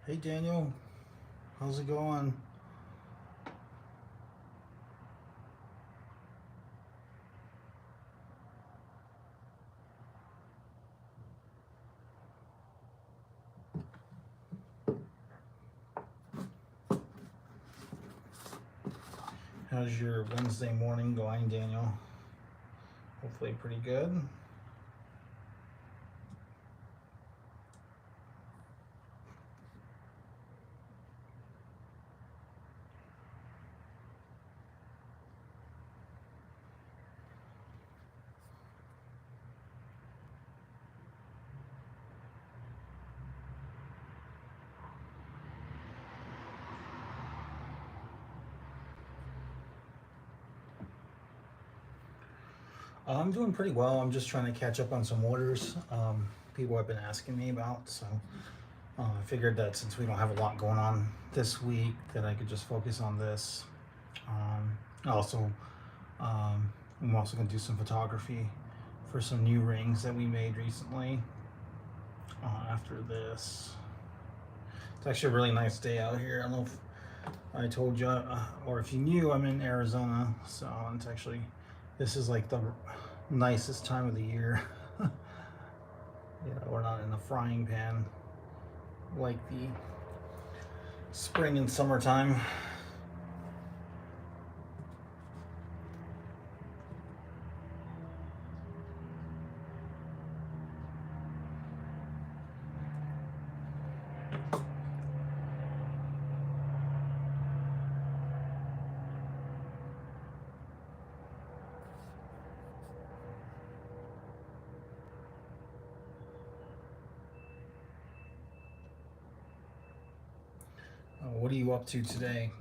Hey Daniel, how's it going? How's your Wednesday morning going, Daniel? Hopefully pretty good. I'm doing pretty well. I'm just trying to catch up on some orders people have been asking me about. So I figured that since we don't have a lot going on this week, that I could just focus on this. Also, I'm also going to do some photography for some new rings that we made recently. After this, it's actually a really nice day out here. I don't know if I told you, or if you knew, I'm in Arizona, so it's actually, this is like the nicest time of the year. We're not in a frying pan like the spring and summertime. What are you up to today?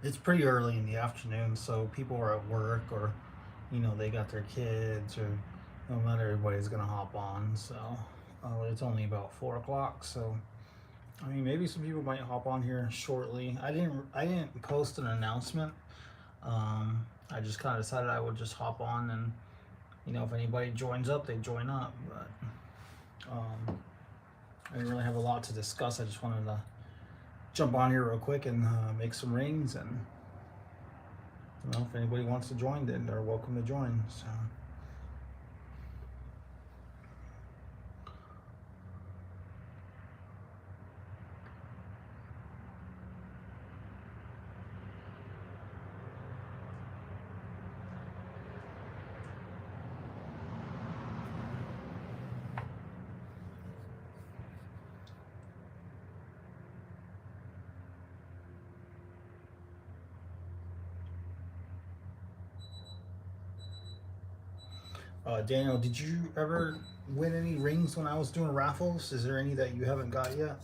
It's pretty early in the afternoon, so people are at work or, they got their kids or not everybody's gonna hop on. So it's only about 4 o'clock. So I mean, maybe some people might hop on here shortly. I didn't post an announcement. I just kind of decided I would just hop on and if anybody joins up, they join up. But I didn't really have a lot to discuss. I just wanted to jump on here real quick and make some rings, and if anybody wants to join, then they're welcome to join. So. Daniel, did you ever win any rings when I was doing raffles? Is there any that you haven't got yet?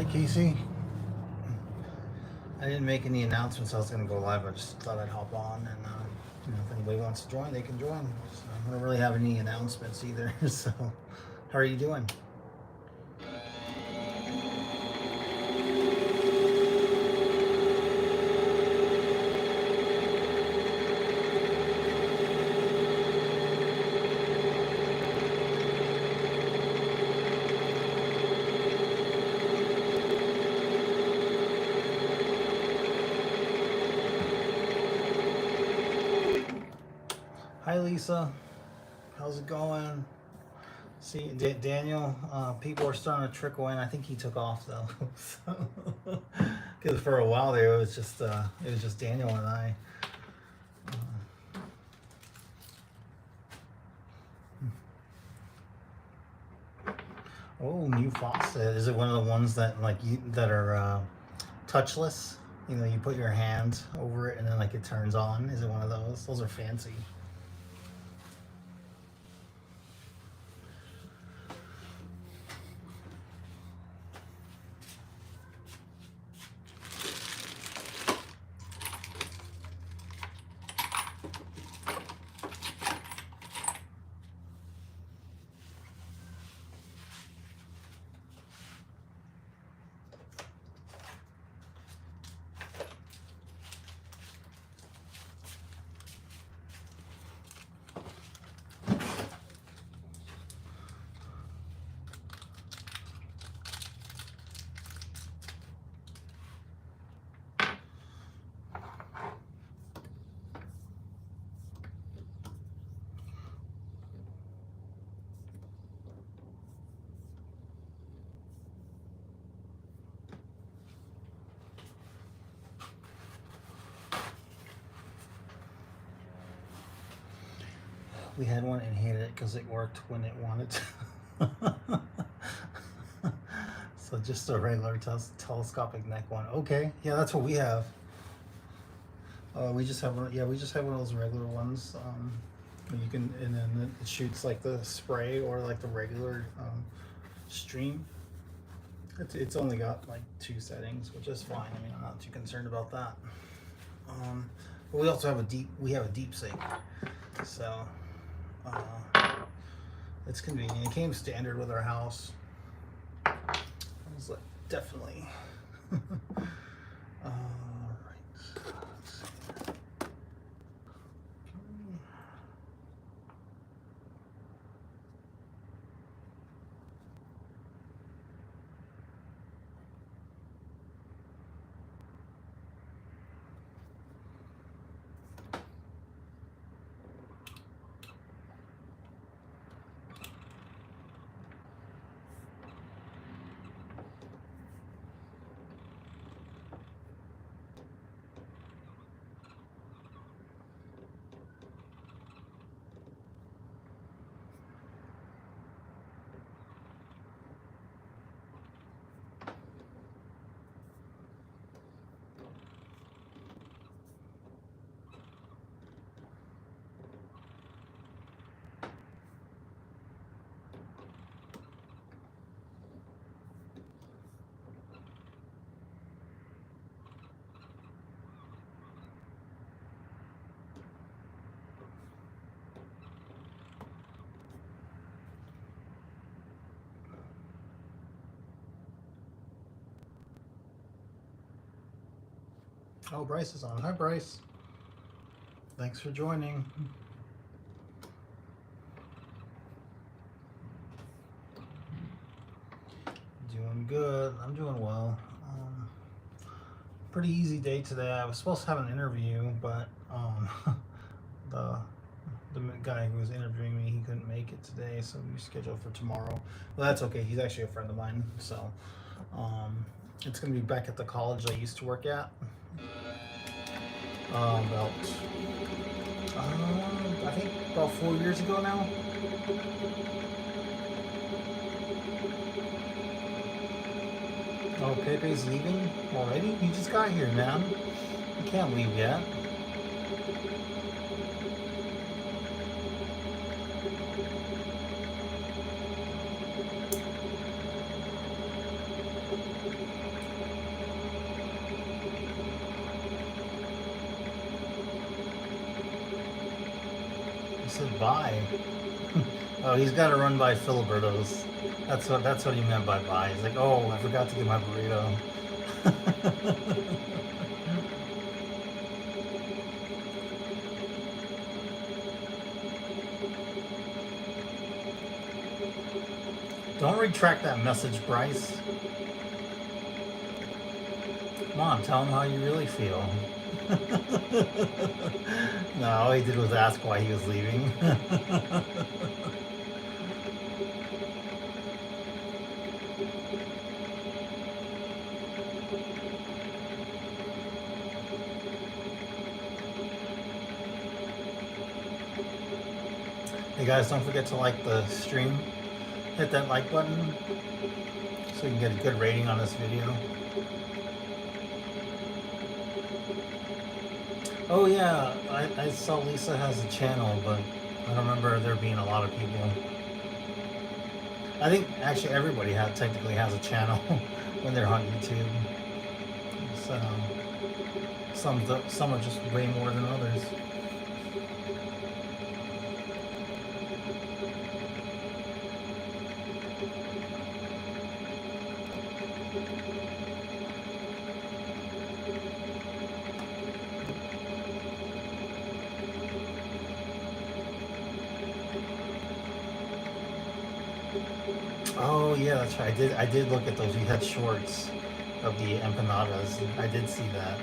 Hi, Casey. I didn't make any announcements. I was going to go live. I just thought I'd hop on, and if anybody wants to join, they can join. So I don't really have any announcements either. So, how are you doing? Hi, Lisa. How's it going? See, Daniel, people are starting to trickle in. I think he took off though, because for a while there it was just Daniel and I. Oh, new faucet. Is it one of the ones that that are touchless? You know, you put your hand over it and then like it turns on. Is it one of those? Those are fancy. We had one and hated it because it worked when it wanted to. So just a regular telescopic neck one. Okay, yeah, that's what we have. We just have one. Yeah, we just have one of those regular ones. You can, and then it shoots like the spray or like the regular stream. It's only got like 2 settings, which is fine. I mean, I'm not too concerned about that. But we also have a deep sink, so it's convenient. It came standard with our house. I was like, definitely. Right. Oh, Bryce is on. Hi, Bryce. Thanks for joining. Doing good. I'm doing well. Pretty easy day today. I was supposed to have an interview, but the guy who was interviewing me, he couldn't make it today, so we scheduled for tomorrow. Well, that's okay. He's actually a friend of mine, so it's gonna be back at the college I used to work at. I think about 4 years ago now. Oh, Pepe's leaving already? He just got here, man. He can't leave yet. said bye. Oh, he's got to run by Filiberto's. That's what he meant by bye. He's like, oh, I forgot to get my burrito. Don't retract that message, Bryce. Come on, tell him how you really feel. No, all he did was ask why he was leaving. Hey guys, don't forget to like the stream. Hit that like button so you can get a good rating on this video. Oh yeah, I saw Lisa has a channel, but I don't remember there being a lot of people. I think actually everybody technically has a channel when they're on YouTube. So some are just way more than others. Oh yeah, that's right. I did look at those. You had shorts of the empanadas. I did see that.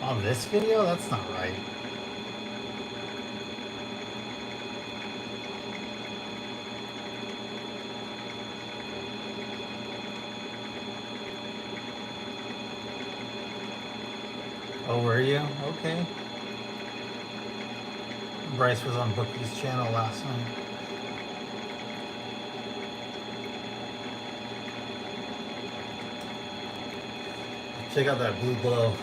On this video? That's not right. Oh, were you? Okay. Bryce was on Bookie's channel last night. Check out that blue glow.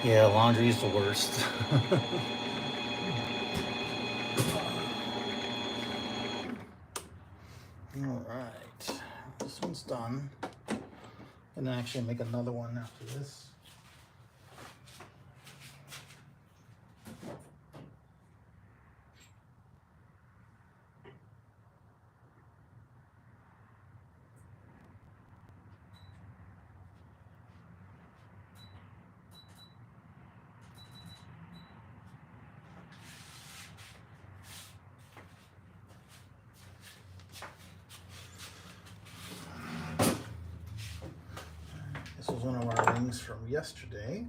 Yeah, laundry is the worst. All right, this one's done. And actually make another one after this. This was one of our rings from yesterday.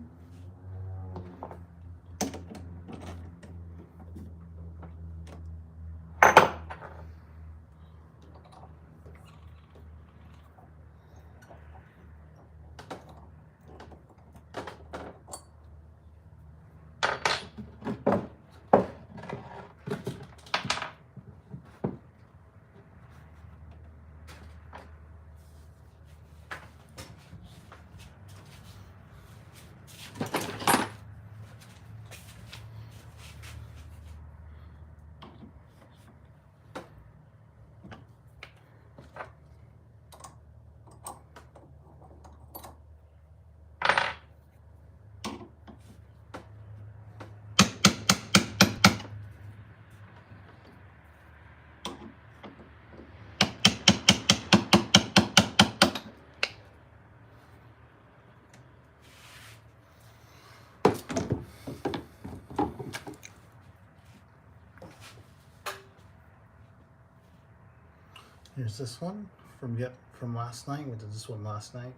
Here's this one from last night. We did this one last night.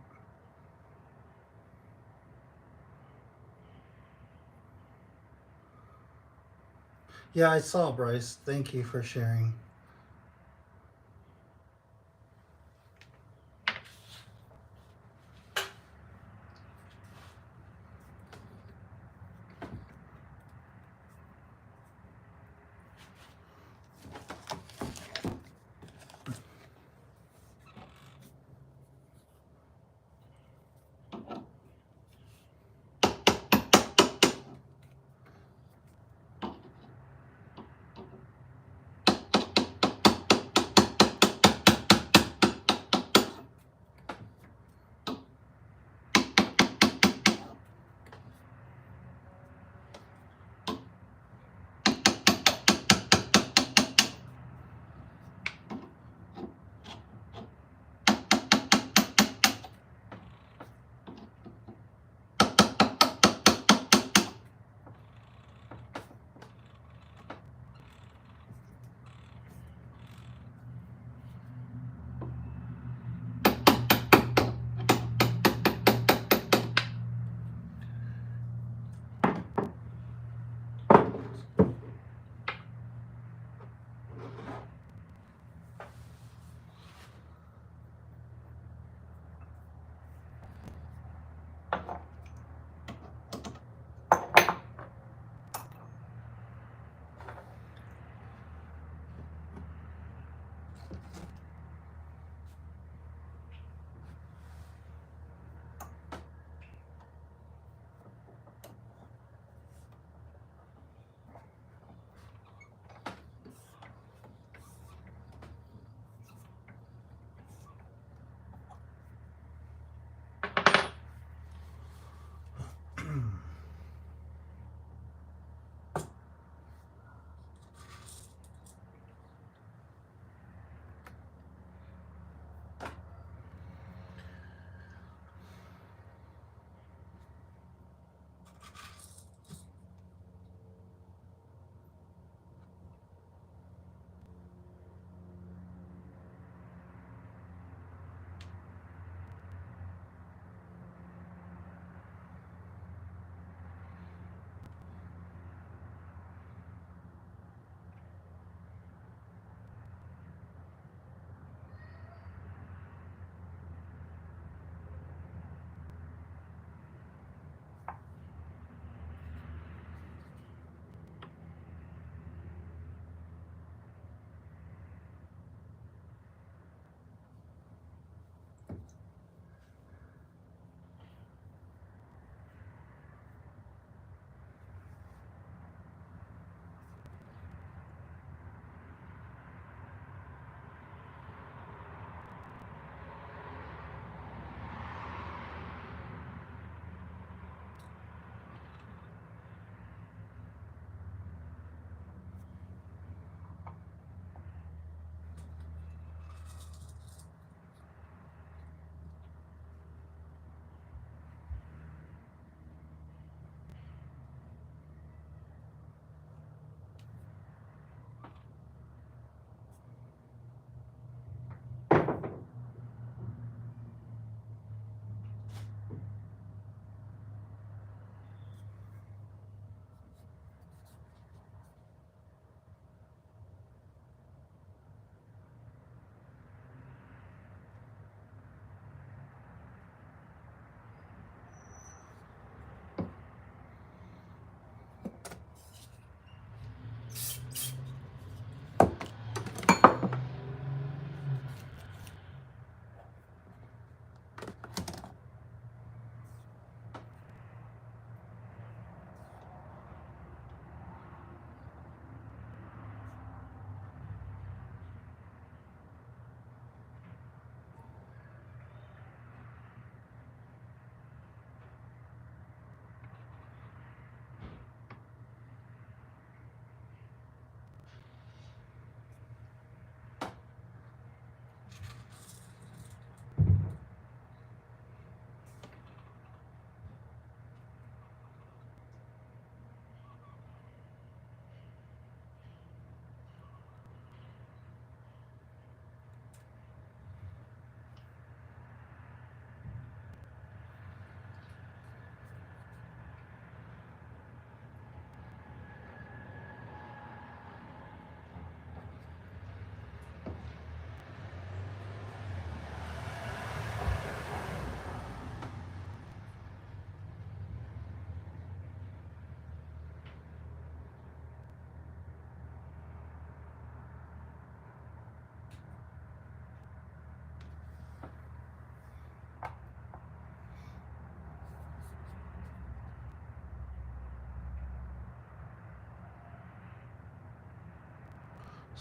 Yeah, I saw, Bryce. Thank you for sharing.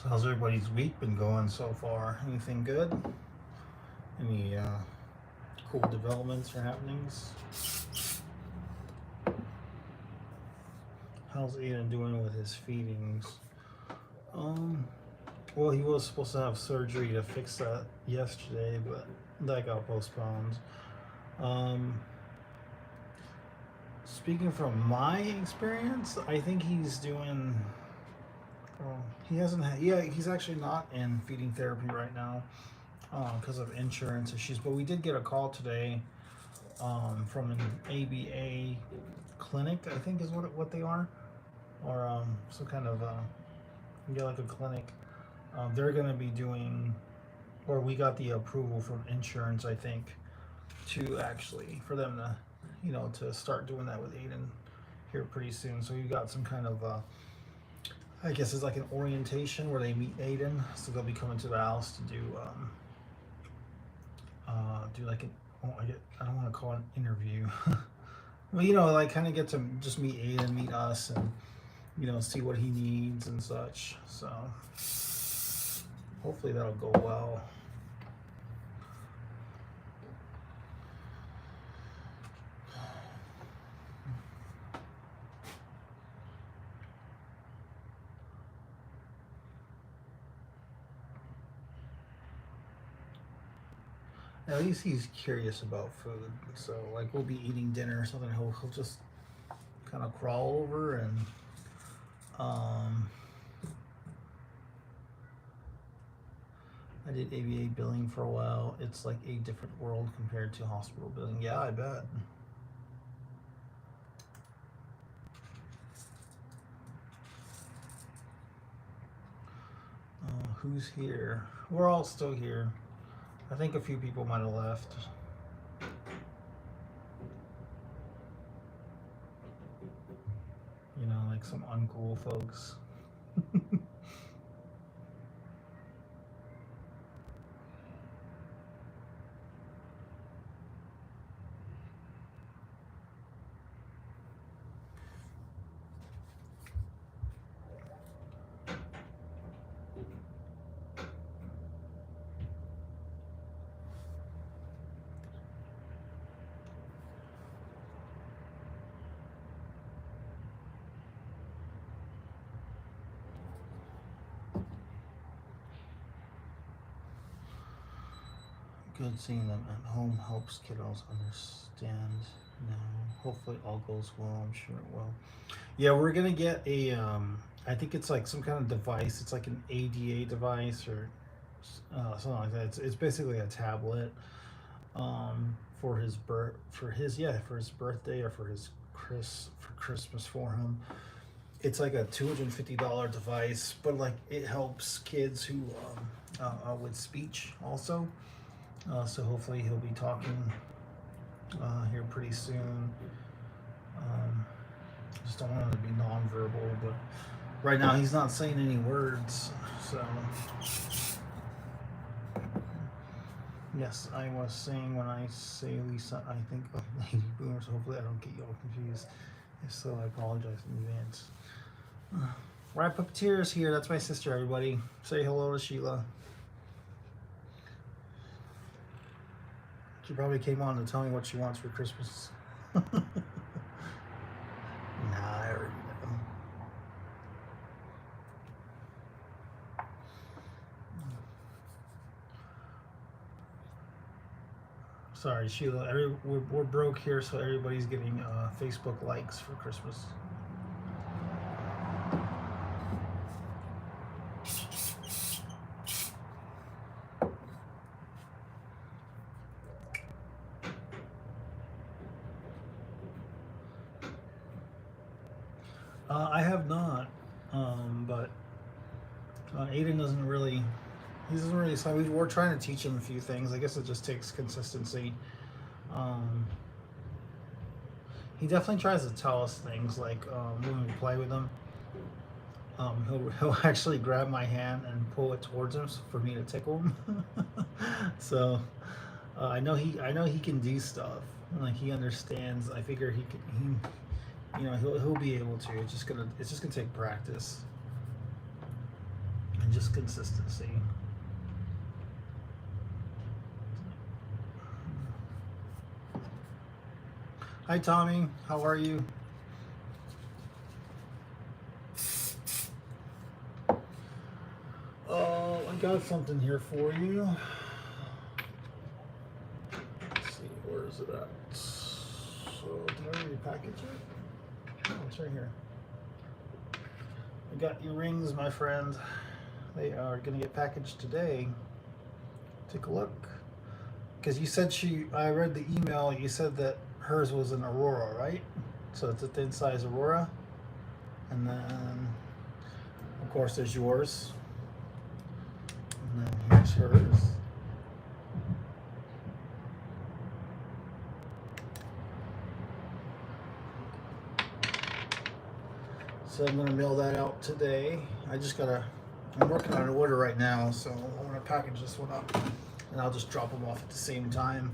So how's everybody's week been going so far? Anything good? Any cool developments or happenings? How's Aiden doing with his feedings? Well, he was supposed to have surgery to fix that yesterday, but that got postponed. Speaking from my experience, I think he's doing. Well, he hasn't had. Yeah, he's actually not in feeding therapy right now because of insurance issues. But we did get a call today from an ABA clinic, I think is what they are, or some kind of like a clinic. They're going to be doing, or we got the approval from insurance, I think, to actually for them to, to start doing that with Aiden here pretty soon. So we've got some kind of, I guess it's like an orientation where they meet Aiden. So they'll be coming to the house to do like an, I don't want to call it an interview. Well, like kind of get to just meet Aiden, meet us, and see what he needs and such. So hopefully that'll go well. At least he's curious about food. So like we'll be eating dinner or something. He'll just kind of crawl over and I did ABA billing for a while. It's like a different world compared to hospital billing. Yeah, I bet. Who's here? We're all still here. I think a few people might have left. Like some uncool folks. Good seeing them at home helps kiddos understand now. Hopefully all goes well. I'm sure it will. Yeah, we're gonna get a I think it's like some kind of device. It's like an ADA device or something like that. It's basically a tablet for his birthday or for Christmas for him. It's like a $250 device, but like it helps kids who with speech also. So hopefully he'll be talking here pretty soon. Just don't want him to be nonverbal, but right now he's not saying any words. So yes, I was saying when I say Lisa, I think of Lady Boomers. Hopefully I don't get you all confused. If so, I apologize in advance. Rap Puppeteers here. That's my sister, everybody. Say hello to Sheila. She probably came on to tell me what she wants for Christmas. Nah, I already know. Sorry, Sheila. We're broke here, so everybody's getting Facebook likes for Christmas. I have not, but Aiden doesn't really. He doesn't really. So we're trying to teach him a few things. I guess it just takes consistency. He definitely tries to tell us things like when we play with him. He'll actually grab my hand and pull it towards him for me to tickle him. So I know he can do stuff. Like he understands. I figure he can. He'll be able to. It's just gonna take practice and just just consistency. Hi Tommy, how are you? I got something here for you. Let's see, where is it at? So, did I already package it? Oh, it's right here. I got your rings, my friend. They are gonna get packaged today. Take a look. Because you said I read the email, you said that hers was an Aurora, right? So it's a thin size Aurora. And then, of course, there's yours. And then here's hers. So I'm gonna mail that out today. I'm working on an order right now, so I'm gonna package this one up, and I'll just drop them off at the same time,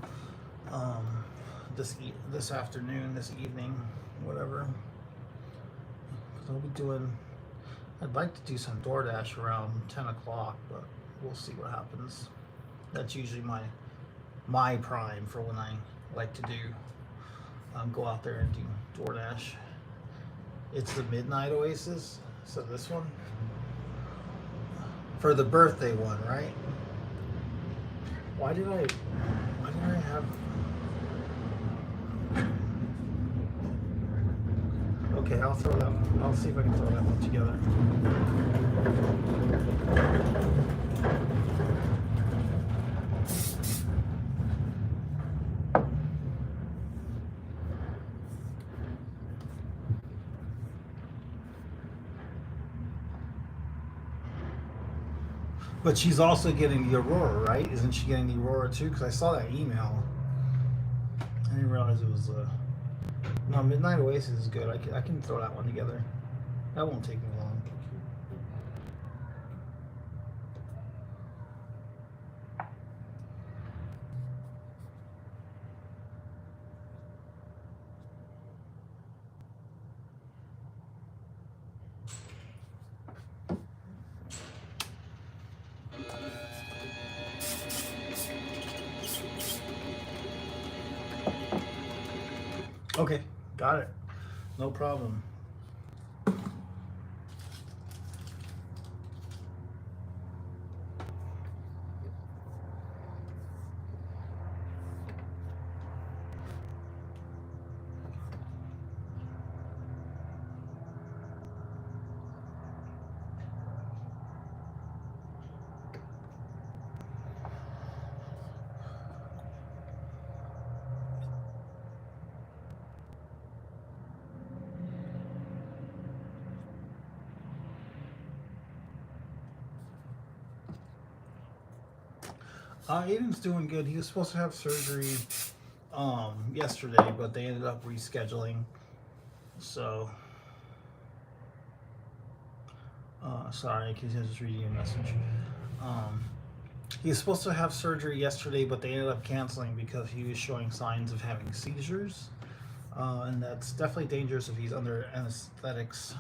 this afternoon, this evening, whatever. Because I'd like to do some DoorDash around 10 o'clock, but we'll see what happens. That's usually my prime for when I like to go out there and do DoorDash. It's the Midnight Oasis, so this one. For the birthday one, right? Why did I have... Okay, I'll see if I can throw that one together. But she's also getting the Aurora, right? Isn't she getting the Aurora too? Because I saw that email. I didn't realize it was no, Midnight Oasis is good. I can throw that one together. That won't take me long. Okay, got it. No problem. Aiden's doing good. He was supposed to have surgery yesterday, but they ended up rescheduling. So, sorry, because I was just reading a message. He was supposed to have surgery yesterday, but they ended up canceling because he was showing signs of having seizures. And that's definitely dangerous if he's under anesthetics,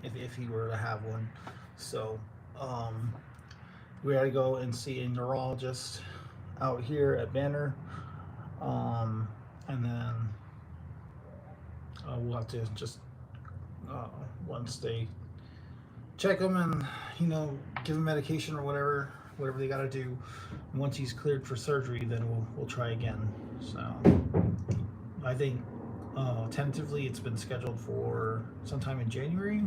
if he were to have one. So, we had to go and see a neurologist out here at Banner. And then we'll have to just, once they check him and, give him medication or whatever they got to do. Once he's cleared for surgery, then we'll try again. So I think tentatively it's been scheduled for sometime in January,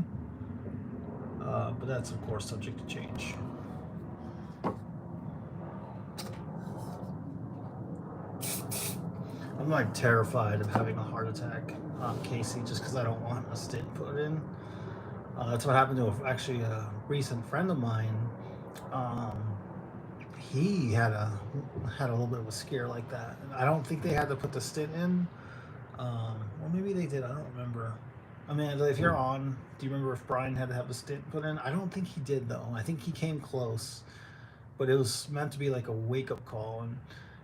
but that's of course subject to change. I'm like terrified of having a heart attack, Casey, just because I don't want a stent put in. That's what happened to actually a recent friend of mine. He had a little bit of a scare like that. I don't think they had to put the stent in. Well, maybe they did. I don't remember. I mean, if you're on, do you remember if Brian had to have the stent put in? I don't think he did, though. I think he came close, but it was meant to be like a wake-up call, and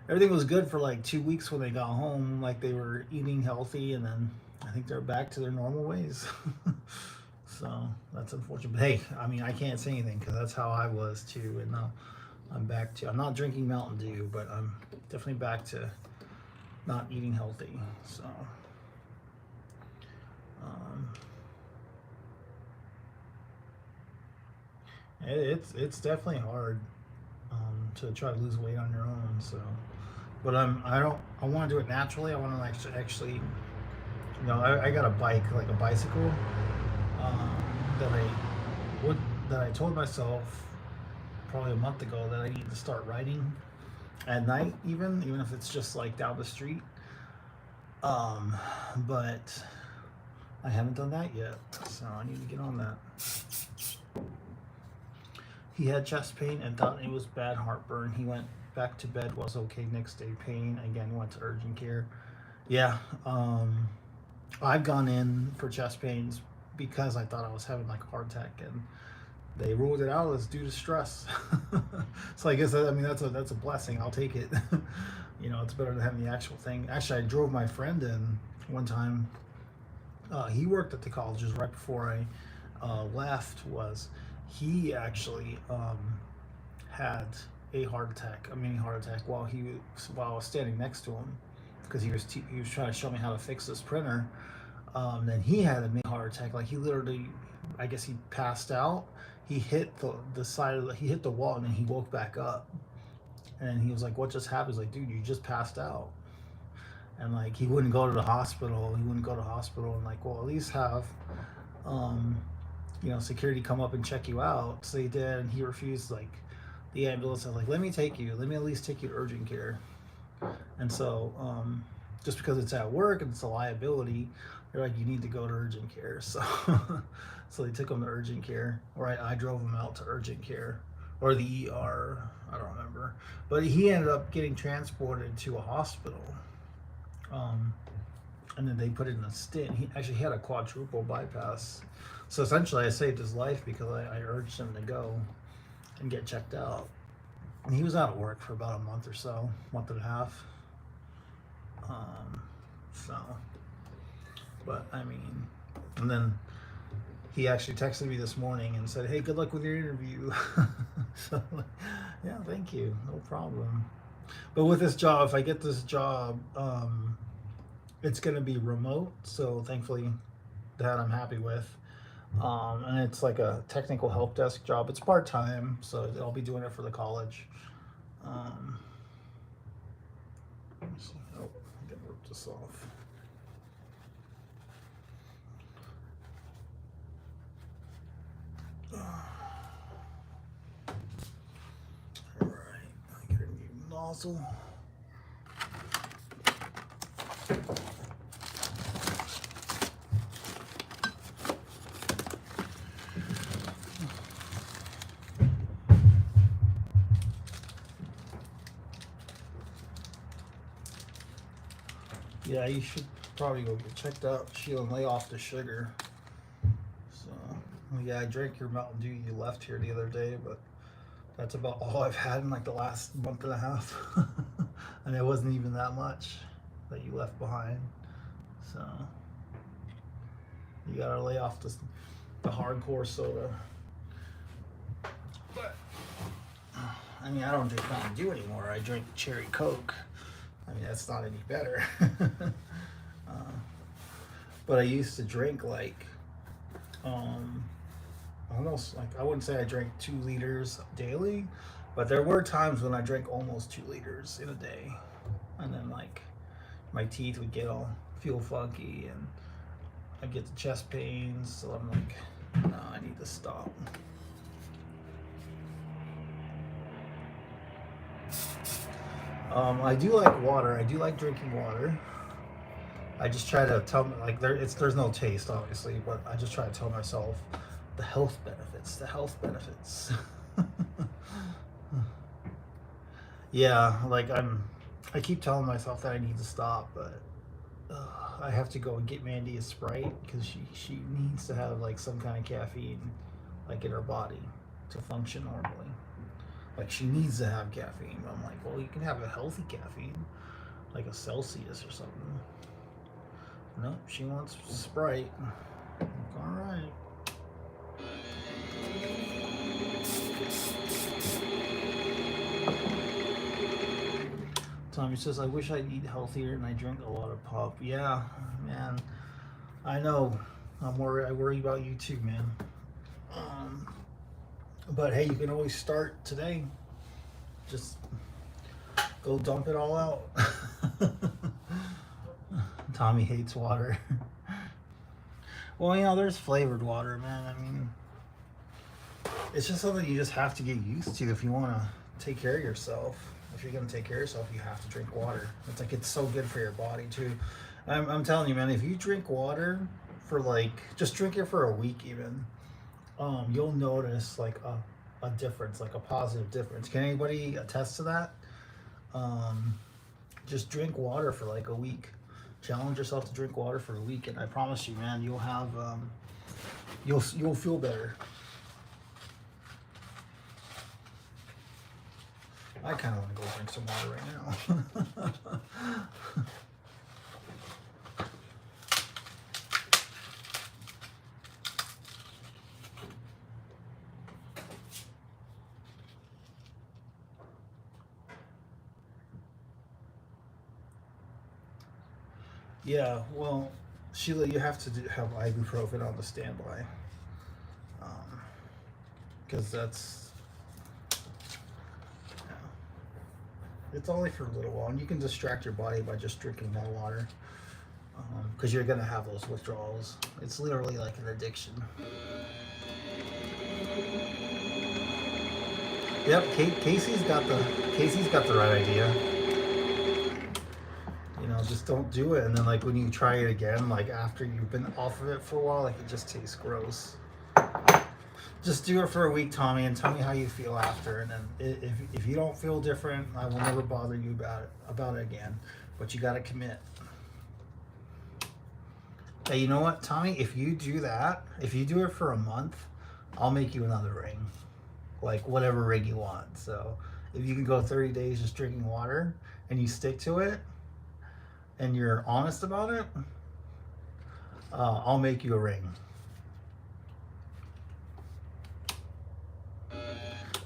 everything was good for like 2 weeks when they got home. Like they were eating healthy, and then I think they're back to their normal ways. So that's unfortunate. But hey, I mean, I can't say anything because that's how I was too. And now I'm back to, I'm not drinking Mountain Dew, but I'm definitely back to not eating healthy. So, um, it's definitely hard to try to lose weight on your own. So, but I want to do it naturally. I want to actually, I got a bike, like a bicycle, um, that would that I told myself probably a month ago that I need to start riding at night, even if it's just like down the street. Um, but I haven't done that yet, so I need to get on that. He had chest pain and thought it was bad heartburn. He went back to bed, was okay. Next day, pain again. Went to urgent care. Yeah, I've gone in for chest pains because I thought I was having like a heart attack, and they ruled it out as due to stress. So I guess, I mean, that's a blessing. I'll take it. It's better than having the actual thing. Actually, I drove my friend in one time. He worked at the college just right before I left. Was he actually had a heart attack, a mini heart attack, while I was standing next to him, because he was trying to show me how to fix this printer. Then he had a mini heart attack. Like, he literally, I guess he passed out. He hit the side of he hit the wall, and then he woke back up. And he was like, "What just happened?" He's like, "Dude, you just passed out." And like, he wouldn't go to the hospital. He wouldn't go to the hospital, and like, well, at least have um, security come up and check you out. So he did, and he refused. Like, the ambulance was like, "Let me take you. Let me at least take you to urgent care." And so, just because it's at work and it's a liability, they're like, "You need to go to urgent care." So, so they took him to urgent care, or I drove him out to urgent care, or the ER. I don't remember, but he ended up getting transported to a hospital. Um, and then they put it in a stent. He actually had a quadruple bypass. So essentially, I saved his life because I urged him to go and get checked out. And he was out of work for about a month or so, month and a half. Um, so, but I mean, and then he actually texted me this morning and said, "Hey, good luck with your interview." So, yeah, thank you, no problem. But with this job, if I get this job, it's going to be remote. So thankfully, that I'm happy with. And it's like a technical help desk job. It's part time, so I'll be doing it for the college. Um, let me see. Oh, I gotta rip this off. All right, I get a new nozzle. Yeah, you should probably go get checked out, Sheila, and lay off the sugar. So, well, yeah, I drank your Mountain Dew you left here the other day, but that's about all I've had in like the last month and a half. And it wasn't even that much that you left behind. So, you gotta lay off the hardcore soda. But, I mean, I don't drink Mountain Dew anymore. I drink Cherry Coke. I mean, that's not any better. But I used to drink like, almost, like, I wouldn't say I drank 2 liters daily, but there were times when I drank almost 2 liters in a day. And then, like, my teeth would feel funky, and I'd get the chest pains. So I'm like, no, I need to stop. I do like water. I do like drinking water. I just try to tell me, like, there's no taste obviously, but I just try to tell myself the health benefits. The health benefits. Yeah, like I keep telling myself that I need to stop, but I have to go and get Mandy a Sprite because she needs to have like some kind of caffeine, like, in her body to function normally. Like, she needs to have caffeine. I'm like, well, you can have a healthy caffeine, like a Celsius or something. No, she wants Sprite. All right. Tommy says, I wish I'd eat healthier and I drink a lot of pop. Yeah, man. I know. I'm worried. I worry about you too, man. Um, but hey, you can always start today. Just go dump it all out. Tommy hates water. Well, you know, there's flavored water, man. I mean, it's just something you just have to get used to if you want to take care of yourself. If you're going to take care of yourself, you have to drink water. It's like, it's so good for your body too. I'm telling you, man, if you drink water for like, just drink it for a week even, you'll notice like a difference, like a positive difference. Can anybody attest to that? Just drink water for like a week. Challenge yourself to drink water for a week, and I promise you, man, you'll have you'll feel better. I kind of want to go drink some water right now. Yeah, well, Sheila, you have to have ibuprofen on the standby, because that's, yeah, it's only for a little while, and you can distract your body by just drinking more water, because you're gonna have those withdrawals. It's literally like an addiction. Yep, Casey's got the right idea. You know, just don't do it, and then like when you try it again, like after you've been off of it for a while, like it just tastes gross. Just do it for a week, Tommy, and tell me how you feel after. And then if you don't feel different, I will never bother you about it again. But you got to commit. Hey, you know what, Tommy? If you do that, if you do it for a month, I'll make you another ring, like whatever ring you want. So if you can go 30 days just drinking water and you stick to it, and you're honest about it, I'll make you a ring.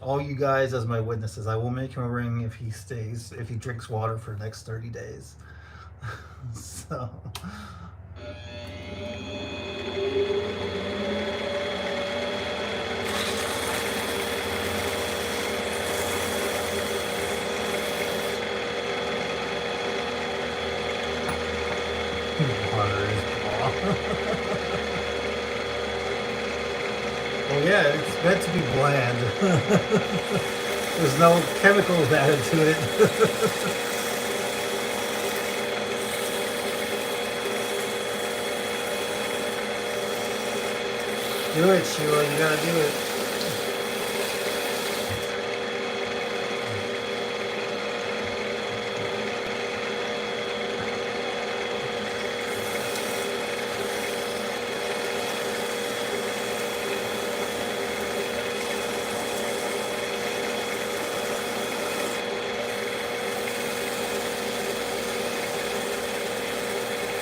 All you guys as my witnesses, I will make him a ring if he drinks water for the next 30 days. So. Water is well, yeah, it's meant to be bland. There's no chemicals added to it. Do it, Sheila. You gotta do it.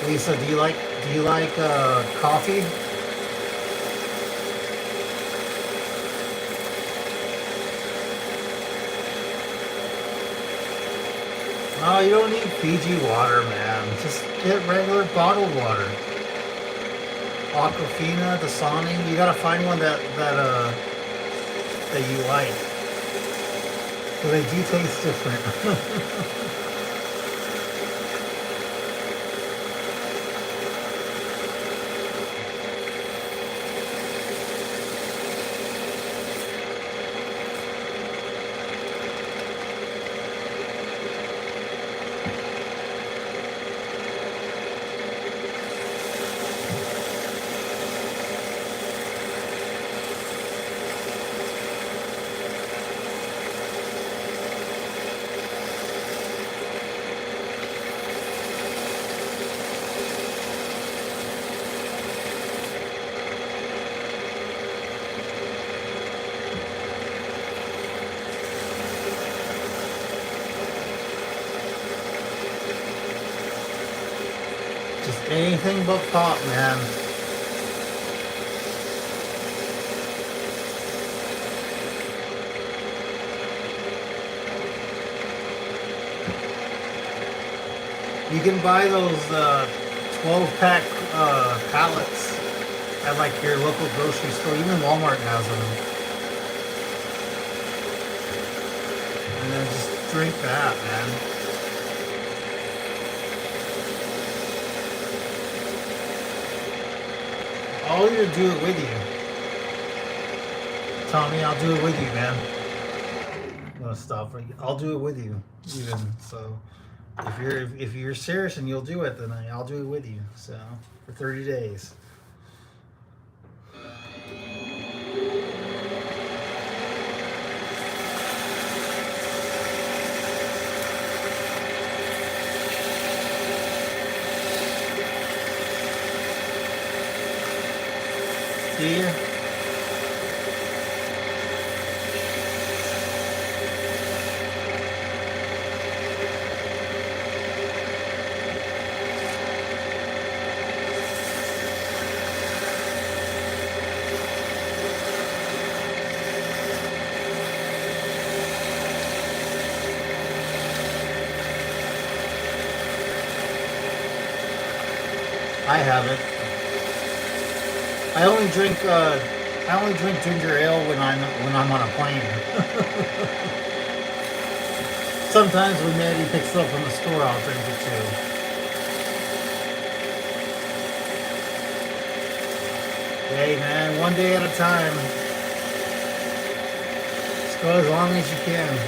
Lisa, do you like coffee? No, you don't need Fiji water, man. Just get regular bottled water. Aquafina, Dasani. You gotta find one that you like. Because they do taste different. Just anything but pop, man. You can buy those 12-pack pallets at like your local grocery store. Even Walmart has them. And then just drink that, man. I'll either do it with you. Tommy, I'll do it with you, man. I'm gonna stop. I'll do it with you, even so. If you're serious and you'll do it, then I'll do it with you. So for 30 days. Do you? I haven't. I only drink ginger ale when I'm on a plane. Sometimes when Maddie picks it up from the store, I'll drink it too. Hey man, one day at a time. Just go as long as you can.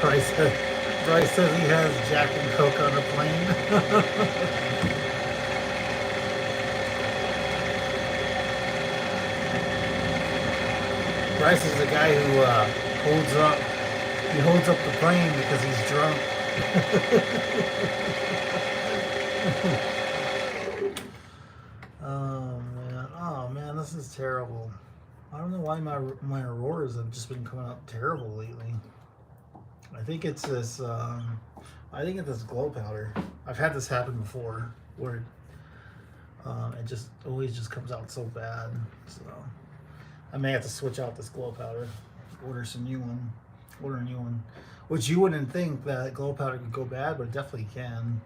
Bryce, Bryce says he has Jack and Coke on a plane. Bryce is the guy who holds up. He holds up the plane because he's drunk. Oh man, this is terrible. I don't know why my auroras have just been coming up terrible lately. I think it's this. I think it's this glow powder. I've had this happen before, where it just always just comes out so bad. So I may have to switch out this glow powder. Order some new one. Order a new one. Which you wouldn't think that glow powder could go bad, but it definitely can.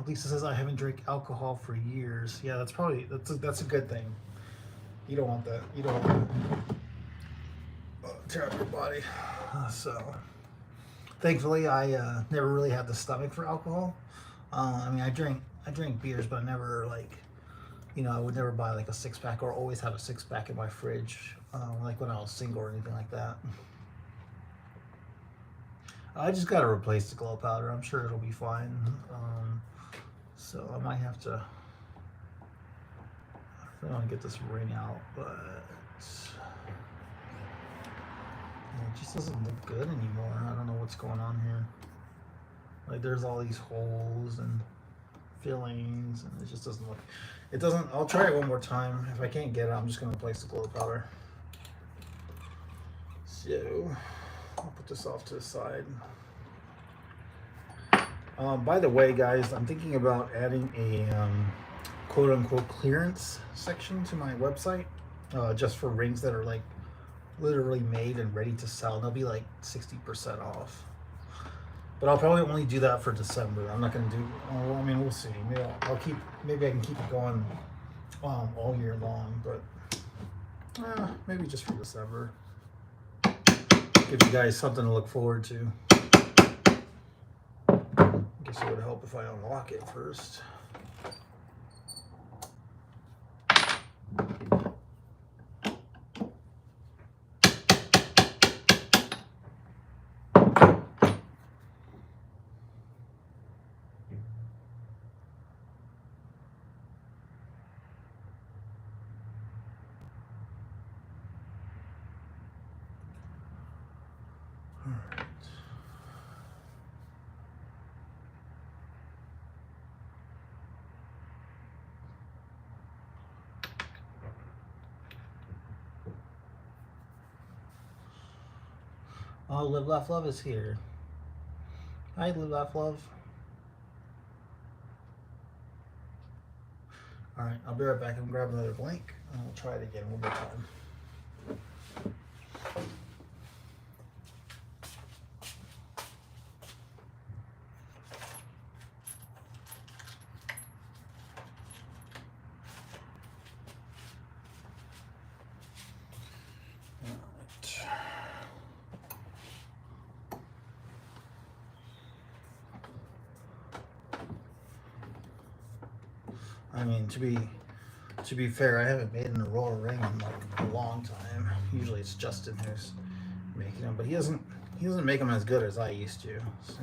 Lisa says I haven't drank alcohol for years. Yeah, that's a good thing. You don't want that. You don't want to tear up your body. So, thankfully, I never really had the stomach for alcohol. I mean, I drink beers, but I never I would never buy like a 6-pack or always have a 6-pack in my fridge, like when I was single or anything like that. I just got to replace the glow powder. I'm sure it'll be fine. So I might have to. I don't want to get this ring out, but it just doesn't look good anymore. I don't know what's going on here. Like there's all these holes and fillings, and it just doesn't look. It doesn't. I'll try it one more time. If I can't get it, I'm just gonna replace the glow powder. So I'll put this off to the side. By the way, guys, I'm thinking about adding a quote-unquote clearance section to my website, just for rings that are like literally made and ready to sell. They'll be like 60% off. But I'll probably only do that for December. I'm not gonna do. Oh, I mean, we'll see. Maybe I'll keep. Maybe I can keep it going all year long. But maybe just for December. Give you guys something to look forward to. I guess it would help if I unlock it first. Oh, Live, Laugh, Love is here. Hi, Live, Laugh, Love. Alright, I'll be right back and grab another blank, and we'll try it again one more time. I mean, to be fair, I haven't made an Aurora ring in like a long time. Usually it's Justin who's making them, but he doesn't make them as good as I used to, so,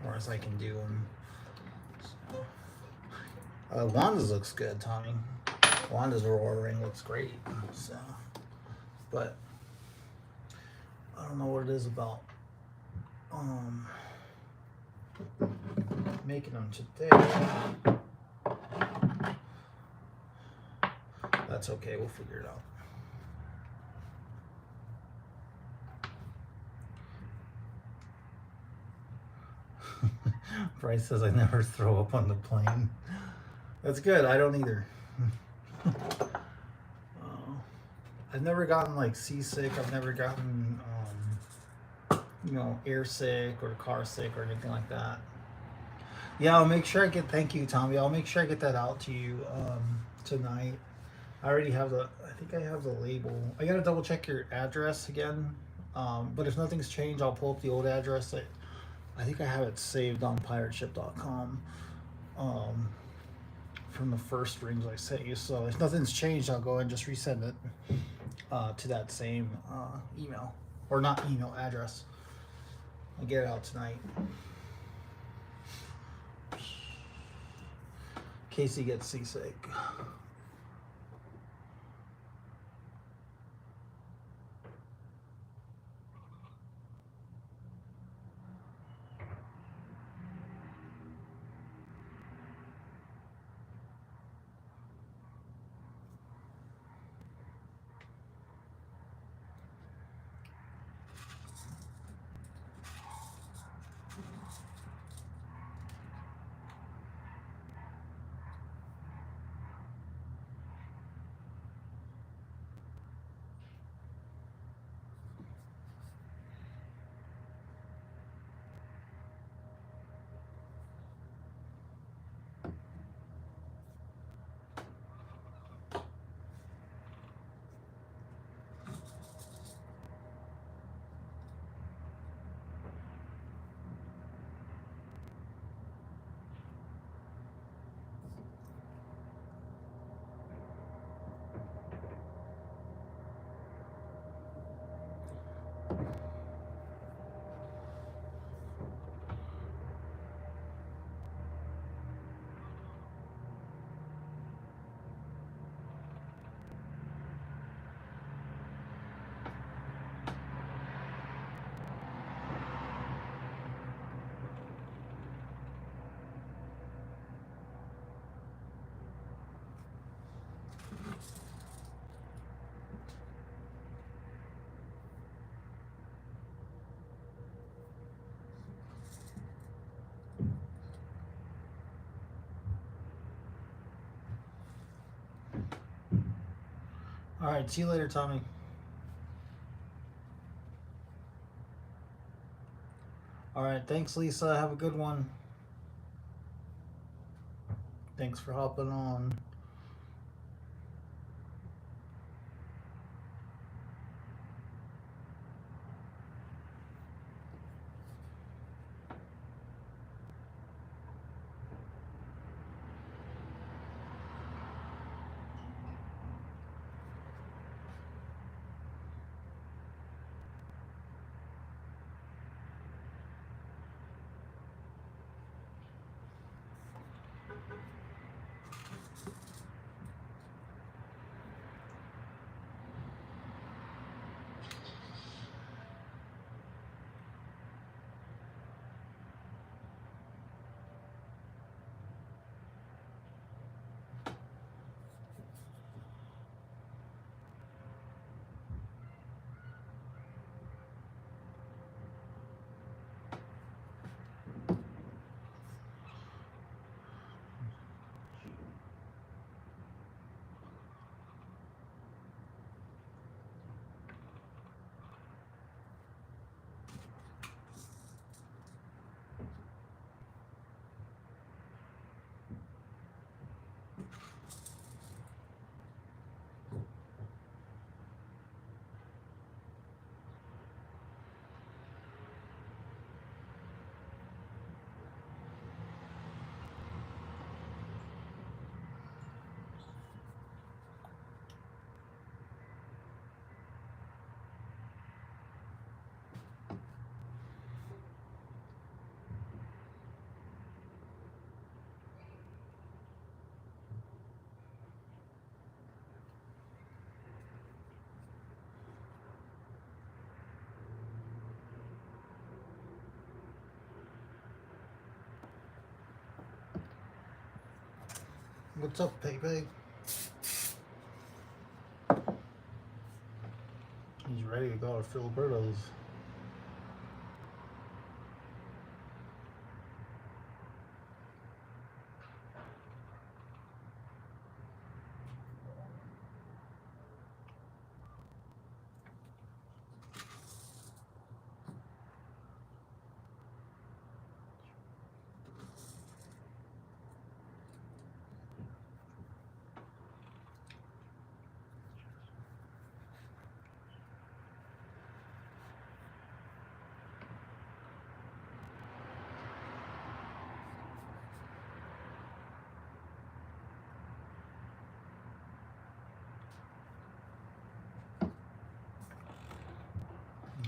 or as I can do them. So. Wanda's looks good, Tommy. Wanda's Aurora ring looks great. So, but I don't know what it is about making them today. That's okay, we'll figure it out. Bryce says I never throw up on the plane. That's good, I don't either. I've never gotten like seasick, I've never gotten air sick or car sick or anything like that. Yeah, I'll make sure I get, thank you, Tommy, I'll make sure I get that out to you tonight. I already have I think I have the label. I gotta double check your address again. But if nothing's changed, I'll pull up the old address. I think I have it saved on pirateship.com from the first rings I sent you. So if nothing's changed, I'll go ahead and just resend it to that same email. Or not email, address. I'll get it out tonight. Casey gets seasick. All right, see you later, Tommy. All right, thanks, Lisa. Have a good one. Thanks for hopping on. What's up, Pepe? He's ready to go to Filiberto's.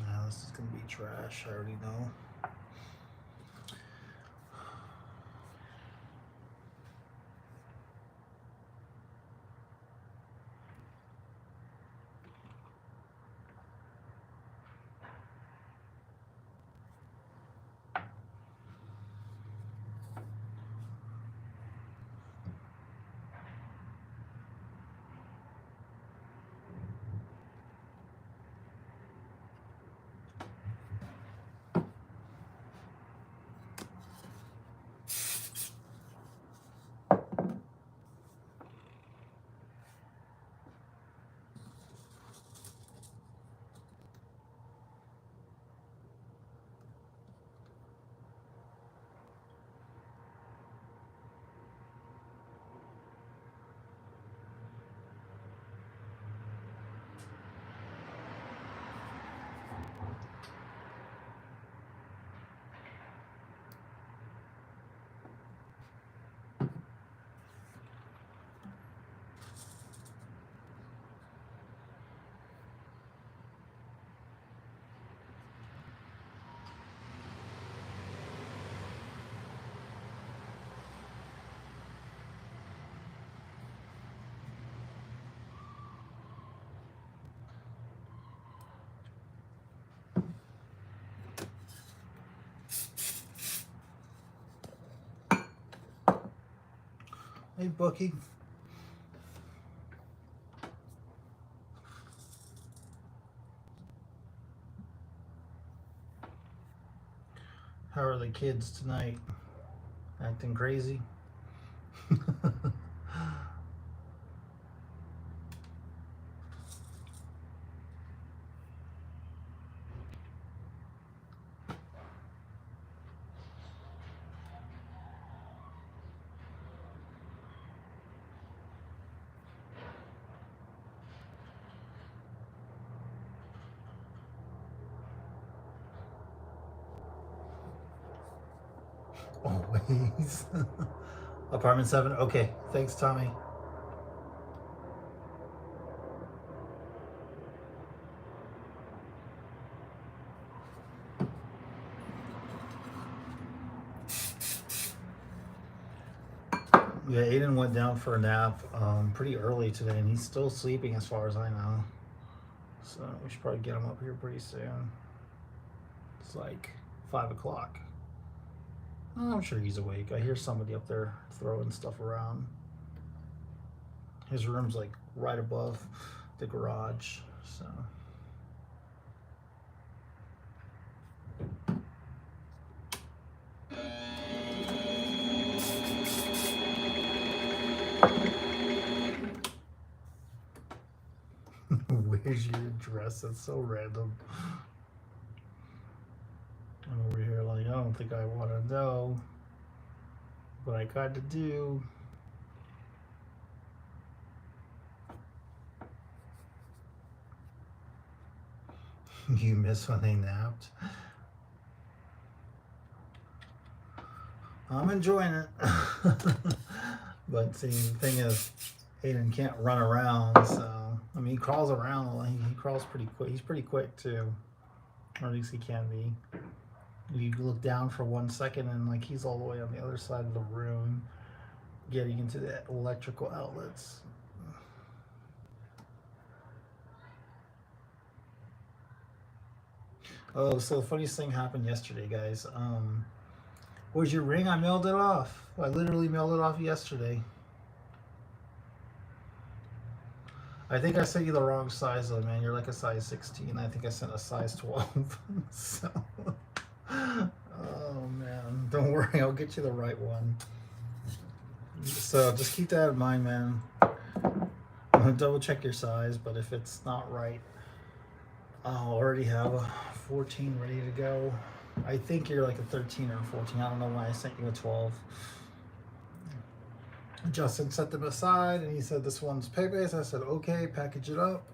Nah, this is gonna be trash. I already know. Hey, Bucky. How are the kids tonight? Acting crazy? always. Apartment 7. Okay, thanks, Tommy. Yeah, Aiden went down for a nap pretty early today, and he's still sleeping as far as I know. So we should probably get him up here pretty soon. It's like 5 o'clock. I'm sure he's awake. I hear somebody up there throwing stuff around. His room's like right above the garage, so. Where's your address? That's so random. I'm over here like, I don't think I want to know, but I kind of do. You miss when they napped? I'm enjoying it. But see, the thing is, Aiden can't run around, so I mean, he crawls around. He crawls pretty quick. He's pretty quick too, or at least he can be. You look down for 1 second, and like he's all the way on the other side of the room, getting into the electrical outlets. Oh, so the funniest thing happened yesterday, guys. Where's your ring? I mailed it off. I literally mailed it off yesterday. I think I sent you the wrong size though, man. You're like a size 16. I think I sent a size 12. So, oh man, don't worry. I'll get you the right one. So just keep that in mind, man. I'm gonna double check your size, but if it's not right, I'll already have a 14 ready to go. I think you're like a 13 or a 14. I don't know why I sent you a 12. Justin set them aside and he said, this one's Pepe's. I said, okay, package it up.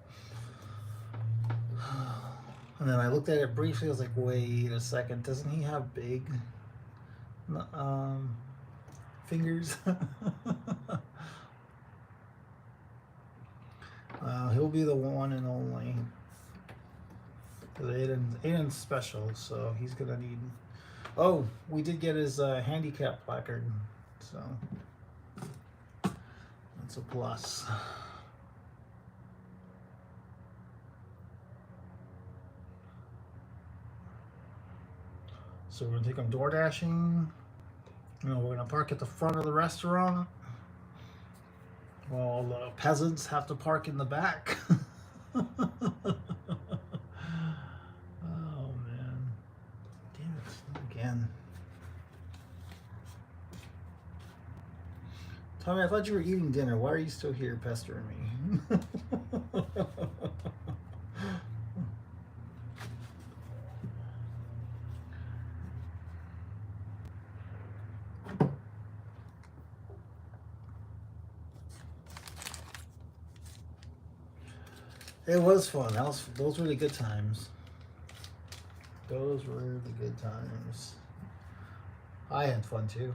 And then I looked at it briefly. I was like, wait a second. Doesn't he have big fingers? He'll be the one and only. Because Aiden's special, so he's going to need... Oh, we did get his handicap placard, so... It's a plus. So we're gonna take them door dashing. We're gonna park at the front of the restaurant while the peasants have to park in the back. Oh man. Damn it, again. Tommy, I thought you were eating dinner. Why are you still here pestering me? It was fun. Those were the good times. Those were the good times. I had fun too.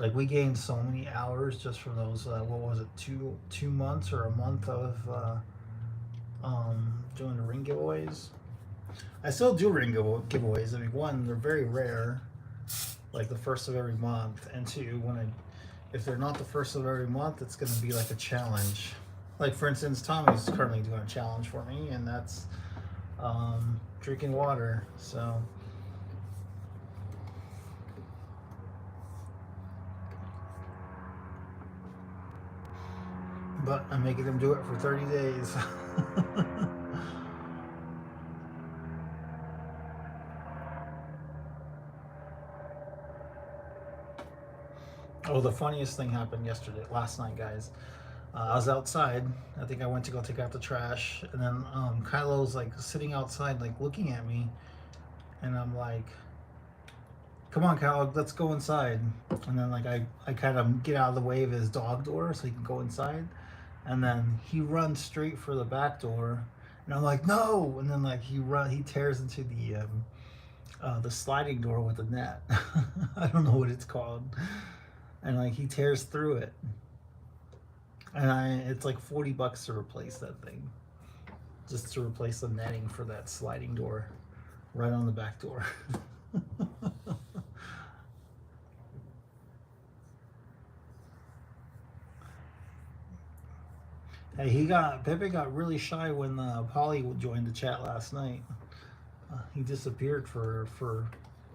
Like we gained so many hours just from those. What was it? 2 months or a month of doing the ring giveaways. I still do ring giveaways. I mean, one, they're very rare, like the first of every month, and two, if they're not the first of every month, it's going to be like a challenge. Like for instance, Tommy's currently doing a challenge for me, and that's drinking water. So. But I'm making him do it for 30 days. Oh, the funniest thing happened last night, guys. I was outside. I think I went to go take out the trash, and then Kylo's like sitting outside, like looking at me, and I'm like, "Come on, Kylo, let's go inside." And then like I kind of get out of the way of his dog door so he can go inside, and then he runs straight for the back door, and I'm like, "No!" And then like he tears into the the sliding door with the net. I don't know what it's called. And like he tears through it. And it's like $40 to replace that thing. Just to replace the netting for that sliding door right on the back door. Hey, Pepe got really shy when Polly joined the chat last night. He disappeared for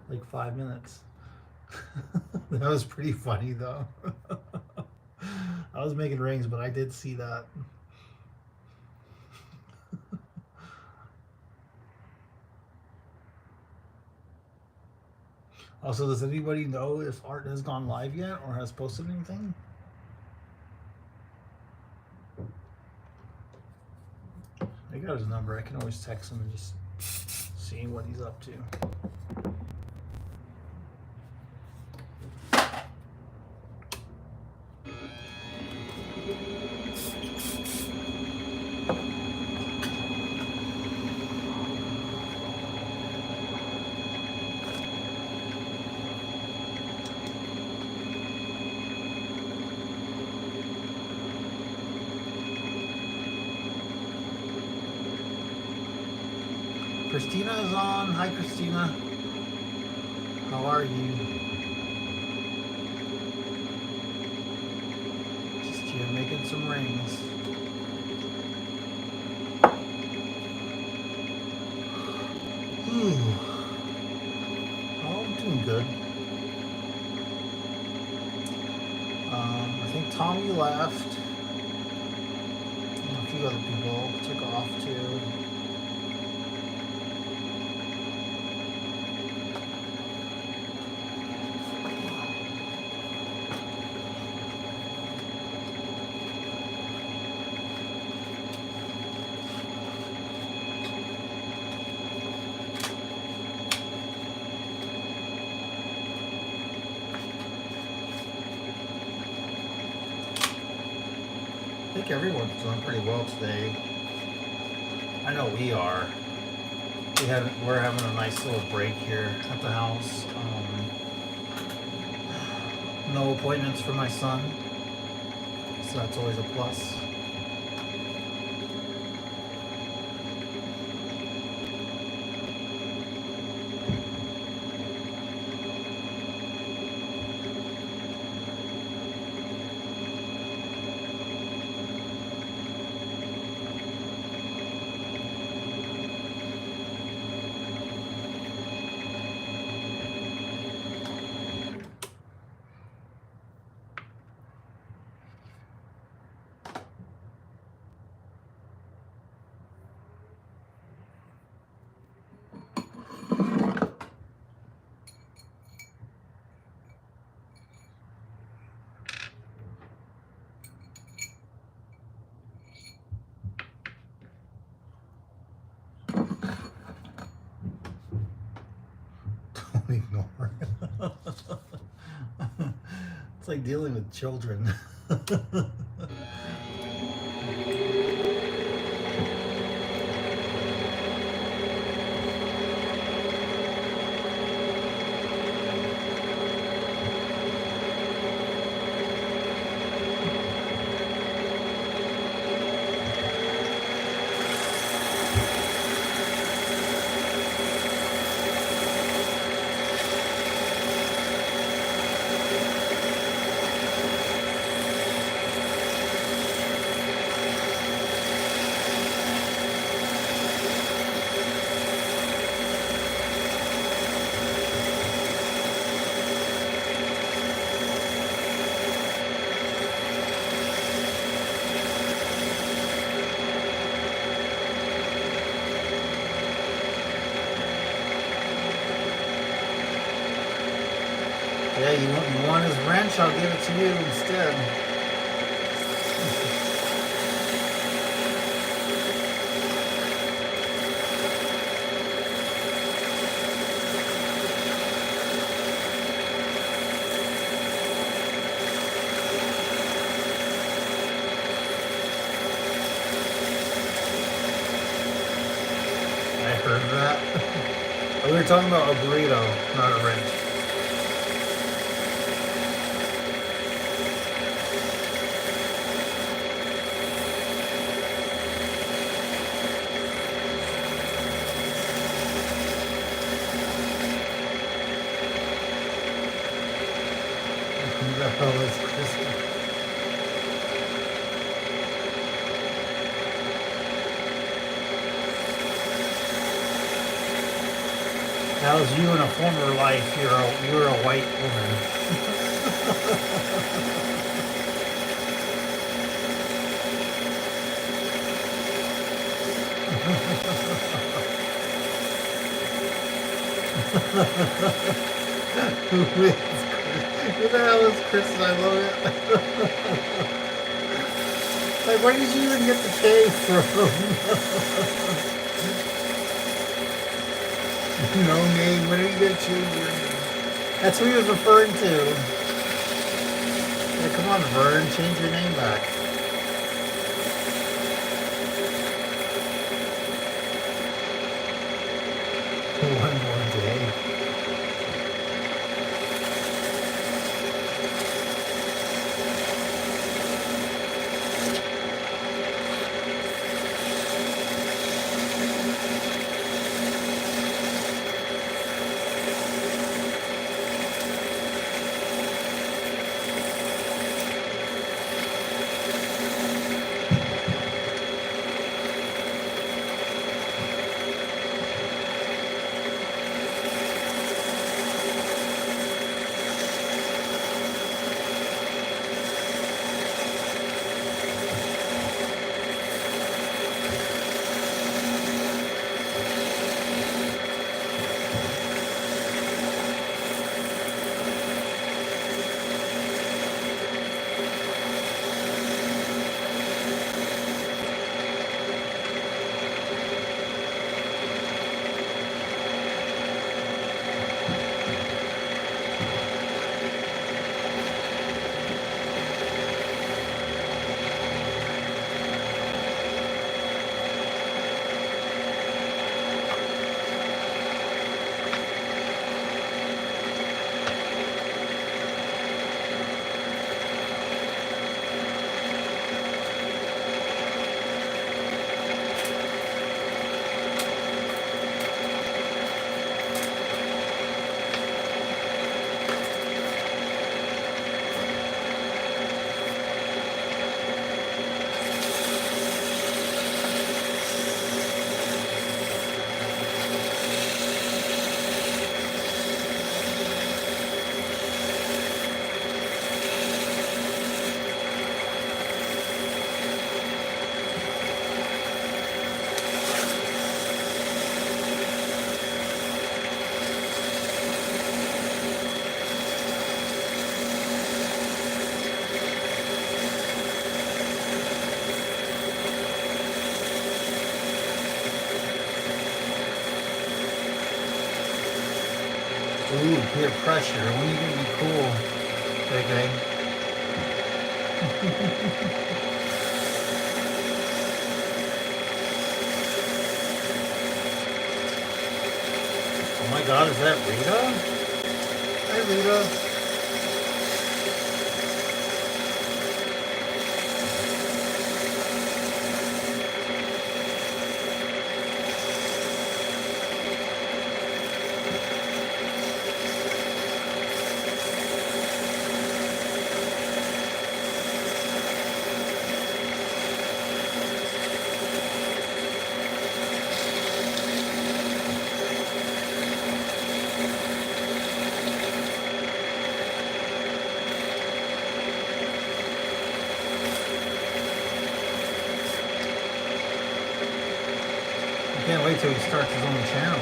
like 5 minutes. That was pretty funny though. I was making rings, but I did see that. Also, does anybody know if Art has gone live yet or has posted anything? I got his number. I can always text him and just see what he's up to. Christina is on. Hi, Christina. How are you? Just here making some rings. Ooh. Oh, I'm doing good. I think Tommy left. And a few other people took off too. I think everyone's doing pretty well today. I know we are. We're having a nice little break here at the house. No appointments for my son, so that's always a plus. Don't ignore. It's like dealing with children. Yeah, you want his wrench? I'll give it to you instead. I heard that. We were talking about a burrito, not a wrench. Who the hell is Kristen? That was you in a former life. You're a white woman. Who the hell is Kristen? I love it. Like, where did you even get the K from? No name. When are you gonna change your name? That's who he was referring to. Yeah, come on, Vern, change your name back. One more day. Ooh, peer pressure. When are you gonna be cool, okay? Oh my God, is that Rita? Hi, Rita. I can't wait till he starts his own channel.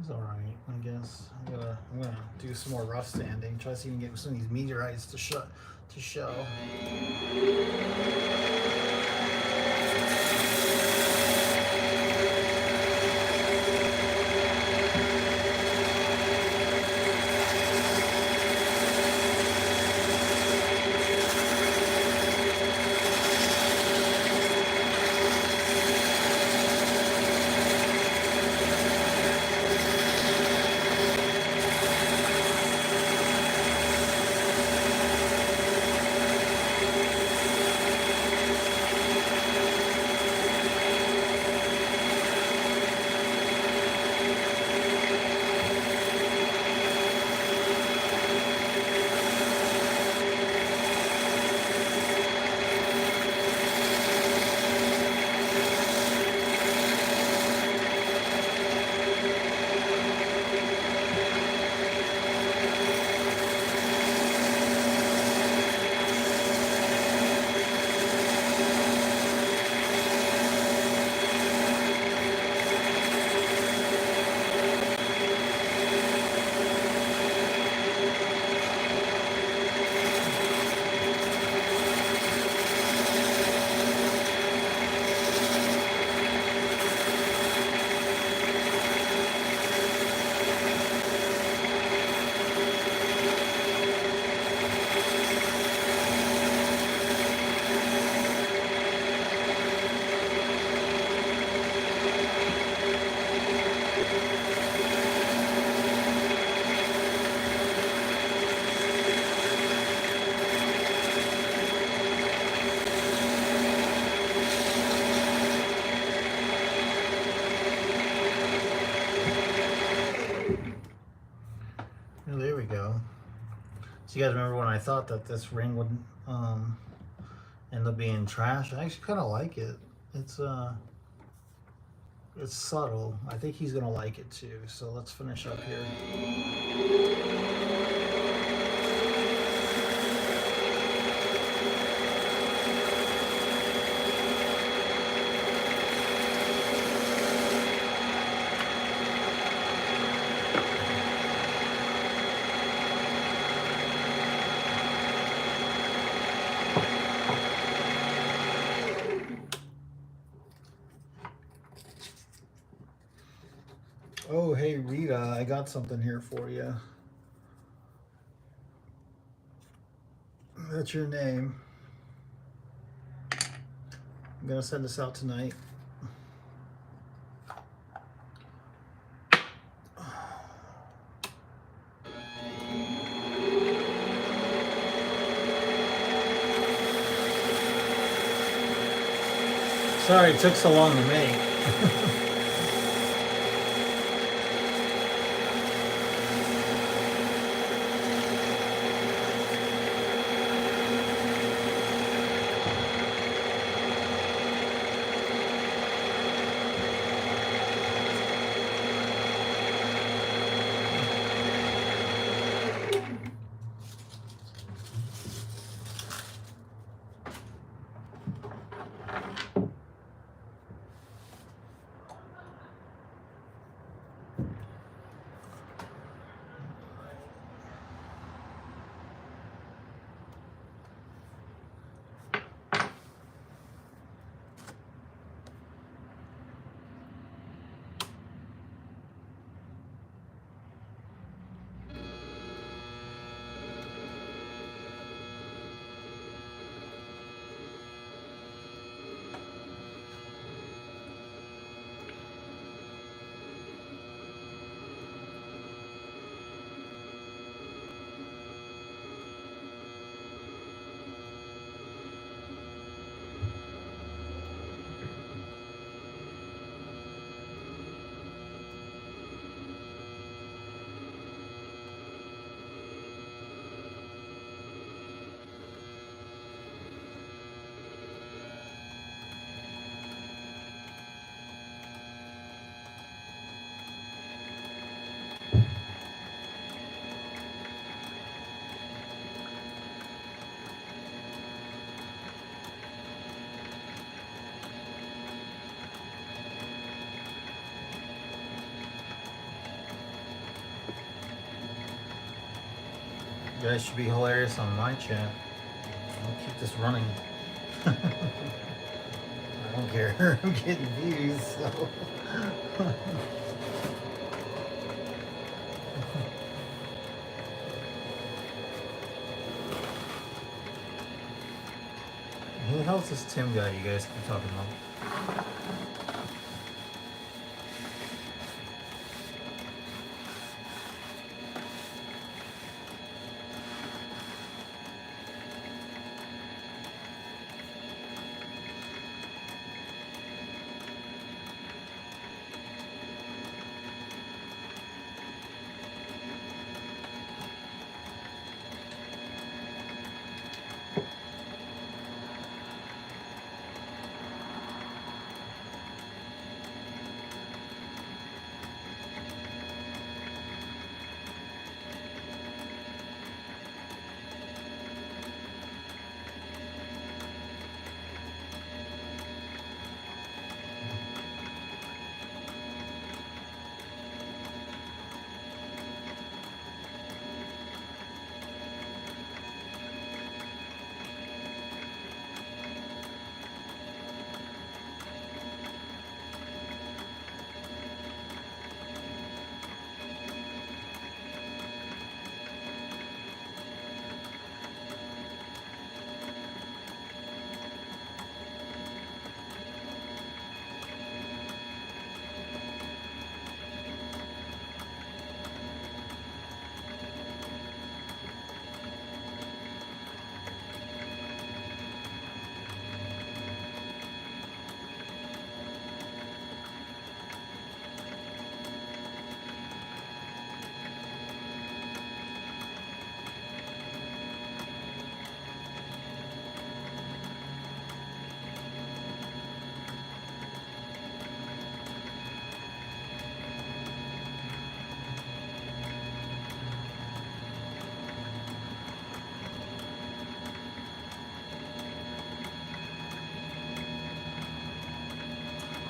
It's all right, I guess. I'm gonna do some more rough sanding. Try to see if we can get some of these meteorites to show. Oh, there we go. So you guys remember when I thought that this ring would end up being trash? I actually kind of like it. It's subtle. I think he's gonna like it too. So let's finish up here. Oh, hey Rita, I got something here for you. That's your name. I'm gonna send this out tonight. Sorry it took so long to make. You guys should be hilarious on my chat. I'll keep this running. I don't care. I'm getting views, so. Who the hell's this Tim guy you guys keep talking about?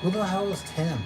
Who the hell is Tim?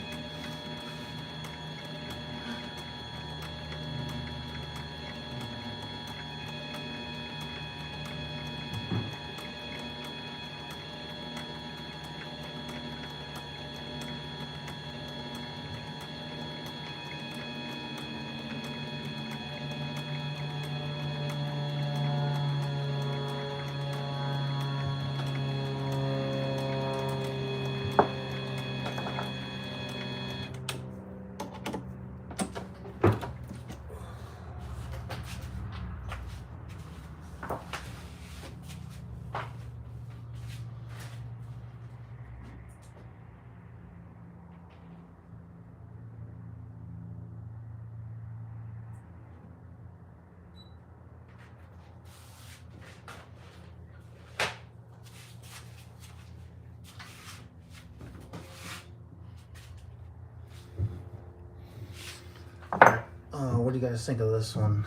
What do you guys think of this one?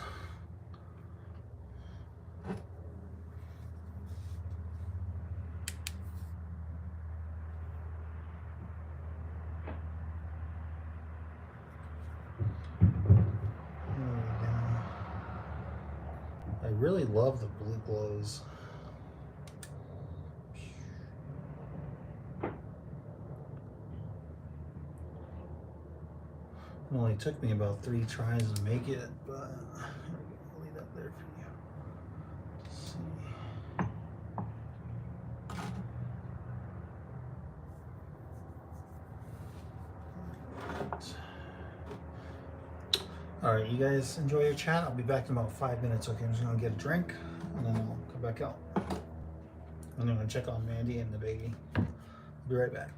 I really love the blue glows. It only took me about 3 tries to make it, but I'll leave that there for you. Let's see. Alright, you guys enjoy your chat. I'll be back in about 5 minutes, okay? I'm just gonna get a drink and then I'll come back out. I'm gonna check on Mandy and the baby. I'll be right back.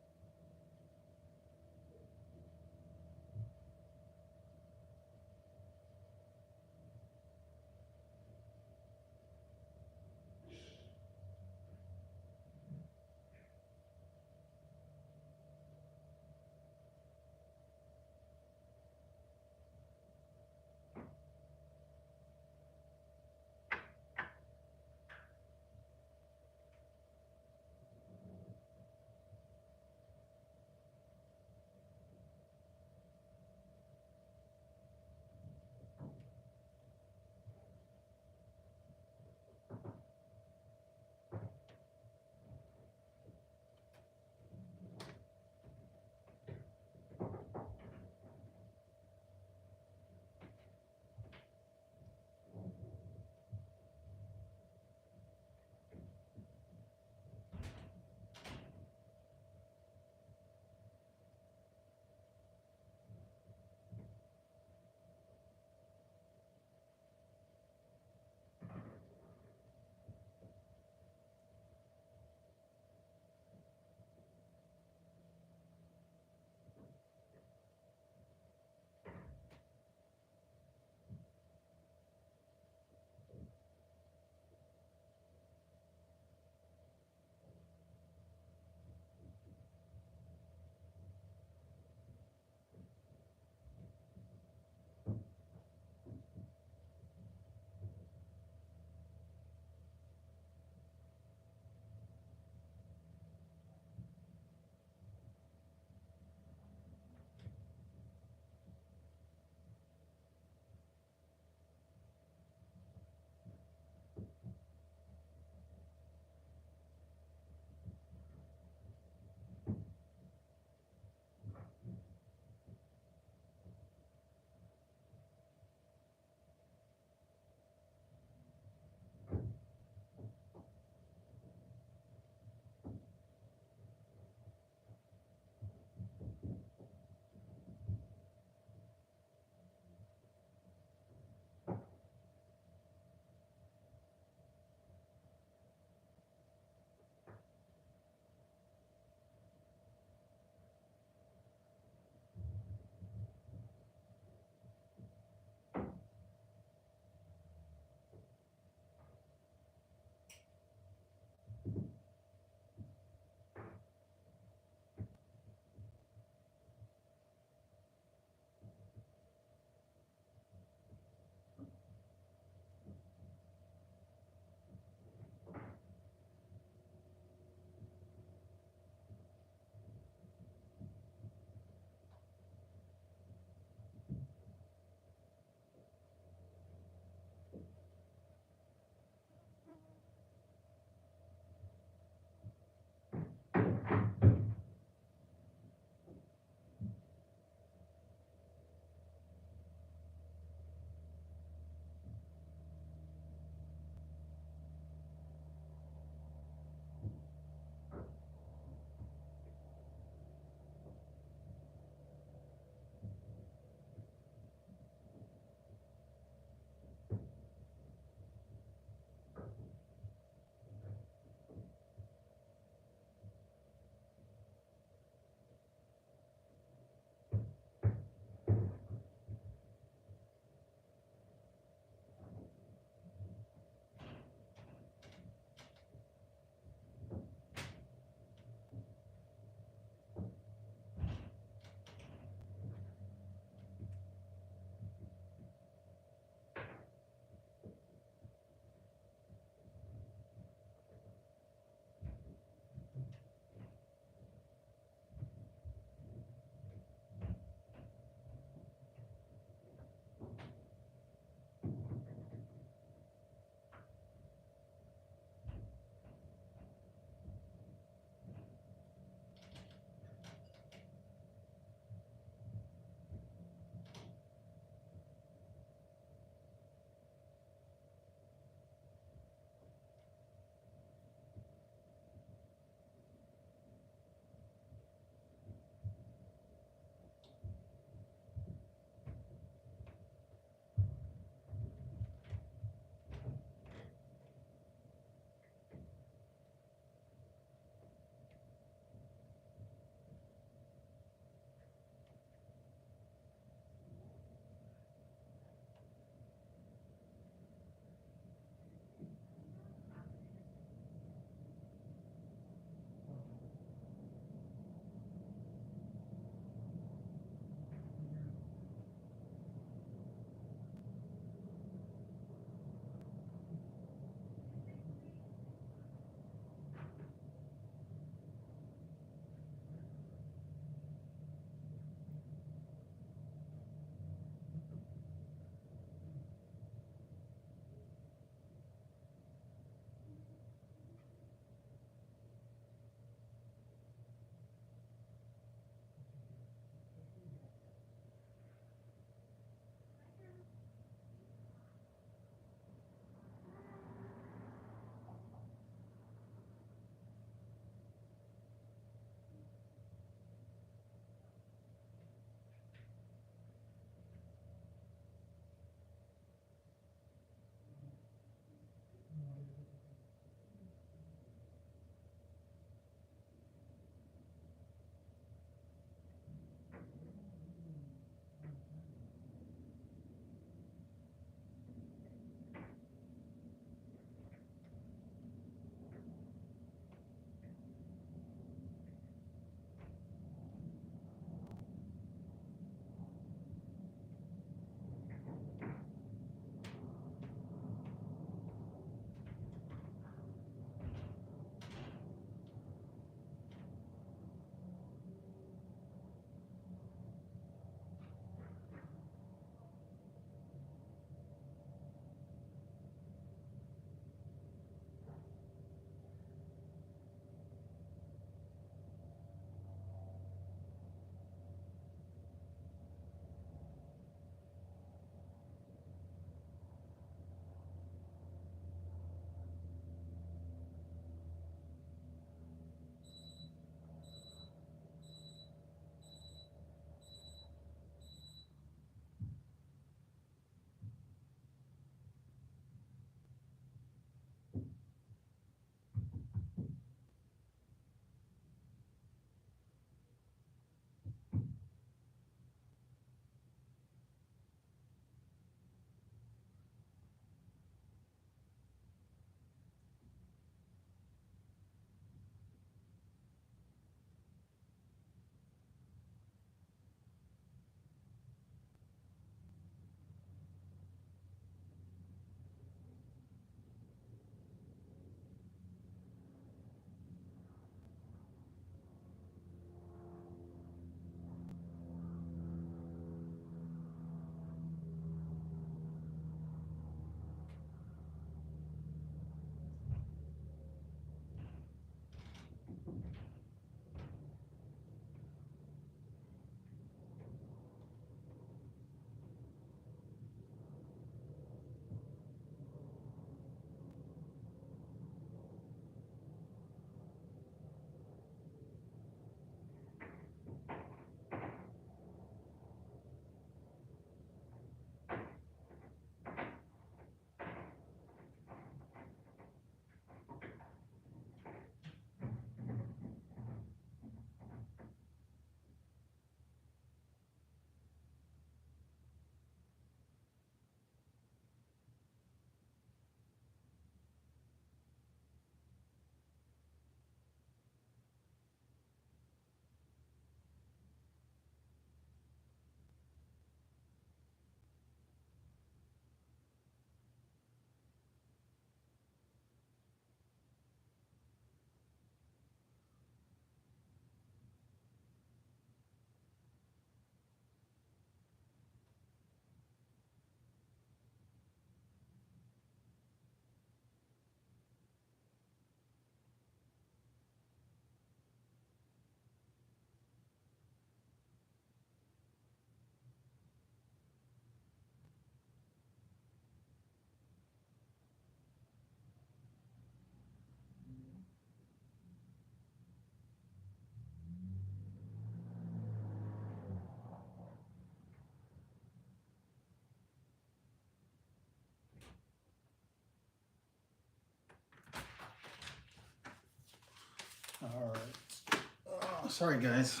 Sorry guys,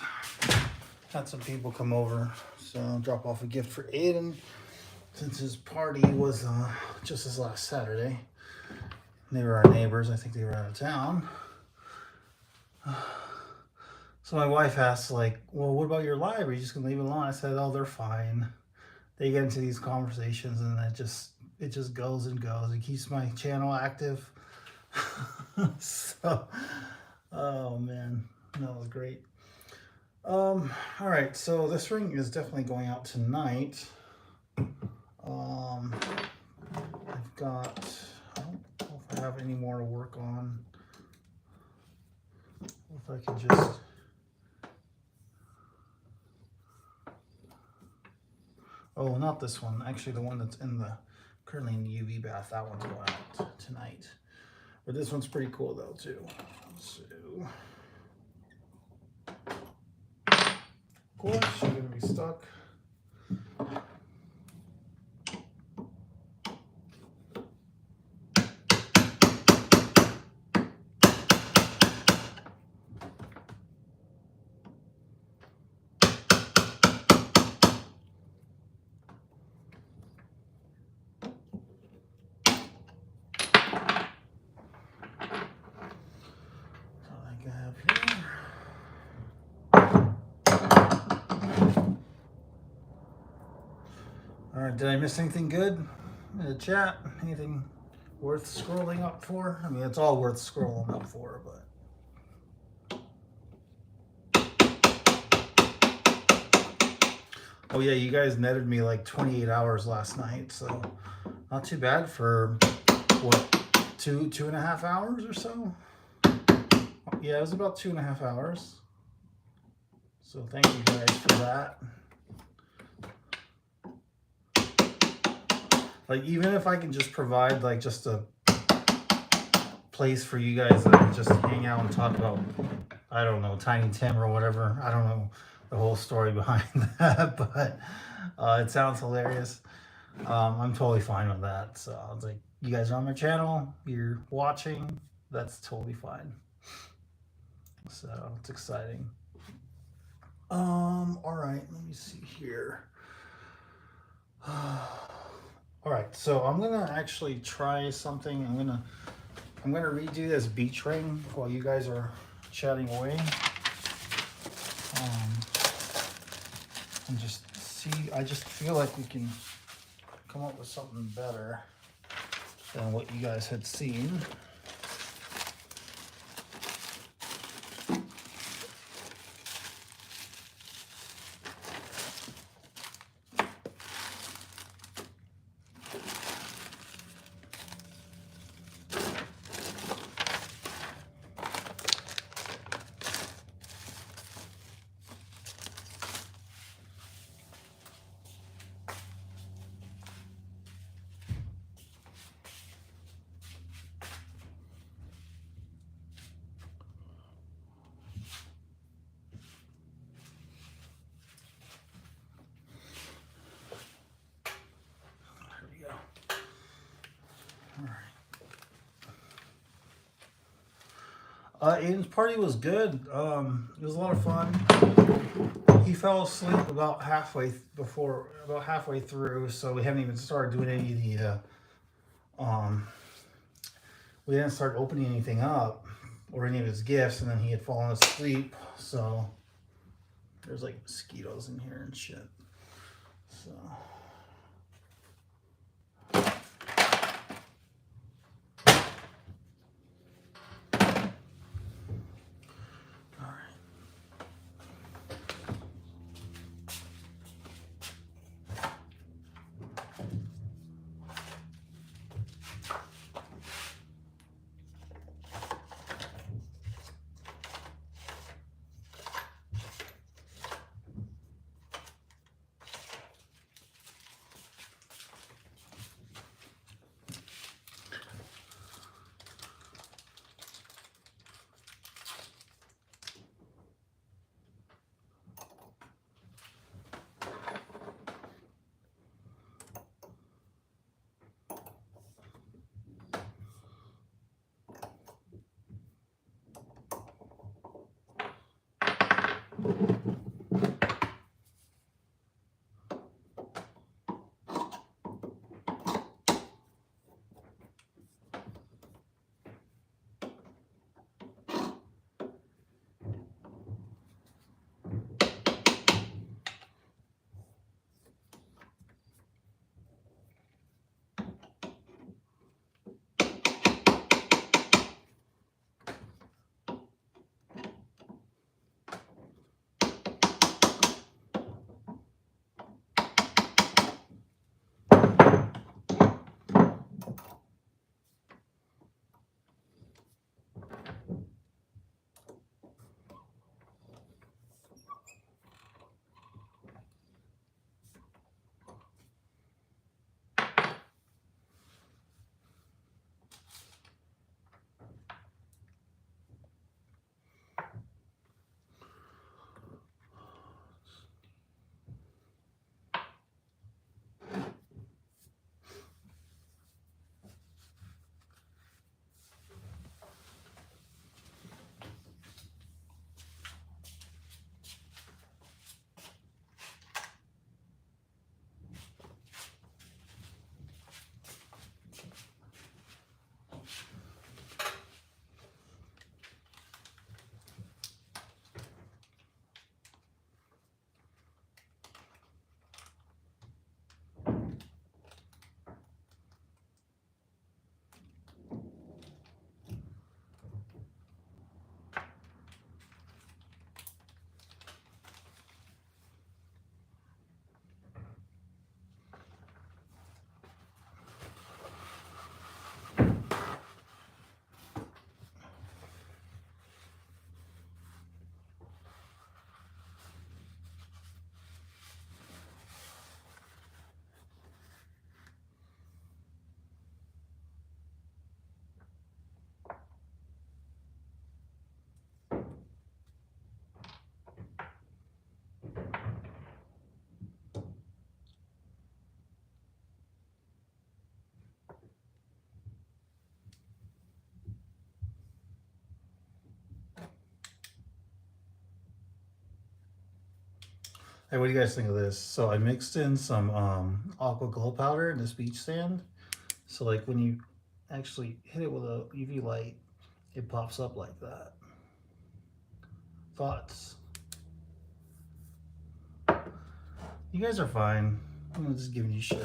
had some people come over, so I'll drop off a gift for Aiden since his party was just this last Saturday. They were our neighbors. I think they were out of town. So my wife asked, like, well, what about your live? Are you just gonna leave it alone? I said, oh, they're fine. They get into these conversations and it just goes and goes. It keeps my channel active. So, oh man, that was great. All right, so this ring is definitely going out tonight. I've got, I don't know if I have any more to work on. If I can just, oh, not this one. Actually, the one that's currently in the UV bath, that one's going out tonight. But this one's pretty cool though too. So, of course, you're gonna be stuck. All right, did I miss anything good in the chat? Anything worth scrolling up for? I mean, it's all worth scrolling up for, but. Oh yeah, you guys netted me like 28 hours last night, so not too bad for, what, two and a half hours or so? Yeah, it was about 2.5 hours. So thank you guys for that. Like, even if I can just provide like just a place for you guys to just hang out and talk about, I don't know, Tiny Tim or whatever. I don't know the whole story behind that, but it sounds hilarious. I'm totally fine with that. So I was like, you guys are on my channel, you're watching, that's totally fine. So it's exciting. All right, let me see here. All right, so I'm gonna actually try something. I'm gonna redo this beach ring while you guys are chatting away. And just see, I just feel like we can come up with something better than what you guys had seen. Aiden's party was good. It was a lot of fun. He fell asleep about halfway through, so we haven't even started doing any of the. We didn't start opening anything up or any of his gifts, and then he had fallen asleep. So there's like mosquitoes in here and shit. So. Hey, what do you guys think of this? So I mixed in some aqua glow powder in this beach sand. So like when you actually hit it with a UV light, it pops up like that. Thoughts? You guys are fine. I'm just giving you shit.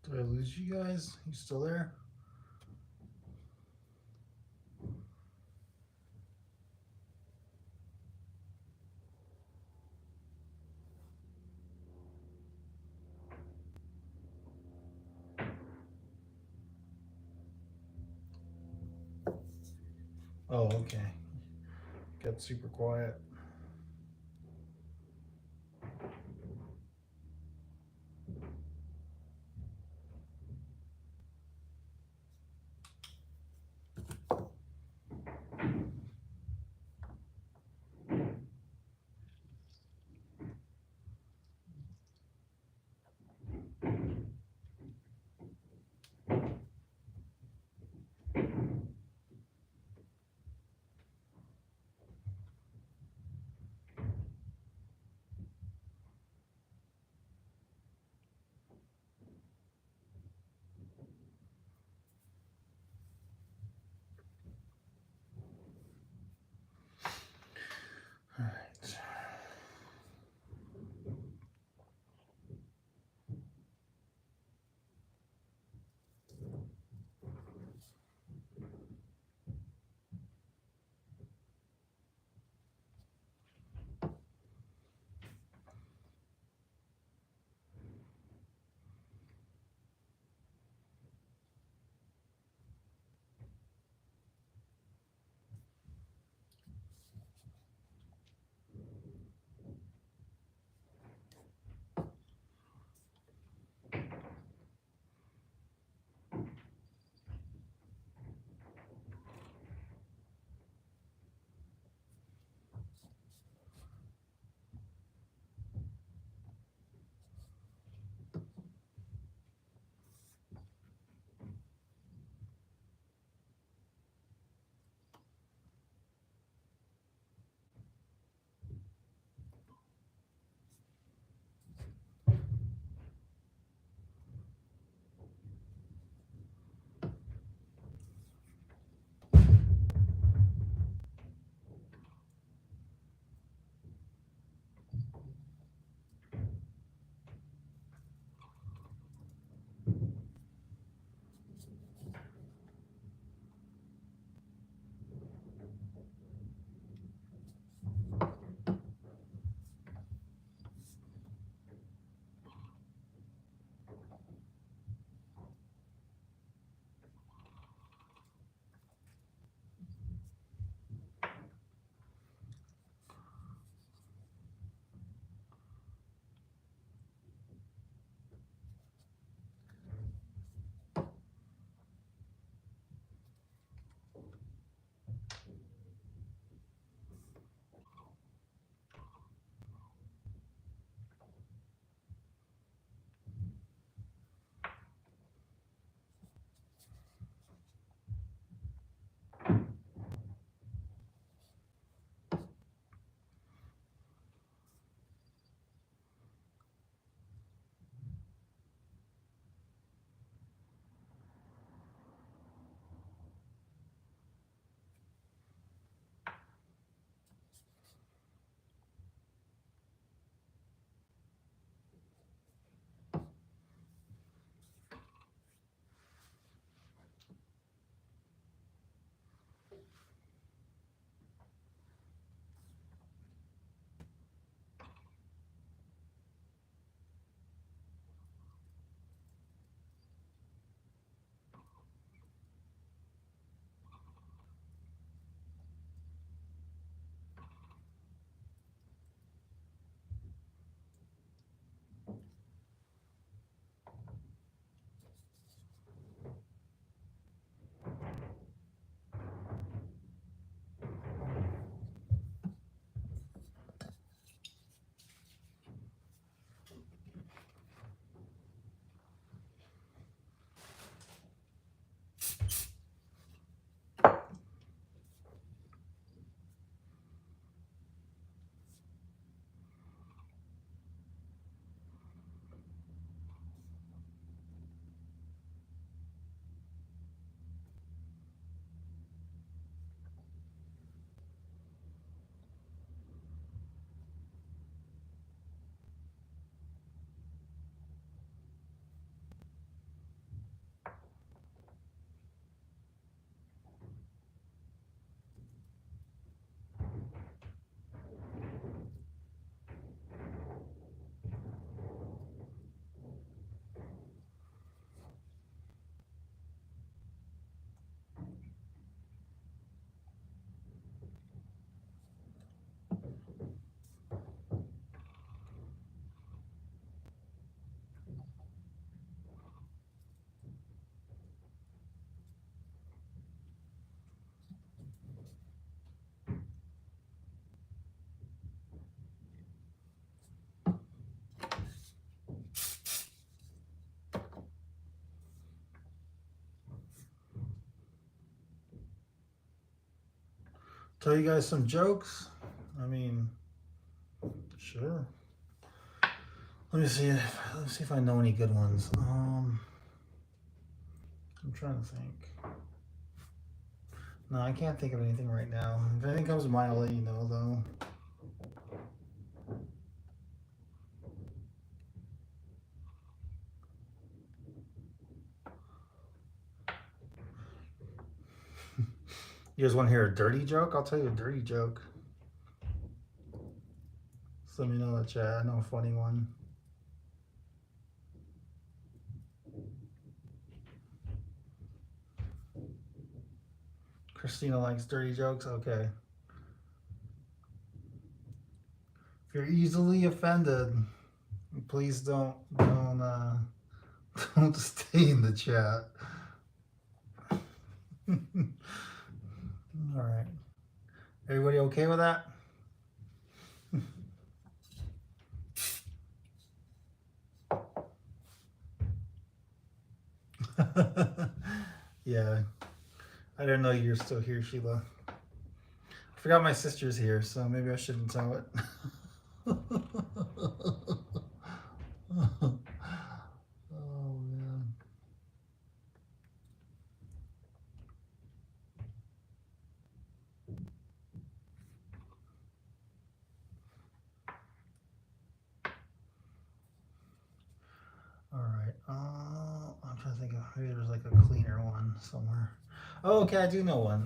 Did I lose you guys? You still there? Oh, okay. Got super quiet. tell you guys some jokes? I mean, sure. Let me see. Let's see if I know any good ones. I'm trying to think. No, I can't think of anything right now. If anything comes to mind, I'll let you know, though. You guys want to hear a dirty joke? I'll tell you a dirty joke. So let me know in the chat. I know a funny one. Christina likes dirty jokes. Okay. If you're easily offended, please don't don't stay in the chat. All right. Everybody okay with that? Yeah. I didn't know you were still here, Sheila. I forgot my sister's here, so maybe I shouldn't tell it. Oh, man. All right. I'm trying to think of maybe there's like a cleaner one somewhere. Oh, okay, I do know one.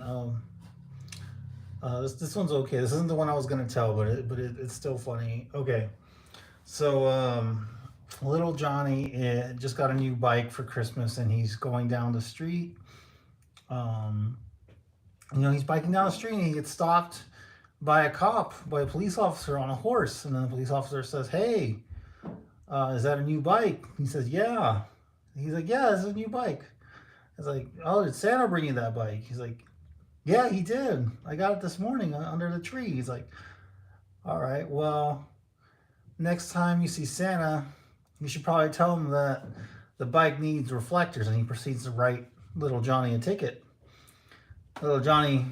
This one's okay. This isn't the one I was gonna tell, but it's still funny. Okay, so little Johnny just got a new bike for Christmas, and he's going down the street. He's biking down the street, and he gets stopped by a police officer on a horse, and then the police officer says, "Hey, is that a new bike?" He says, "Yeah." He's like, "Yeah, it's a new bike." It's like, "Oh, did Santa bring you that bike?" He's like, "Yeah, he did. I got it this morning under the tree." He's like, "All right, well, next time you see Santa, you should probably tell him that the bike needs reflectors." And he proceeds to write little Johnny a ticket. Little Johnny,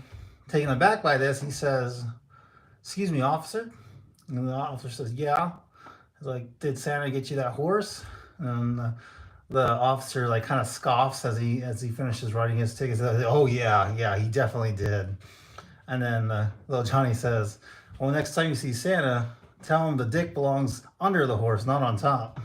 taken aback by this, he says, "Excuse me, officer." And the officer says, "Yeah." He's like, "Did Santa get you that horse?" And the officer like kind of scoffs as he finishes writing his ticket. Says, "Oh yeah, he definitely did." And then little Johnny says, "Well, next time you see Santa, tell him the dick belongs under the horse, not on top."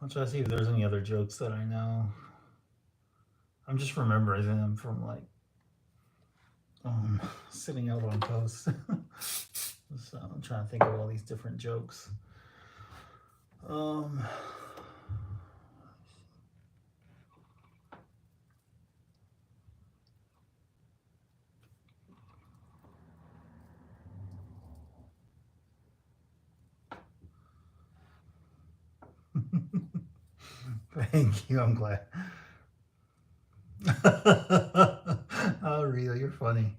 I'll try to see if there's any other jokes that I know. I'm just remembering them from like sitting out on posts. So I'm trying to think of all these different jokes. Thank you. I'm glad. Oh, Rita, you're funny.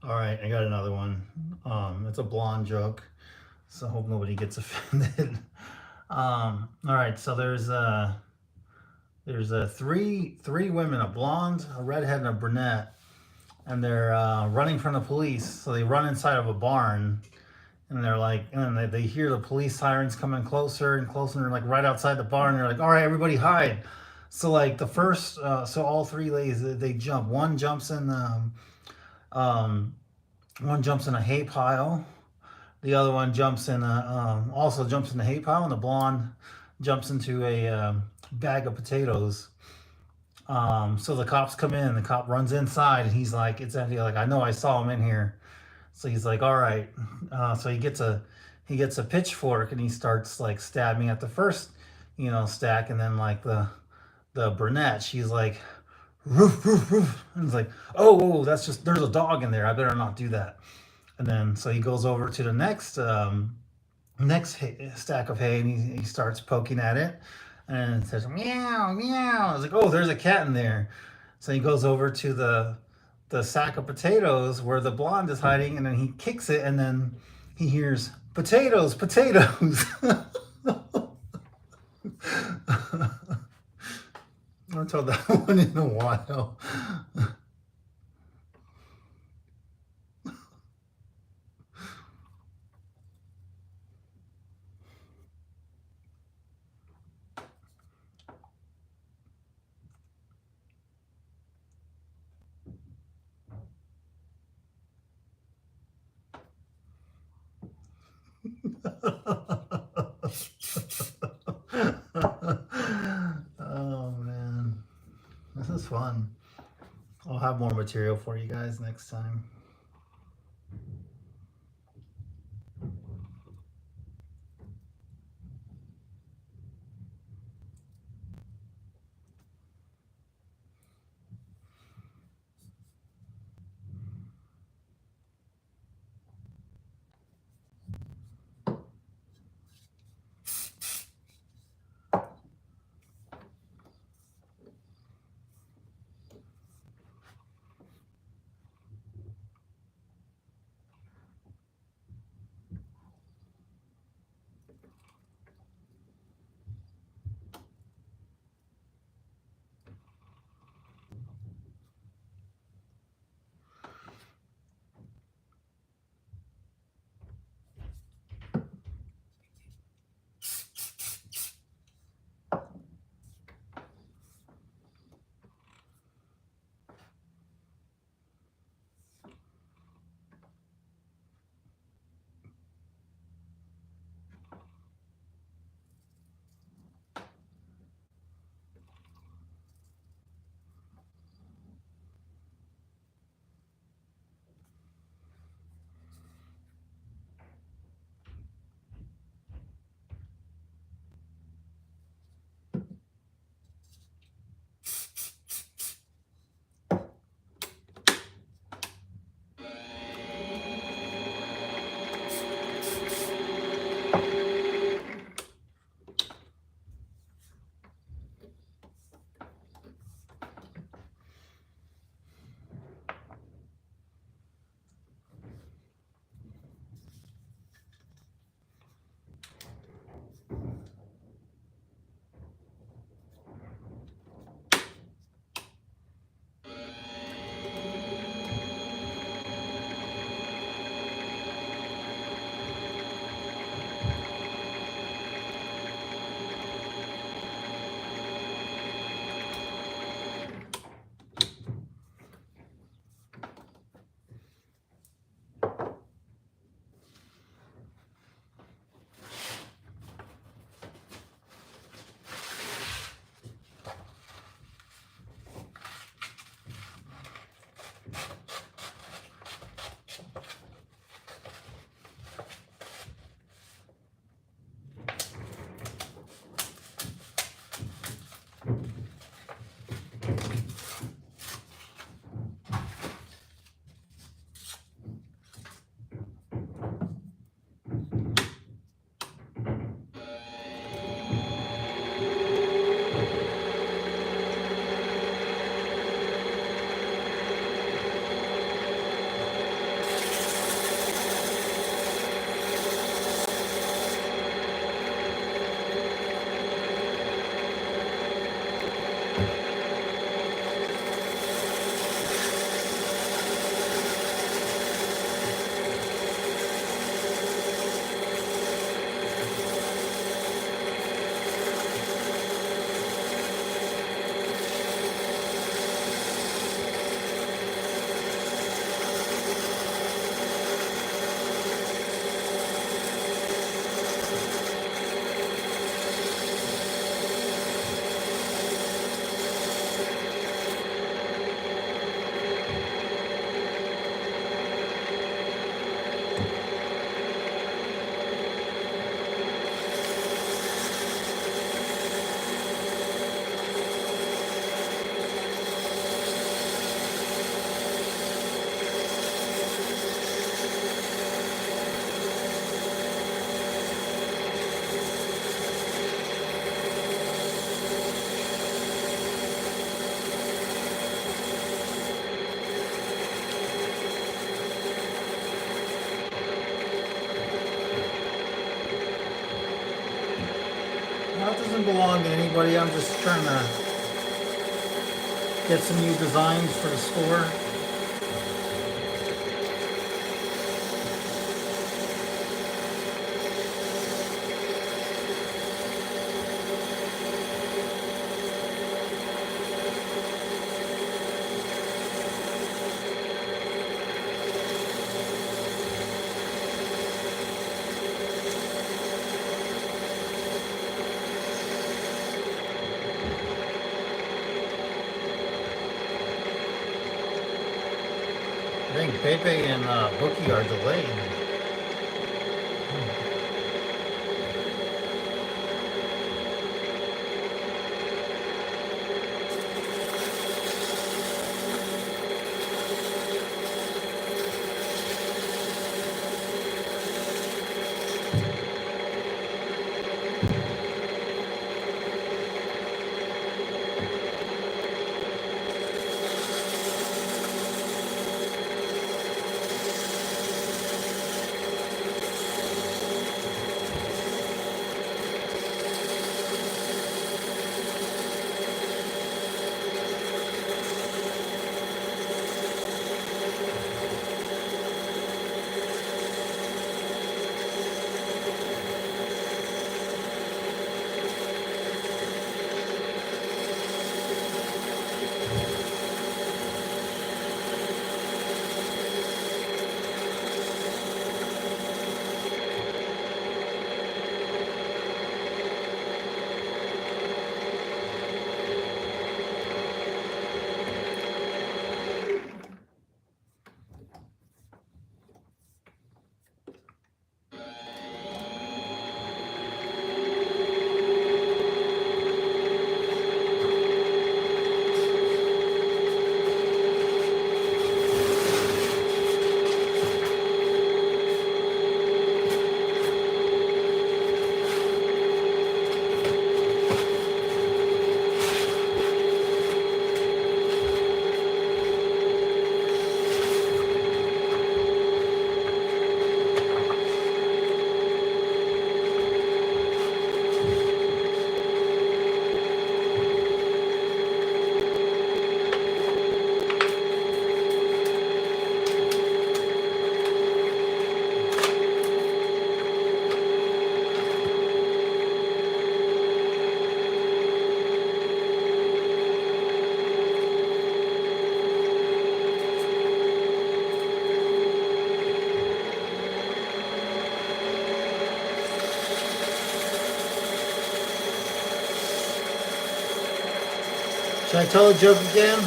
All right, I got another one. It's a blonde joke, so I hope nobody gets offended. All right, so there's three women, a blonde, a redhead, and a brunette, and they're running from the police. So they run inside of a barn, And they're like, and they hear the police sirens coming closer and closer, and they're like right outside the bar, and they're like, all right, everybody hide. So like the first, so all three ladies they jump. Um, one jumps in a hay pile. The other one jumps in also jumps in the hay pile, and the blonde jumps into a bag of potatoes. So the cops come in. The cop runs inside, and he's like, "It's empty." Like, I know, I saw him in here. So he's like, "All right." So he gets a pitchfork, and he starts like stabbing at the first, stack, and then like the brunette, she's like, "Roof, roof, roof," and he's like, "Oh, that's just there's a dog in there. I better not do that." And then so he goes over to the next stack of hay, and he starts poking at it, and it says meow meow. I was like, oh, there's a cat in there. So he goes over to the sack of potatoes where the blonde is hiding, and then he kicks it, and then he hears potatoes, potatoes. I haven't told that one in a while. Oh man, this is fun. I'll have more material for you guys next time. doesn't belong to anybody. I'm just trying to get some new designs for the store. I think Pepe and Bookie are delayed. Should I tell a joke again?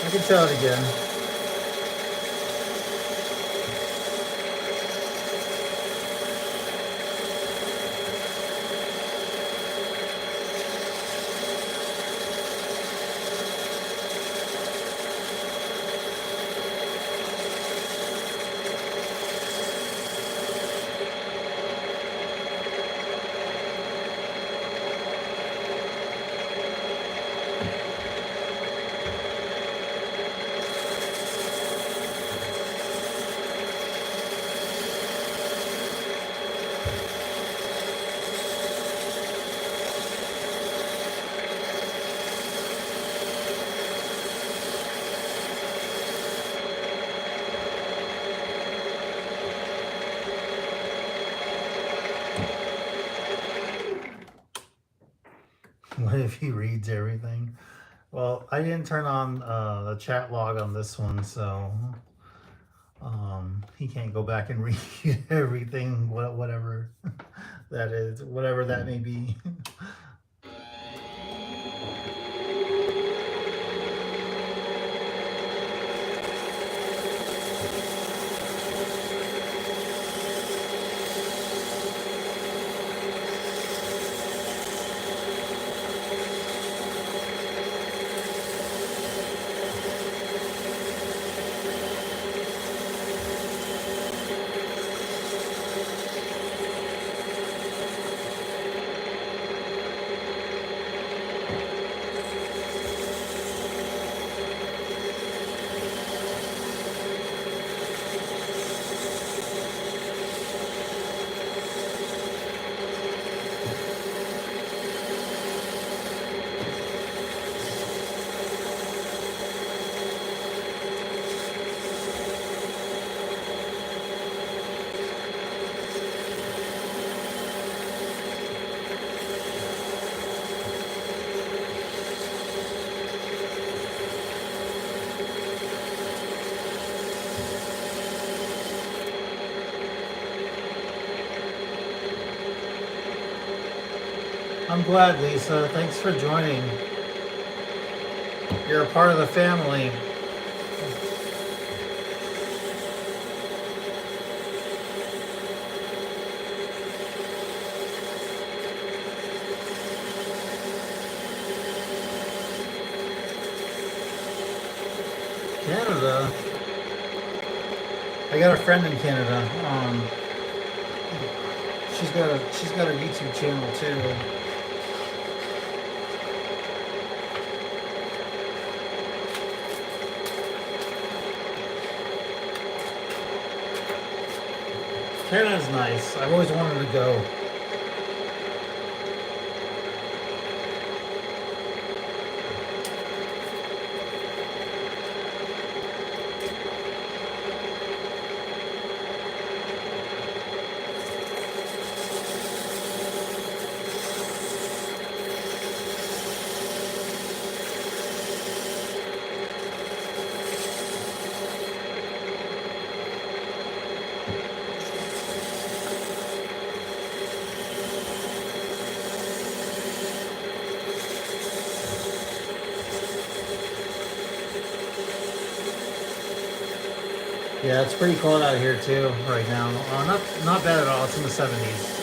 I can tell it again. What if he reads everything? Well, I didn't turn on the chat log on this one, so he can't go back and read everything, whatever that is, whatever that may be. I'm glad, Lisa. Thanks for joining. You're a part of the family. Canada. I got a friend in Canada. She's got a YouTube channel too. Canada's nice. I've always wanted to go. Yeah, it's pretty cold out here too right now. Not bad at all. It's in the 70s.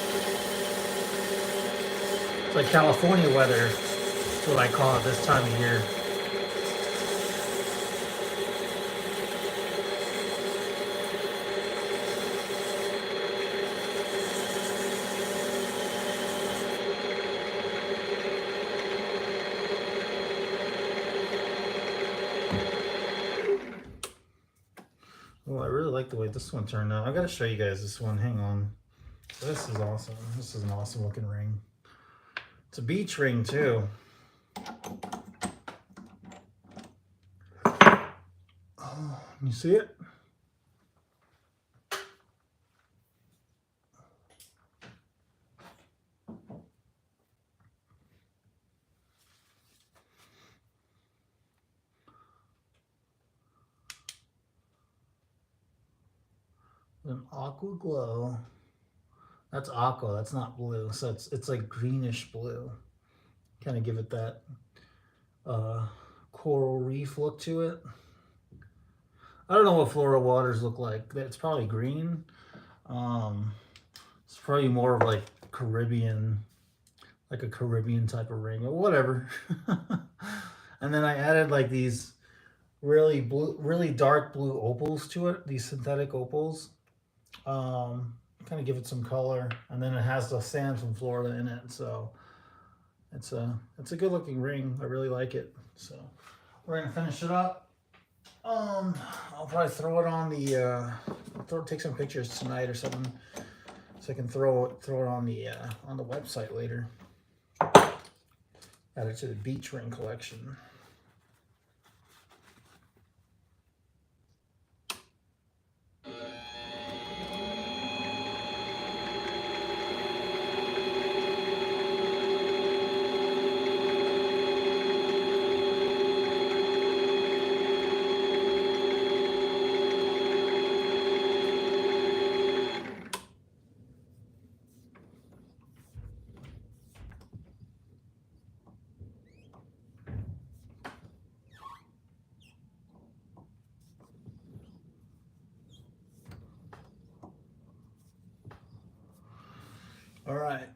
It's like California weather. That's what I call it this time of year. Well, I really like the way this one turned out. I gotta show you guys this one. Hang on. This is awesome. This is an awesome looking ring. It's a beach ring too. Oh, you see it? An aqua glow. That's aqua, that's not blue. So it's like greenish blue. Kind of give it that coral reef look to it. I don't know what Florida waters look like. It's probably green. It's probably more of like Caribbean, like a Caribbean type of ring or whatever. And then I added like these really dark blue opals to it, these synthetic opals. Kind of give it some color, and then it has the sand from Florida in it, so it's a good looking ring. I really like it. So we're gonna finish it up. I'll probably throw it on the take some pictures tonight or something, so I can throw it on the website later. Add it to the beach ring collection. All right,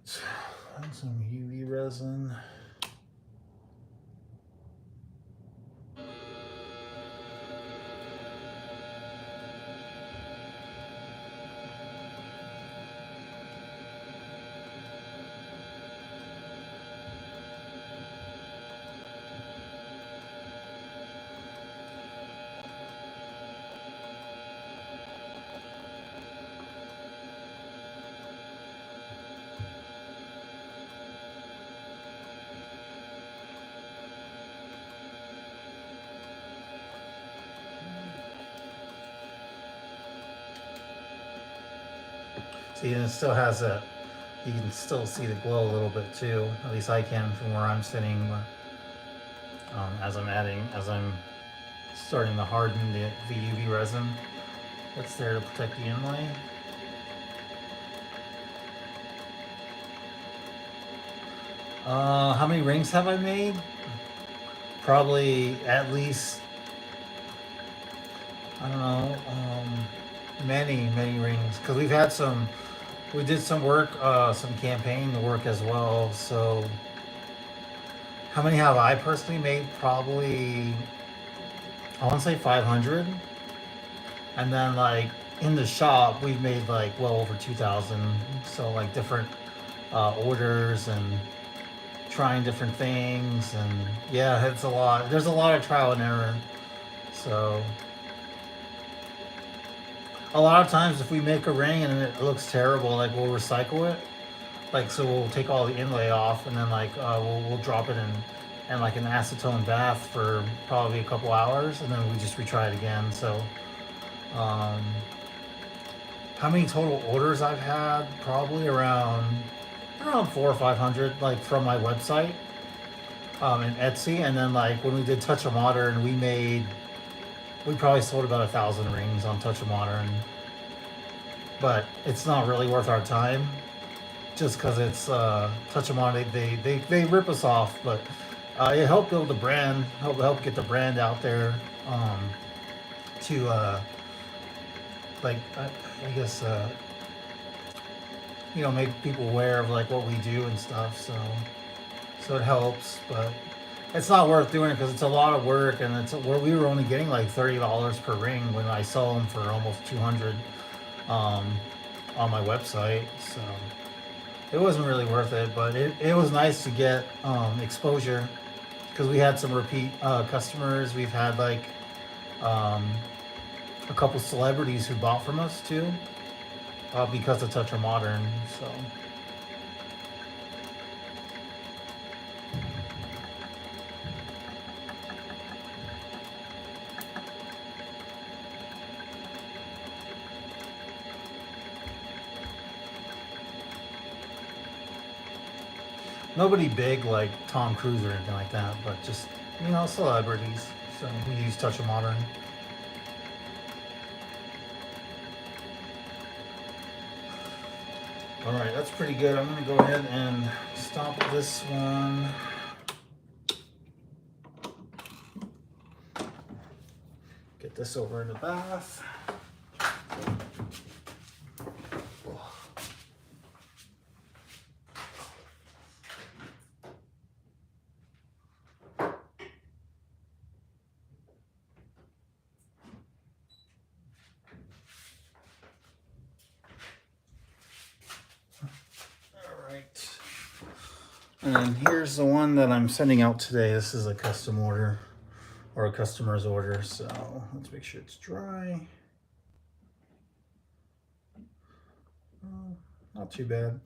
and some UV resin. See, and it still has a, you can still see the glow a little bit too. At least I can from where I'm sitting. As I'm starting to harden the UV resin that's there to protect the inlay. How many rings have I made? Probably at least, I don't know, many rings. Because we did some work, some campaign work as well. So, how many have I personally made? Probably, I want to say 500. And then, like, in the shop, we've made like well over 2,000. So, like, different orders and trying different things. And yeah, it's a lot. There's a lot of trial and error. So, a lot of times if we make a ring and it looks terrible, like we'll recycle it. Like, so we'll take all the inlay off and then like we'll drop it in like an acetone bath for probably a couple hours and then we just retry it again. So um, how many total orders I've had? Probably around 400 or 500, like from my website and Etsy. And then like when we did Touch of Modern, we probably sold about 1,000 rings on Touch of Modern, but it's not really worth our time just because it's Touch of Modern. They rip us off, but it helped build the brand, help get the brand out there to like I guess make people aware of like what we do and stuff. So it helps, but it's not worth doing it because it's a lot of work, and it's where we were only getting like $30 per ring when I sell them for almost 200 on my website. So it wasn't really worth it, but it was nice to get exposure because we had some repeat customers. We've had like a couple celebrities who bought from us too because of Touch of Modern. So. Nobody big like Tom Cruise or anything like that, but just, celebrities. So we use Touch of Modern. All right, that's pretty good. I'm going to go ahead and stop this one. Get this over in the bath. And then here's the one that I'm sending out today. This is a custom order or a customer's order. So let's make sure it's dry. Not too bad.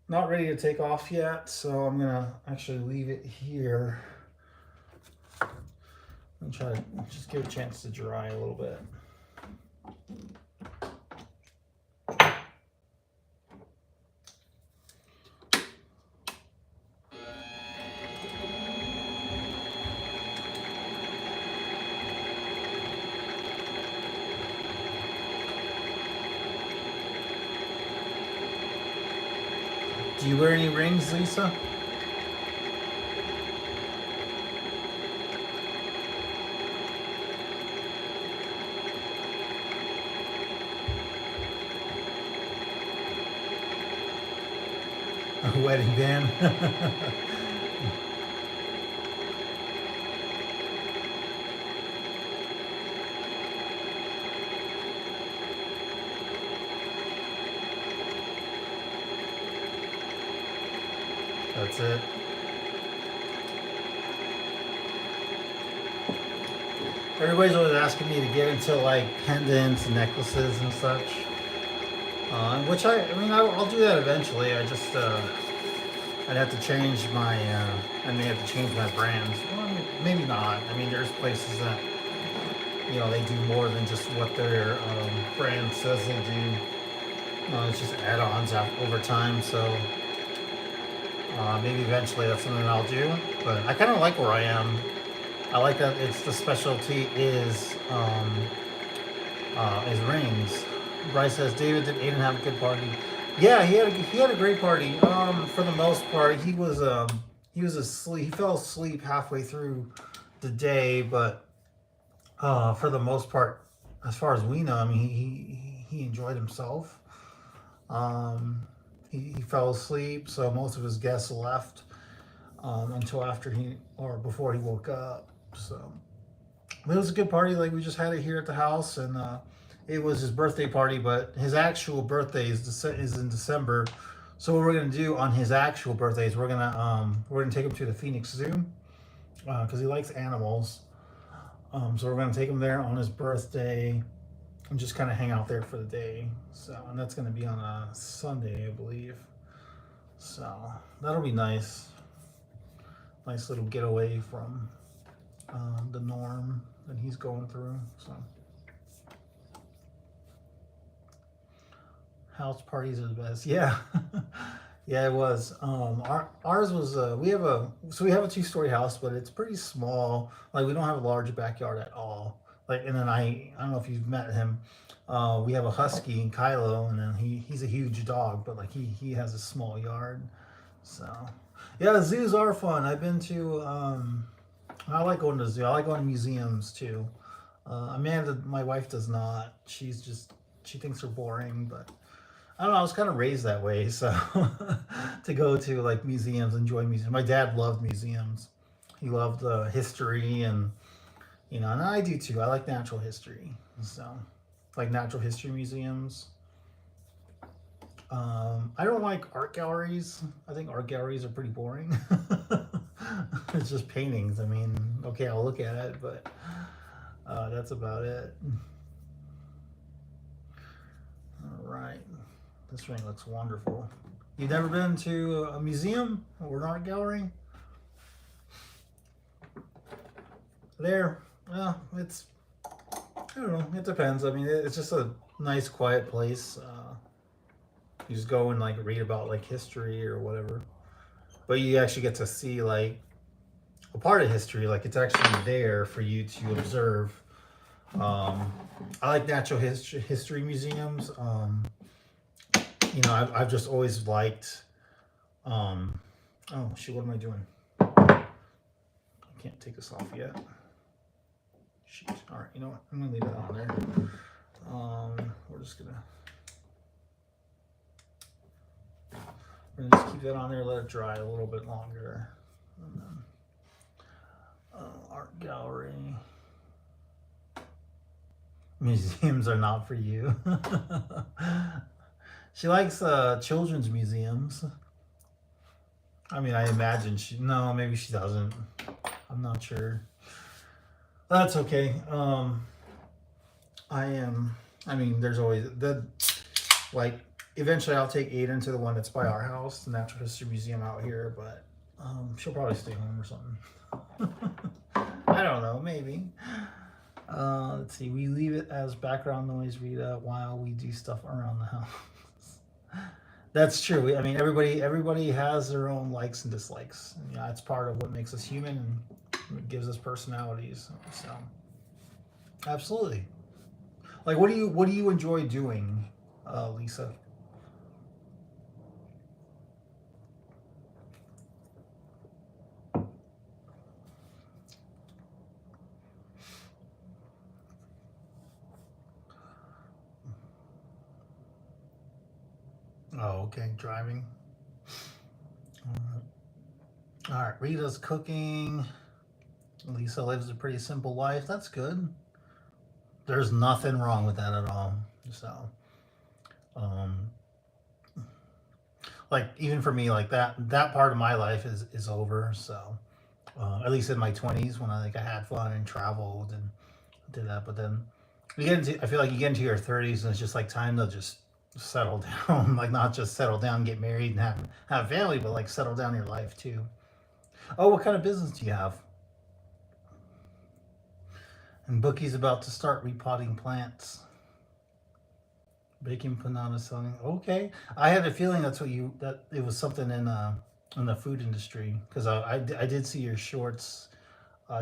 Not ready to take off yet, so I'm gonna actually leave it here and try to just give it a chance to dry a little bit. Do you wear any rings, Lisa? A wedding band? That's it. Everybody's always asking me to get into like pendants and necklaces and such, which I'll do that eventually. I just I'd have to change my I may have to change my brands. Well, maybe not. I mean, there's places that they do more than just what their brand says they do. It's just add-ons over time. So. Maybe eventually that's something I'll do, but I kind of like where I am. I like that it's the specialty is rings. Bryce says, David, did Aiden have a good party? Yeah, he had a great party. For the most part, he was asleep. He fell asleep halfway through the day, but for the most part, as far as we know, I mean, he enjoyed himself. Um, he fell asleep, so most of his guests left until after he or before he woke up. So it was a good party. Like we just had it here at the house, and it was his birthday party. But his actual birthday is in December. So what we're gonna do on his actual birthday is we're gonna take him to the Phoenix Zoo because he likes animals. So we're gonna take him there on his birthday and just kind of hang out there for the day. So and that's gonna be on a Sunday, I believe. So that'll be nice. Nice little getaway from the norm that he's going through. So house parties are the best. Yeah, yeah, it was. Ours was. We have a 2-story house, but it's pretty small. Like we don't have a large backyard at all. Like and then I don't know if you've met him. We have a husky, Kylo, and then he's a huge dog, but like he has a small yard. So yeah, the zoos are fun. I've been to. I like going to the zoo. I like going to museums too. Amanda, my wife, does not. She thinks they're boring, but I don't know. I was kind of raised that way, so to go to like museums, enjoy museums. My dad loved museums. He loved history, and and I do too. I like natural history, so like natural history museums. I don't like art galleries. I think art galleries are pretty boring. It's just paintings. I mean, okay, I'll look at it, but that's about it. All right. This ring looks wonderful. You've never been to a museum or an art gallery? There. Well, I don't know. It depends. I mean, it's just a nice, quiet place. You just go and like read about like history or whatever. But you actually get to see like a part of history. Like it's actually there for you to observe. I like natural history museums. I've just always liked. Oh shoot, what am I doing? I can't take this off yet. Shoot. All right, you know what? I'm gonna leave it on there. We're just gonna just keep that on there, let it dry a little bit longer. And then, art gallery. Museums are not for you. She likes children's museums. I mean, I imagine no, maybe she doesn't. I'm not sure. That's okay. I mean, there's always like, eventually I'll take Aiden to the one that's by our house, the Natural History Museum out here, but she'll probably stay home or something. I don't know, maybe. Let's see. We leave it as background noise, Rita, while we do stuff around the house. That's true. I mean, everybody has their own likes and dislikes. Yeah, it's part of what makes us human and gives us personalities. So, absolutely. Like, what do you enjoy doing, Lisa? Oh, okay, driving. All right, Rita's cooking. Lisa lives a pretty simple life. That's good. There's nothing wrong with that at all. So, um, like even for me, like that part of my life is over. So, at least in my 20s when I had fun and traveled and did that. But then I feel like you get into your 30s and it's just like time to just settle down. Like not just settle down, get married, and have a family, but like settle down your life too. Oh, what kind of business do you have? And Bookie's about to start repotting plants. Baking panada selling. Okay, I had a feeling that it was something in the food industry because I did see your shorts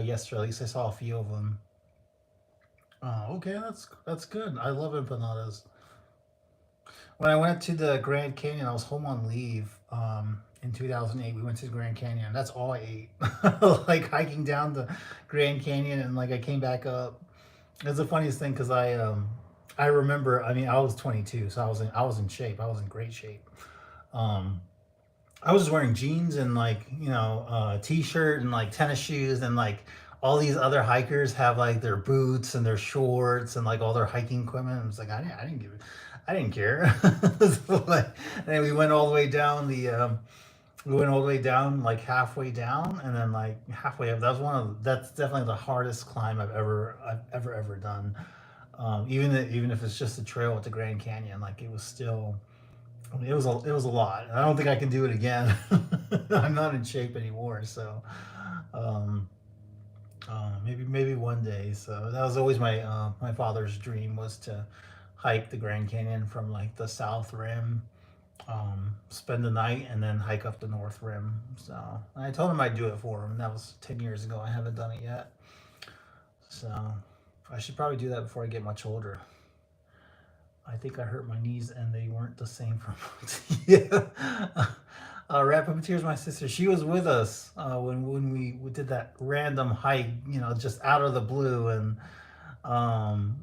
yesterday. At least I saw a few of them. Okay, that's good. I love empanadas. when I went to the Grand Canyon, I was home on leave. In 2008, we went to the Grand Canyon. That's all I ate. Like hiking down the Grand Canyon, and like I came back up. It's the funniest thing because I remember. I mean, I was 22, so I was in shape. I was in great shape. Um, I was just wearing jeans and like t-shirt and like tennis shoes, and like all these other hikers have like their boots and their shorts and like all their hiking equipment. I was like, I didn't give it, I didn't care. So, like, and then we went all the way down, like halfway down, and then like halfway up. That's definitely the hardest climb I've ever done. Even if it's just a trail at the Grand Canyon, like it was still, I mean, it was a lot. I don't think I can do it again. I'm not in shape anymore, so um, maybe one day. So that was always my father's dream, was to hike the Grand Canyon from like the South Rim, spend the night, and then hike up the North Rim. So I told him I'd do it for him. That was 10 years ago. I haven't done it yet, so I should probably do that before I get much older. I think I hurt my knees and they weren't the same for months. Yeah. Rat Puppeteer's my sister. She was with us when we did that random hike, just out of the blue, um,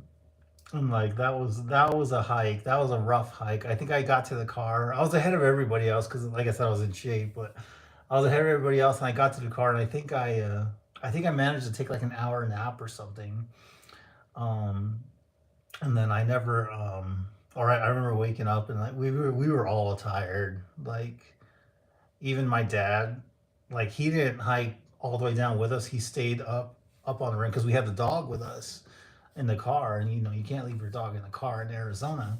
and like that was a hike. That was a rough hike. I think I got to the car. I was ahead of everybody else because, like I said, I was in shape, but I was ahead of everybody else, and I got to the car, and I think I managed to take like an hour nap or something. Um, and then I never all right, I remember waking up and like we were all tired. Like even my dad, like he didn't hike all the way down with us. He stayed up on the rim because we had the dog with us in the car, and you can't leave your dog in the car in Arizona.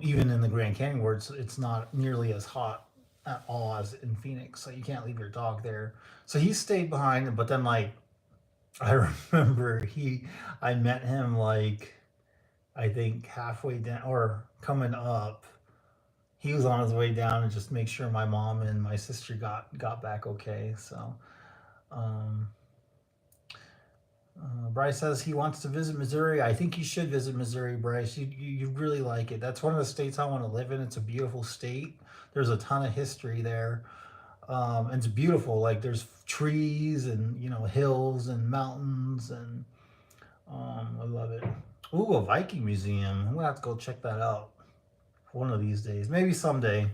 Even in the Grand Canyon, where it's not nearly as hot at all as in Phoenix, so you can't leave your dog there. So he stayed behind, but then like I remember I met him like I think halfway down or coming up. He was on his way down and just make sure my mom and my sister got back okay. So um, Bryce says he wants to visit Missouri. I think you should visit Missouri, Bryce. You really like it. That's one of the states I want to live in. It's a beautiful state. There's a ton of history there. And it's beautiful. Like there's trees and hills and mountains, and I love it. Ooh, a Viking museum. I'm gonna have to go check that out one of these days. Maybe someday.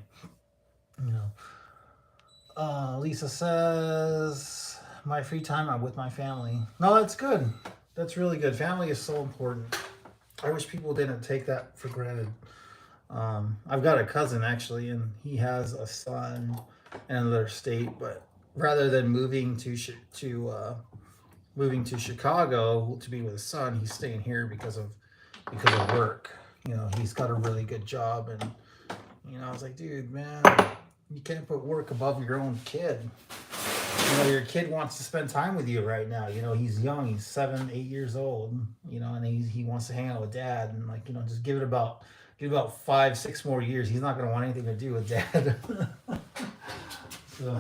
You know. Lisa says, my free time I'm with my family. No, that's good. That's really good. Family is so important. I wish people didn't take that for granted. I've got a cousin actually, and he has a son in another state, but rather than moving to Chicago to be with his son, he's staying here because of work. He's got a really good job, and I was like, dude, man, you can't put work above your own kid. Your kid wants to spend time with you right now. He's young. He's 7, 8 years old. And he wants to hang out with dad. And just give it about 5, 6 more years. He's not going to want anything to do with dad. So.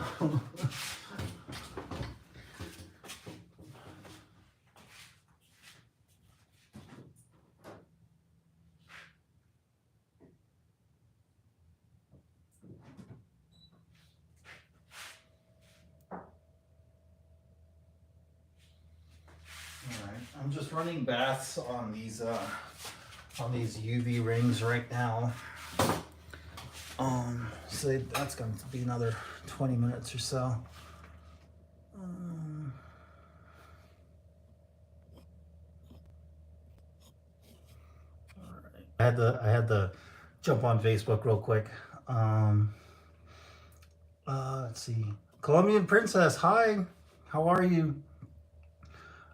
Alright, I'm just running baths on these UV rings right now. So that's going to be another 20 minutes or so. Alright. I had to jump on Facebook real quick. Let's see. Colombian Princess, hi. How are you?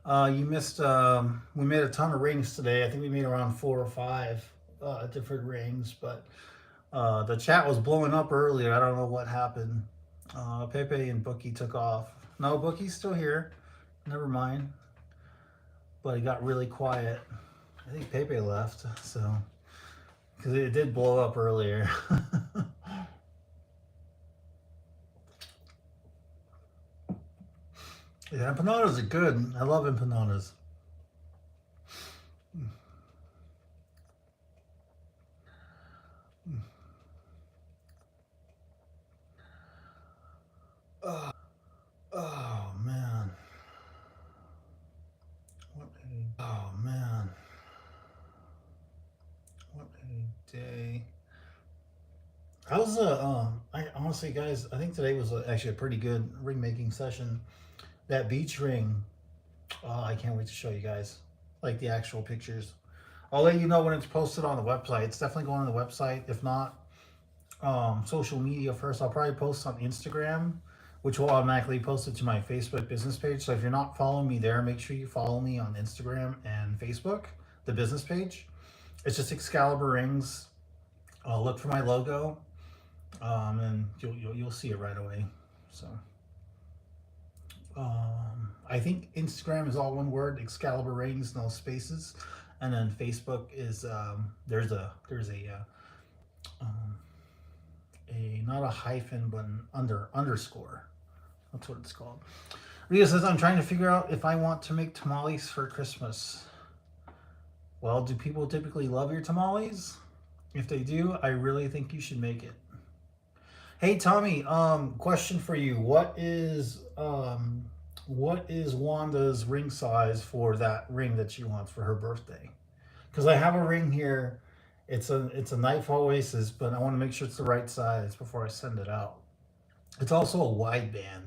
You missed. We made a ton of rings today. I think we made around 4 or 5 different rings, but the chat was blowing up earlier. I don't know what happened. Pepe and Bookie took off. No, Bookie's still here. Never mind. But it got really quiet. I think Pepe left, so because it did blow up earlier. Yeah, empanadas are good. I love empanadas. Oh man. Oh man. What a day. How's the I honestly guys, I think today was actually a pretty good ring making session. That beach ring, I can't wait to show you guys like the actual pictures. I'll let you know when it's posted on the website. It's definitely going on the website. If not, social media first. I'll probably post on Instagram, which will automatically post it to my Facebook business page. So if you're not following me there, make sure you follow me on Instagram and Facebook, the business page. It's just Excalibur Rings. Look for my logo, and you'll see it right away. So I think Instagram is all one word, Excalibur Rings, no spaces, and then Facebook is there's a not a hyphen but an underscore. That's what it's called. Rita says, I'm trying to figure out if I want to make tamales for Christmas. Well, do people typically love your tamales? If they do, I really think you should make it. Hey Tommy, question for you. What is Wanda's ring size for that ring that she wants for her birthday? Because I have a ring here. It's a knife oasis, but I want to make sure it's the right size before I send it out. It's also a wide band,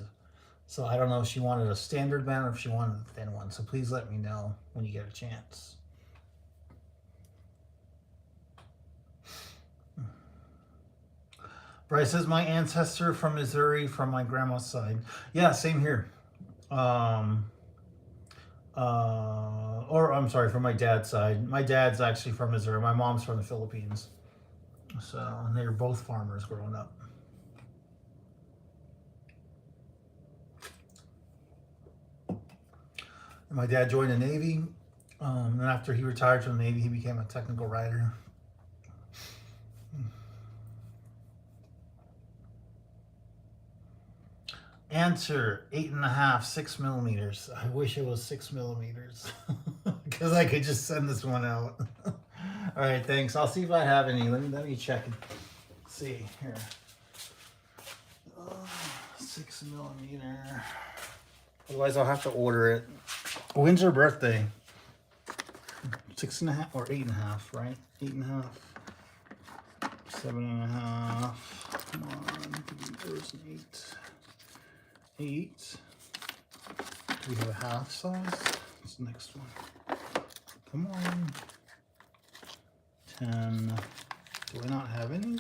so I don't know if she wanted a standard band or if she wanted a thin one. So please let me know when you get a chance. Bryce says, my ancestor from Missouri from my grandma's side. Yeah, same here. Or I'm sorry, from my dad's side. My dad's actually from Missouri. My mom's from the Philippines. So, and they were both farmers growing up. And my dad joined the Navy. And after he retired from the Navy, he became a technical writer. Answer 8.5, 6 millimeters. I wish it was 6 millimeters because I could just send this one out. All right, thanks. I'll see if I have any. Let me check and see here. 6 millimeter. Otherwise, I'll have to order it. When's her birthday? 6.5 or 8.5, right? 8.5. 7.5. Come on, there's an 8. 8. Do we have a half size? What's the next one? Come on. 10. Do I not have any?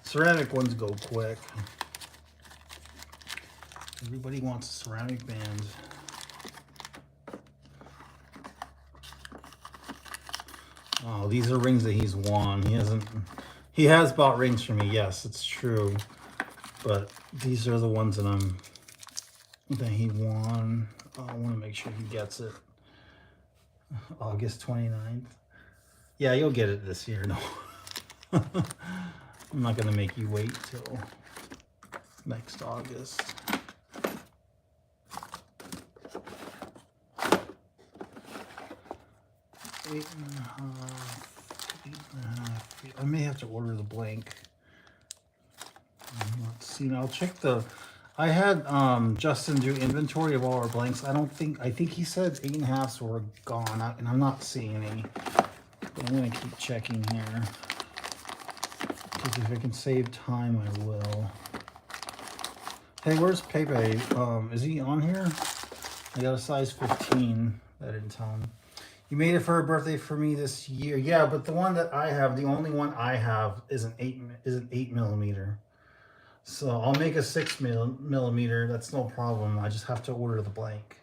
Ceramic ones go quick. Everybody wants a ceramic band. Oh, these are rings that he's won. He has bought rings for me. Yes, it's true. But these are the ones that he won. I want to make sure he gets it. August 29th. Yeah, you'll get it this year. No. I'm not going to make you wait till next August. Eight and a half. I may have to order the blank. I'm not seeing. I'll check the. I had Justin do inventory of all our blanks. I think he said 8.5s were gone, and I'm not seeing any. But I'm gonna keep checking here because if I can save time, I will. Hey, where's Pepe? Is he on here? I got a size 15. I didn't tell him. You made it for her birthday for me this year. Yeah, but the one that I have, the only one I have is an 8 millimeter. So I'll make a 6 millimeter. That's no problem. I just have to order the blank.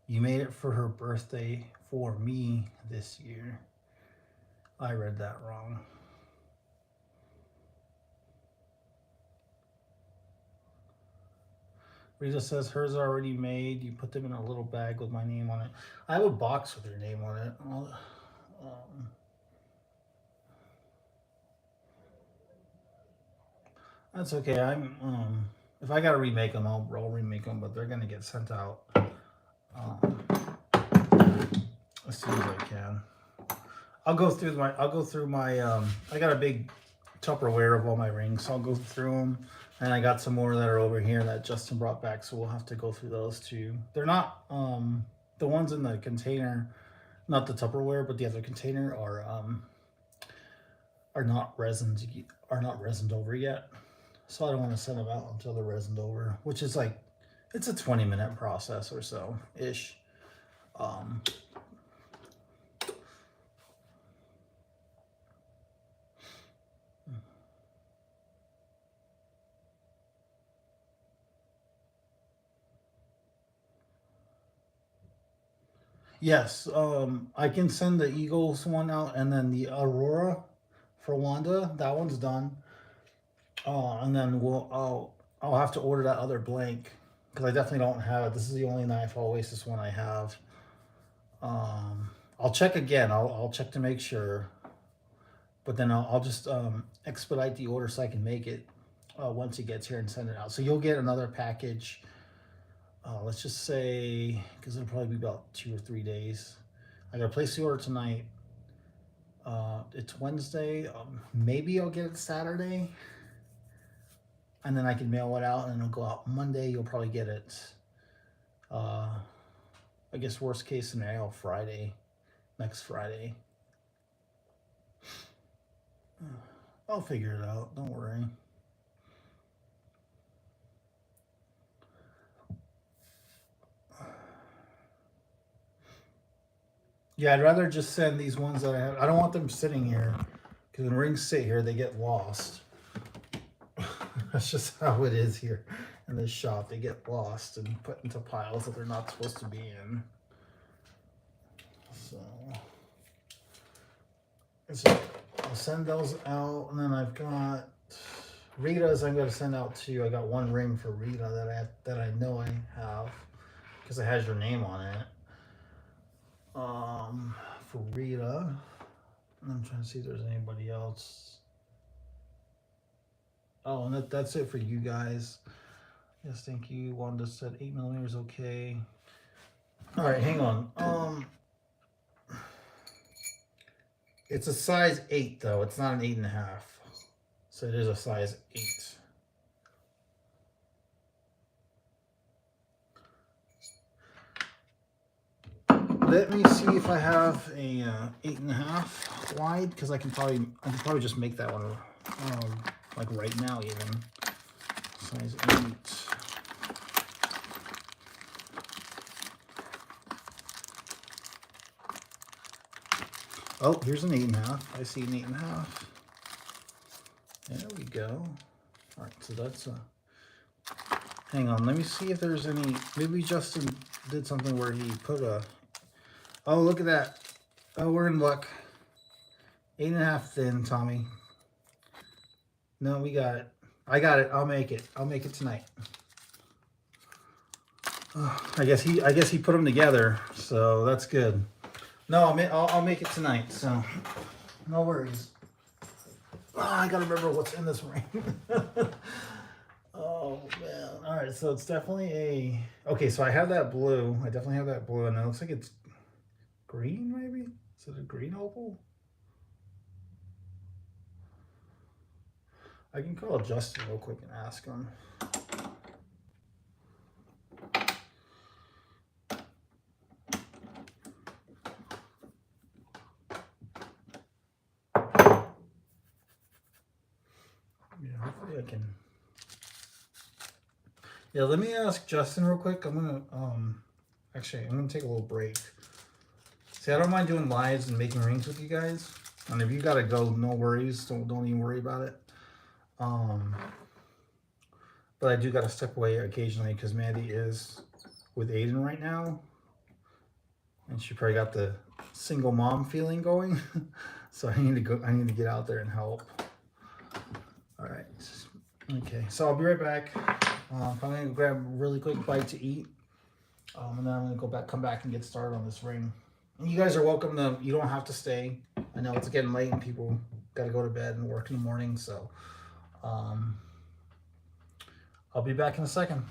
You made it for her birthday for me this year. I read that wrong. Rita says hers are already made. You put them in a little bag with my name on it. I have a box with your name on it. That's okay. If I gotta remake them, I'll remake them, but they're gonna get sent out I'll go through my I got a big Tupperware of all my rings, so I'll go through them. And I got some more that are over here that Justin brought back, so we'll have to go through those too. They're not the ones in the container, not the Tupperware, but the other container are not resined over yet. So I don't want to send them out until they're resined over, which is like it's a 20-minute process or so ish. Yes, I can send the Eagles one out, and then the Aurora for Wanda. That one's done. And then I'll have to order that other blank because I definitely don't have it. This is the only Nightfall Oasis one I have. I'll check again. I'll check to make sure, but then I'll just expedite the order so I can make it once it gets here and send it out. So you'll get another package. Let's just say, because it'll probably be about 2 or 3 days. I gotta place the order tonight. It's Wednesday. Maybe I'll get it Saturday, and then I can mail it out, and it'll go out Monday. You'll probably get it. I guess worst case scenario, Friday, next Friday. I'll figure it out. Don't worry. Yeah, I'd rather just send these ones that I have. I don't want them sitting here because when rings sit here, they get lost. That's just how it is here in this shop. They get lost and put into piles that they're not supposed to be in. So I'll send those out, and then I've got Rita's. I'm going to send out too. I got one ring for Rita that I know I have because it has your name on it. For Rita, and I'm trying to see if there's anybody else. Oh, and that's it for you guys. Yes, thank you. Wanda said 8mm is okay. All right, hang on. It's a size 8 though. It's not an 8.5, so it is a size 8. Let me see if I have a 8.5 wide, because I can probably just make that one like right now even. Size 8. Oh, here's an 8.5. I see an 8.5. There we go. All right, so that's hang on, let me see if there's any. Maybe Justin did something where he put a. Oh, look at that. Oh, we're in luck. 8.5 thin, Tommy. No, we got it. I got it. I'll make it. I'll make it tonight. I guess he put them together, so that's good. No, I'll make it tonight. So no worries. Oh, I gotta remember what's in this ring. Oh man. All right, so it's definitely a. Okay, so I have that blue. I definitely have that blue, and it looks like it's green. Maybe is it a green opal? I can call Justin real quick and ask him. Yeah, hopefully I can. Yeah, let me ask Justin real quick. I'm gonna actually I'm gonna take a little break. See, I don't mind doing lives and making rings with you guys. And if you gotta go, no worries. Don't even worry about it. But I do gotta step away occasionally because Mandy is with Aiden right now, and she probably got the single mom feeling going. So I need to go. I need to get out there and help. All right. Okay. So I'll be right back. I'm gonna grab a really quick bite to eat, and then I'm gonna come back and get started on this ring. And you guys are welcome to. You don't have to stay. I know it's getting late and people got to go to bed and work in the morning. So, I'll be back in a second.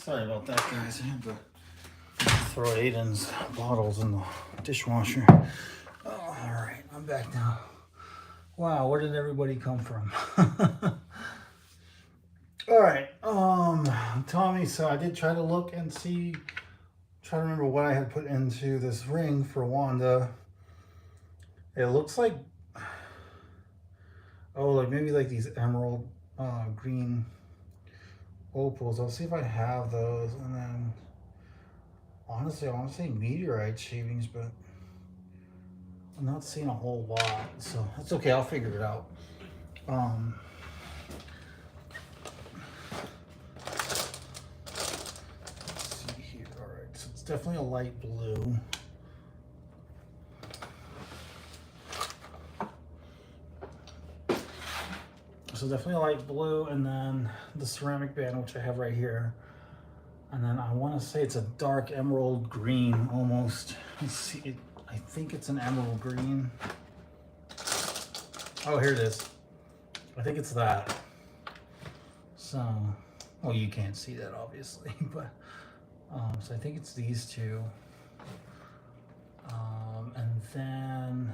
Sorry about that, guys. I had to throw Aiden's bottles in the dishwasher. Oh, all right, I'm back now. Wow, where did everybody come from? All right, Tommy. So I did try to look and see, try to remember what I had put into this ring for Wanda. It looks like, oh, like maybe like these emerald green opals. I'll see if I have those, and then honestly, I want to say meteorite shavings, but I'm not seeing a whole lot, so that's okay. I'll figure it out. Let's see here. All right, so it's definitely a light blue. So definitely a light blue, and then the ceramic band, which I have right here. And then I want to say it's a dark emerald green almost. Let's see it. I think it's an emerald green. Oh, here it is. I think it's that. So, well, you can't see that obviously, but so I think it's these two. And then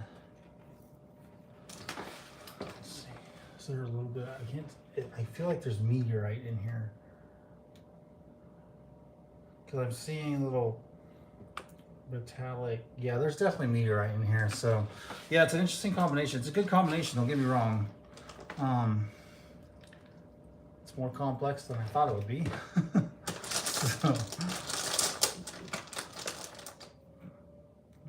let's see. Is there a little bit? I can't. I feel like there's meteorite in here because I'm seeing little metallic. Yeah, there's definitely meteorite in here. So, yeah, it's an interesting combination. It's a good combination. Don't get me wrong. It's more complex than I thought it would be. So,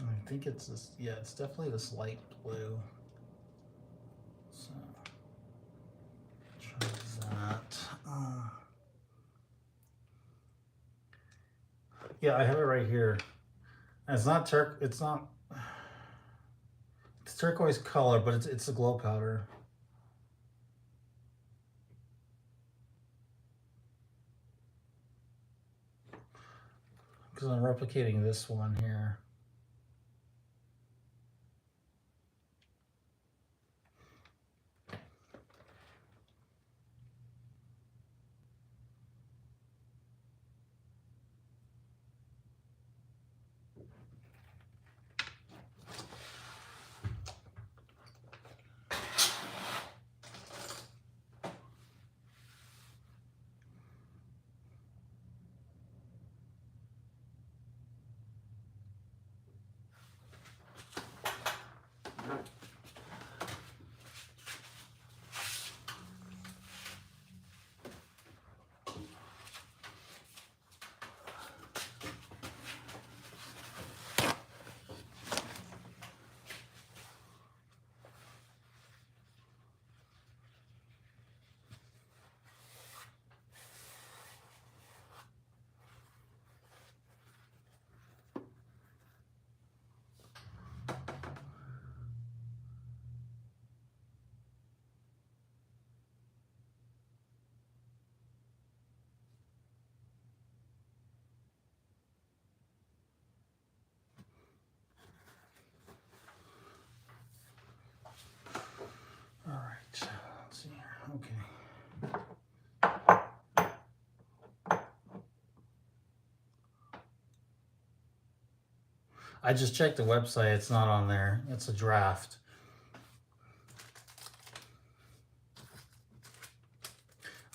I think it's this. Yeah, it's definitely this light blue. So, try that. Yeah, I have it right here. It's not It's not. It's turquoise color, but it's a glow powder. Because I'm replicating this one here. All right, let's see here. Okay. I just checked the website. It's not on there. It's a draft.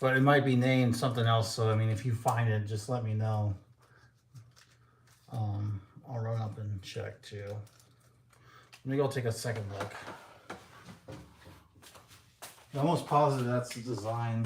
But it might be named something else. So, I mean, if you find it, just let me know. I'll run up and check too. Let me go take a second look. I'm almost positive that's the design.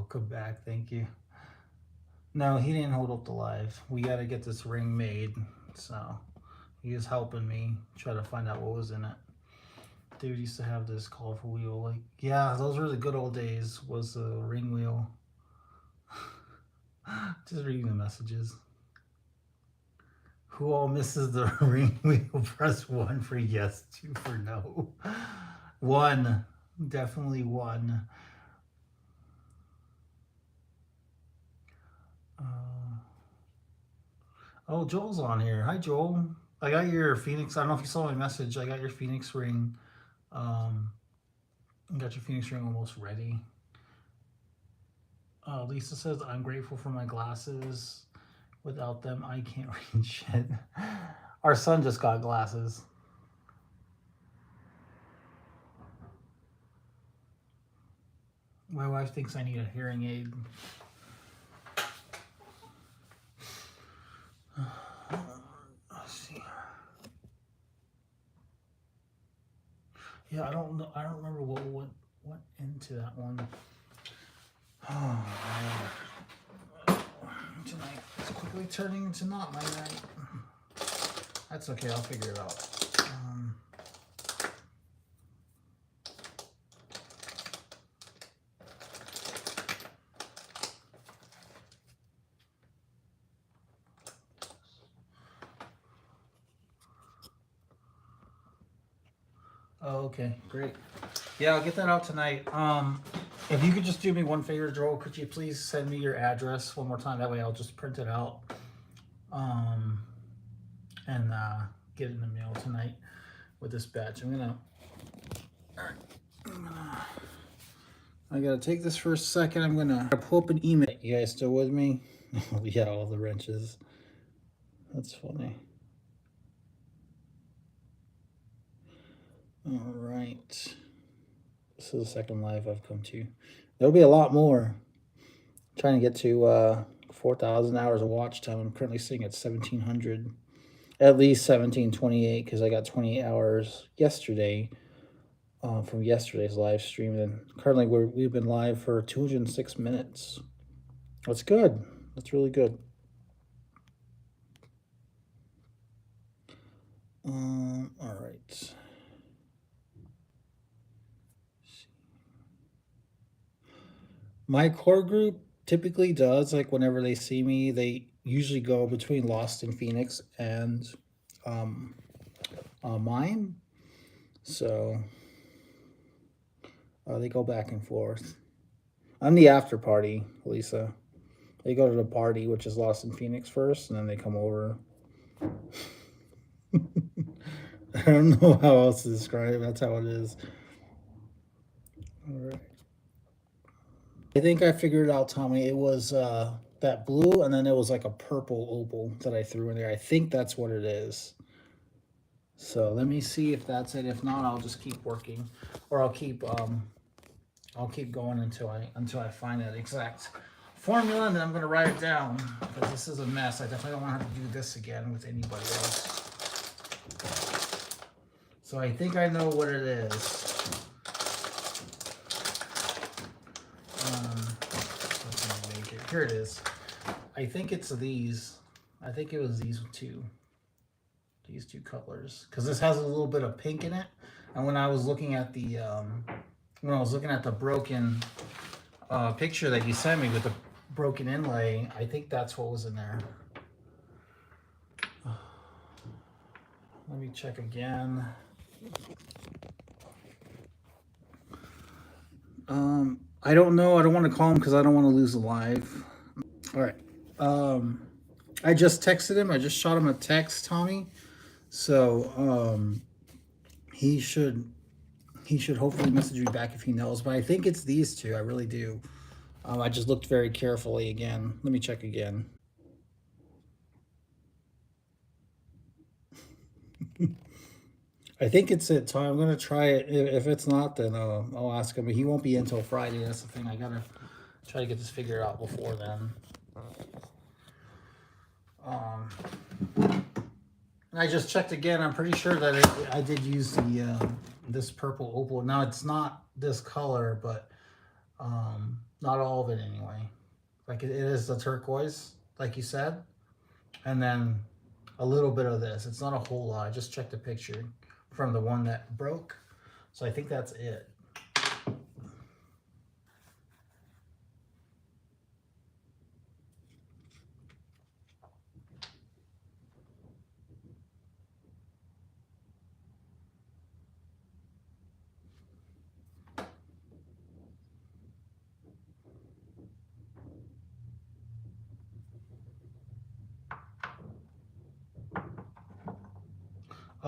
Welcome back. Thank you. No, he didn't hold up the live. We got to get this ring made. So he is helping me try to find out what was in it. Dude used to have this colorful wheel. Like, yeah, those were the good old days, was the ring wheel. Just reading the messages. Who all misses the ring wheel? Press 1 for yes, 2 for no. 1. Definitely 1. Oh, Joel's on here. Hi, Joel. I got your Phoenix. I don't know if you saw my message. I got your Phoenix ring. I got your Phoenix ring almost ready. Lisa says, I'm grateful for my glasses. Without them, I can't read shit. Our son just got glasses. My wife thinks I need a hearing aid. Let's see. Yeah, I don't know. I don't remember what went into that one. Oh, man. Tonight is quickly turning into not my night. That's okay. I'll figure it out. Oh, okay, great. Yeah, I'll get that out tonight. If you could just do me one favor, Joel, could you please send me your address one more time? That way I'll just print it out and get it in the mail tonight with this batch. I gotta take this for a second. I'm gonna pull up an email. You guys still with me? Yeah, all the wrenches. That's funny. All right. This is the second live I've come to. There'll be a lot more. I'm trying to get to 4,000 hours of watch time. I'm currently sitting at 1,700, at least 1,728, because I got 28 hours yesterday from yesterday's live stream. And currently we've been live for 206 minutes. That's good. That's really good. All right. My core group typically does, like, whenever they see me, they usually go between Lost and Phoenix and mine. So they go back and forth. I'm the after party, Lisa. They go to the party, which is Lost in Phoenix first, and then they come over. I don't know how else to describe it. That's how it is. All right. I think I figured it out, Tommy. It was that blue, and then it was like a purple opal that I threw in there. I think that's what it is. So let me see if that's it. If not, I'll just keep working, or I'll keep going until I find that exact formula, and then I'm gonna write it down because this is a mess. I definitely don't want to have to do this again with anybody else. So I think I know what it is. Here it is. I think it's these. I think it was these two colors, because this has a little bit of pink in it. And when I was looking at the broken picture that you sent me with the broken inlay, I think that's what was in there. Let me check again. I don't know. I don't want to call him because I don't want to lose the live. All right. I just texted him. I just shot him a text, Tommy. So he should hopefully message me back if he knows. But I think it's these two. I really do. I just looked very carefully again. Let me check again. I think it's it, Tom. I'm gonna try it. If it's not, then I'll ask him. But he won't be in until Friday. That's the thing. I gotta try to get this figured out before then. I just checked again. I'm pretty sure that I did use the this purple opal. Now it's not this color, but Not all of it anyway. Like it is the turquoise, like you said, and then a little bit of this. It's not a whole lot. I just checked the picture from the one that broke. So I think that's it.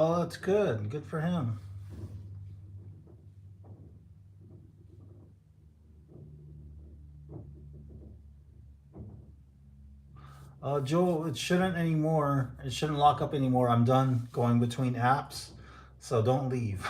Oh, that's good. Good for him. Joel, it shouldn't anymore. It shouldn't lock up anymore. I'm done going between apps, so don't leave.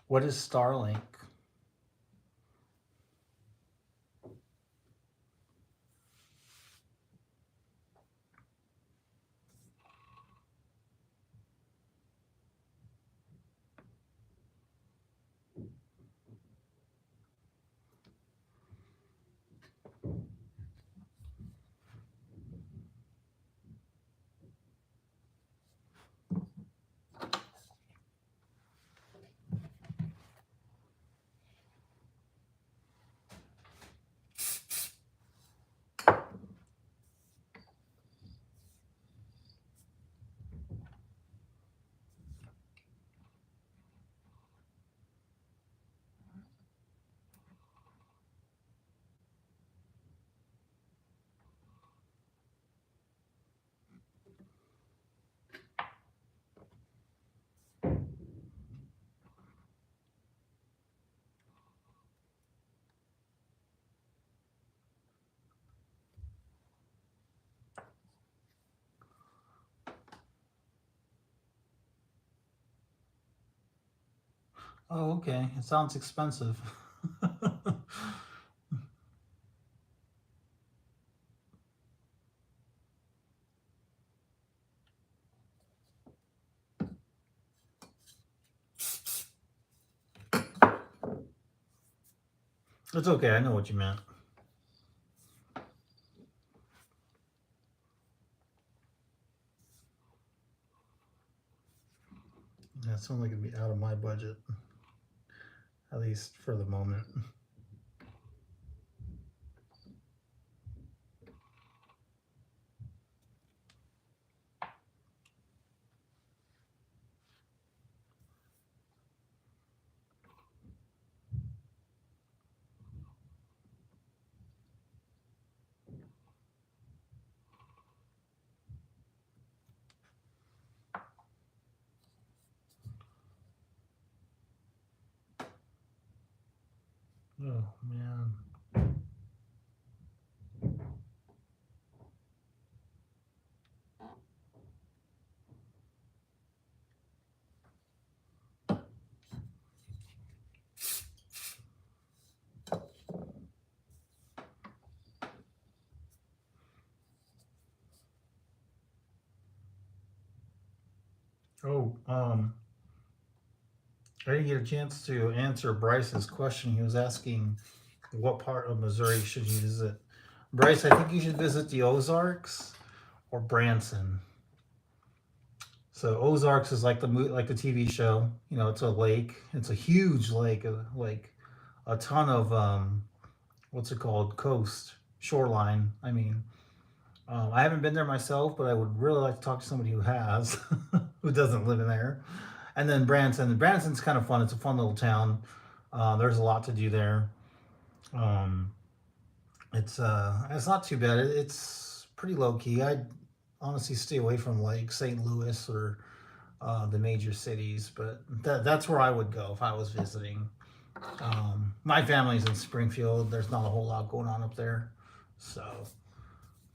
What is Starlink? Oh, okay. It sounds expensive. It's okay. I know what you meant. Yeah, it's only going to be out of my budget, at least for the moment. Oh, man. Oh, I didn't get a chance to answer Bryce's question. He was asking what part of Missouri should you visit. Bryce, I think you should visit the Ozarks or Branson. So Ozarks is like the TV show. You know, it's a lake. It's a huge lake, like a ton of what's it called? Coast, shoreline. I mean, I haven't been there myself, but I would really like to talk to somebody who has, who doesn't live in there. And then Branson. Branson's kind of fun. It's a fun little town. There's a lot to do there. Um, it's not too bad. It's pretty low key. I'd honestly stay away from like St. Louis or the major cities, but that's where I would go if I was visiting. My family's in Springfield. There's not a whole lot going on up there, so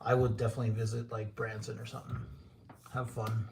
I would definitely visit like Branson or something. Have fun.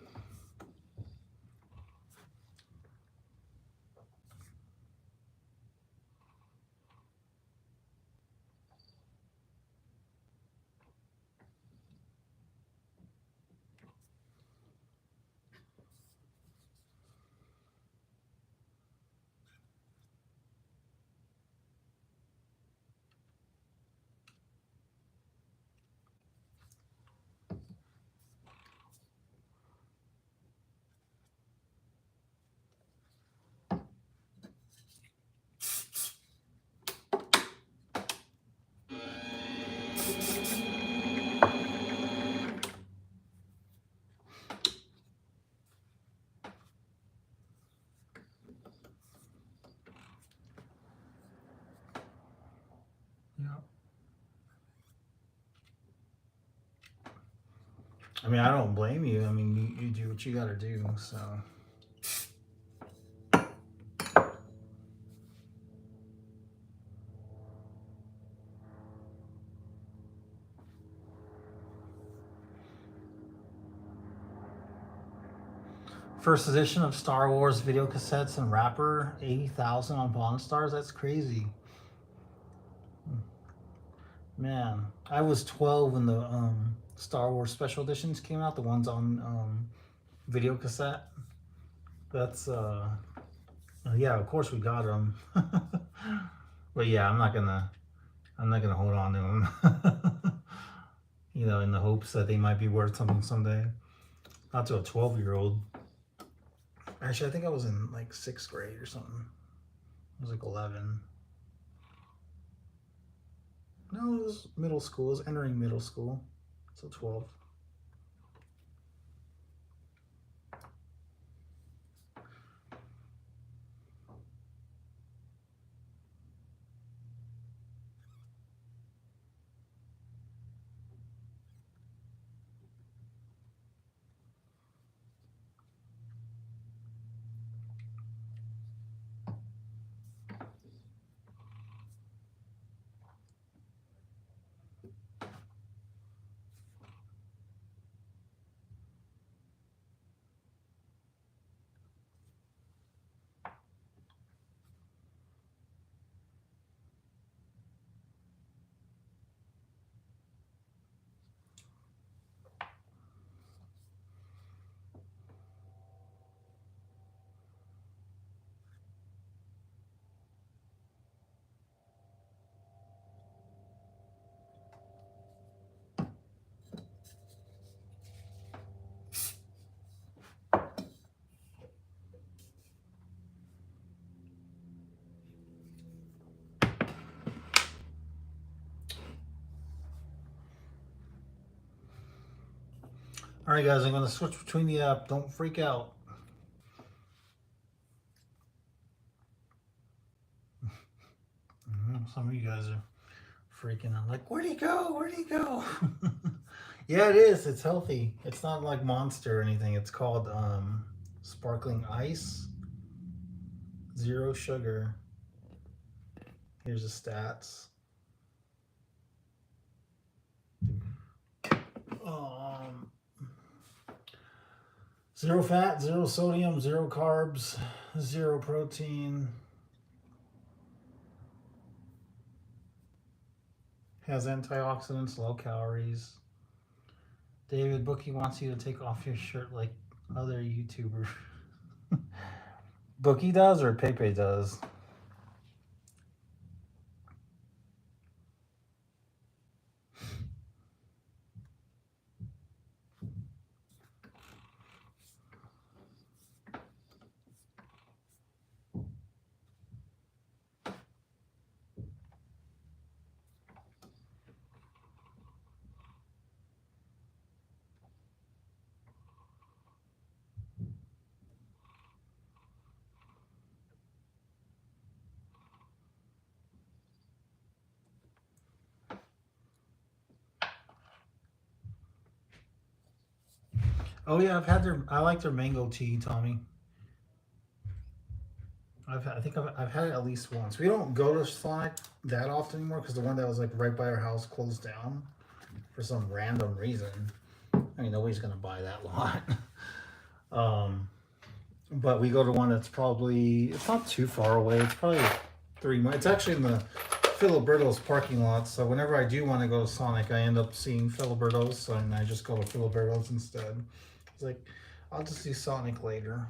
Yeah. I mean, I don't blame you. I mean, you do what you got to do. So. First edition of Star Wars video cassettes and wrapper, 80,000 on Pawn Stars. That's crazy. Man, I was 12 when the Star Wars special editions came out, the ones on video cassette. That's yeah, of course we got them. But yeah, I'm not gonna hold on to them. You know, in the hopes that they might be worth something someday. Not to a 12-year-old. Actually, I think I was in like 6th grade or something. I was like 11. No, it was middle school. I was entering middle school. So 12. All right, guys, I'm going to switch between the app. Don't freak out. Some of you guys are freaking out. Like, where'd he go? Where'd he go? Yeah, it is. It's healthy. It's not like Monster or anything. It's called sparkling ice. 0 sugar. Here's the stats. Um, 0 fat, 0 sodium, 0 carbs, 0 protein. Has antioxidants, low calories. David Bookie wants you to take off your shirt like other YouTubers. Bookie does or Pepe does? Oh yeah, I've had their. I like their mango tea, Tommy. I think I've had it at least once. We don't go to Sonic that often anymore because the one that was like right by our house closed down for some random reason. I mean, nobody's gonna buy that lot. um, but we go to one that's probably it's not too far away. It's probably 3 miles. It's actually in the Filiberto's parking lot. So whenever I do want to go to Sonic, I end up seeing Filiberto's, and I just go to Filiberto's instead. It's like I'll just see Sonic later.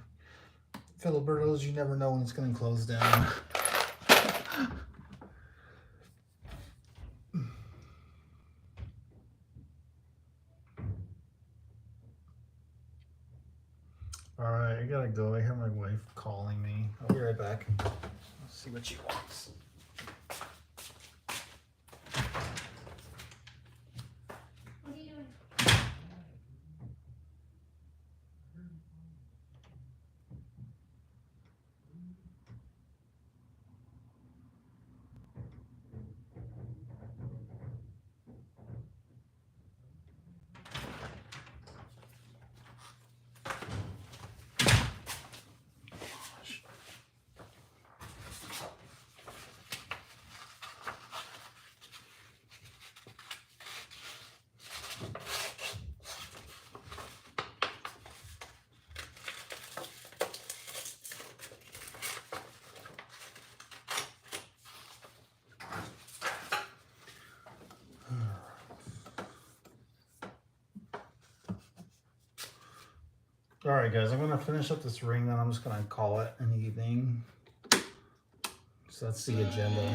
Filiberto's, you never know when it's going to close down. All right, I gotta go. I hear my wife calling me. I'll be right back. Let's see what she wants. What are you doing? All right, guys, I'm gonna finish up this ring, then I'm just gonna call it an evening. So that's the agenda.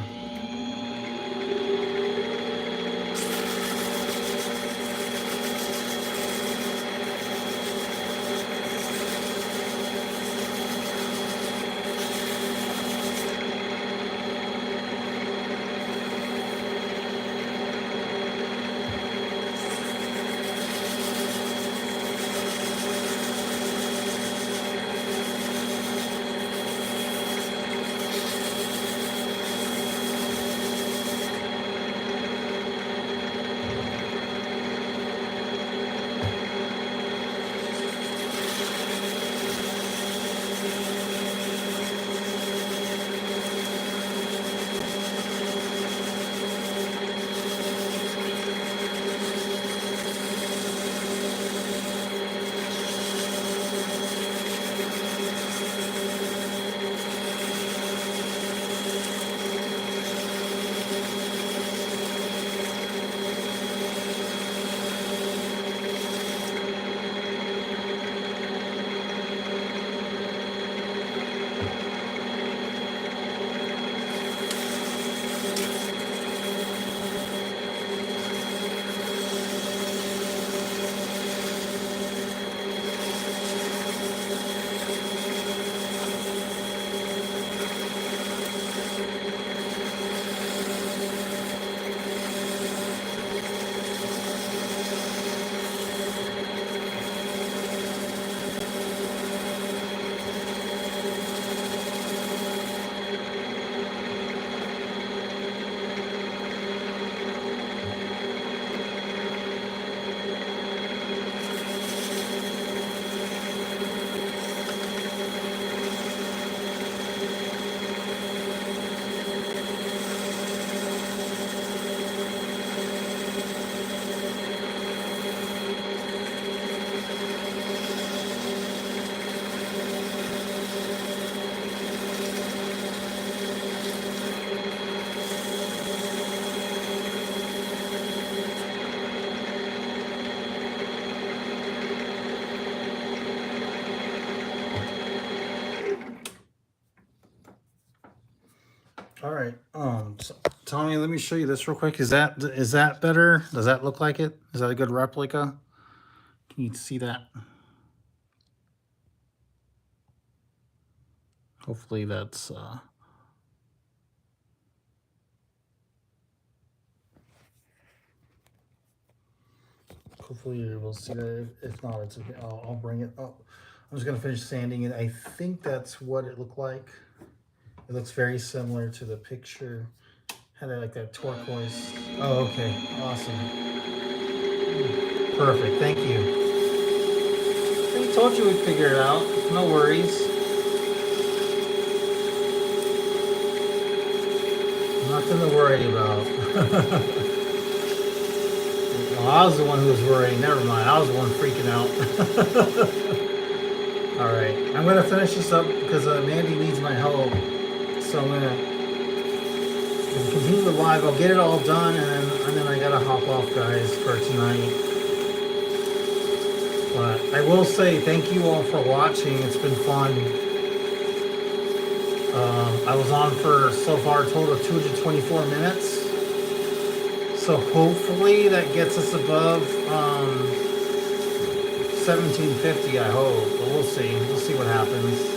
All right. So, Tommy, let me show you this real quick. Is that better? Does that look like it? Is that a good replica? Can you see that? Hopefully that's hopefully you're able to see that. If not, it's okay. I'll bring it up. I'm just gonna finish sanding it. I think that's what it looked like. It looks very similar to the picture. Had it like that turquoise. Oh, okay. Awesome. Perfect. Thank you. I told you we'd figure it out. No worries. Nothing to worry about. Well, I was the one who was worrying. Never mind. I was the one freaking out. All right. I'm going to finish this up because Mandy needs my help. So I'm going to continue the live. I'll get it all done and then I got to hop off, guys, for tonight. But I will say thank you all for watching. It's been fun. I was on for so far a total of 224 minutes. So hopefully that gets us above 1750, I hope. But we'll see. We'll see what happens.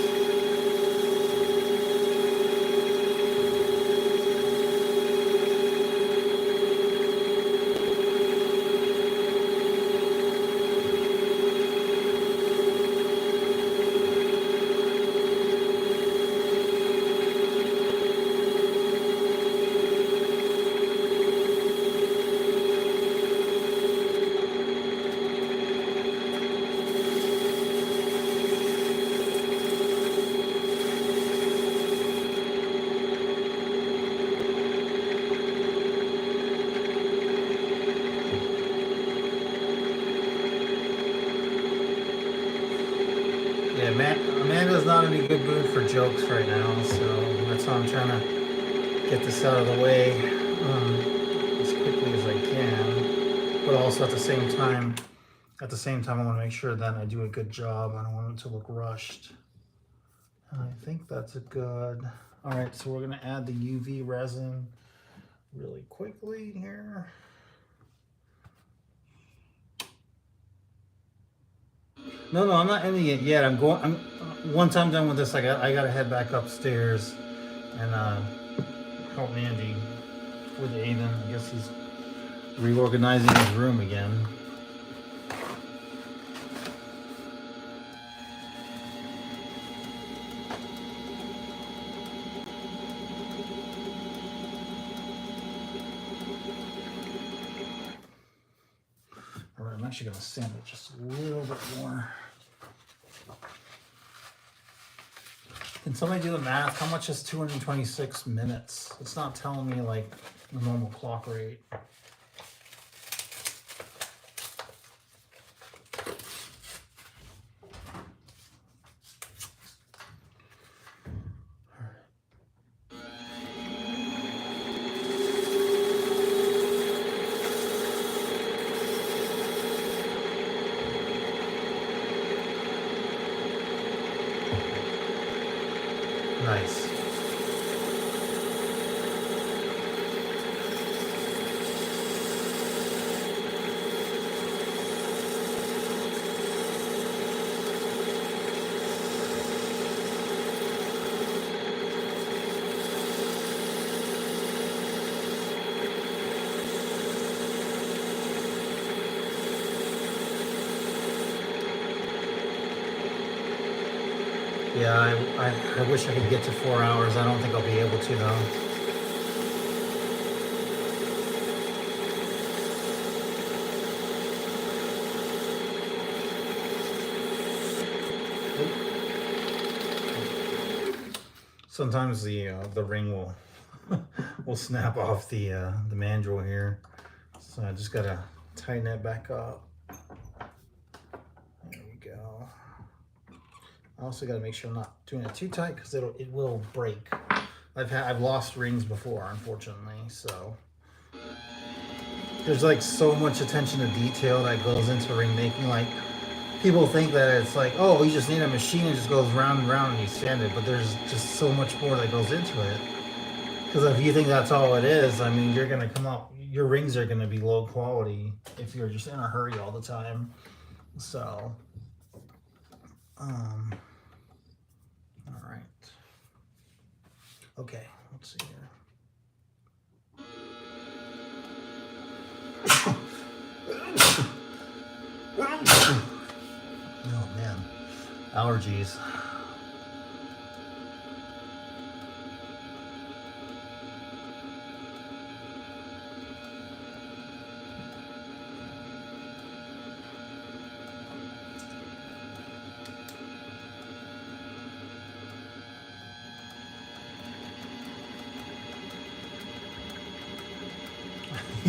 Yeah, Amanda's not in a good mood for jokes right now, so that's why I'm trying to get this out of the way as quickly as I can. But also at the same time, I want to make sure that I do a good job. I don't want it to look rushed. And I think that's a good. All right, so we're gonna add the UV resin really quickly here. No, I'm not ending it yet. Once I'm done with this, I gotta head back upstairs and help Mandy with Aiden. I guess he's reorganizing his room again. All right, I'm actually gonna sand it just a little bit more. Can somebody do the math? How much is 226 minutes? It's not telling me like the normal clock rate. Nice. Yeah, I wish I could get to 4 hours. I don't think I'll be able to though. Sometimes the ring will snap off the mandrel here, so I just gotta tighten it back up. There we go. I also got to make sure I'm not doing it too tight because it will break. I've lost rings before, unfortunately. So there's like so much attention to detail that goes into ring making. Like people think that it's like, oh, you just need a machine and just goes round and round and you sand it, but there's just so much more that goes into it. Because if you think that's all it is, I mean, you're gonna come out. Your rings are gonna be low quality if you're just in a hurry all the time. So. All right. Okay, let's see here. Oh man, allergies.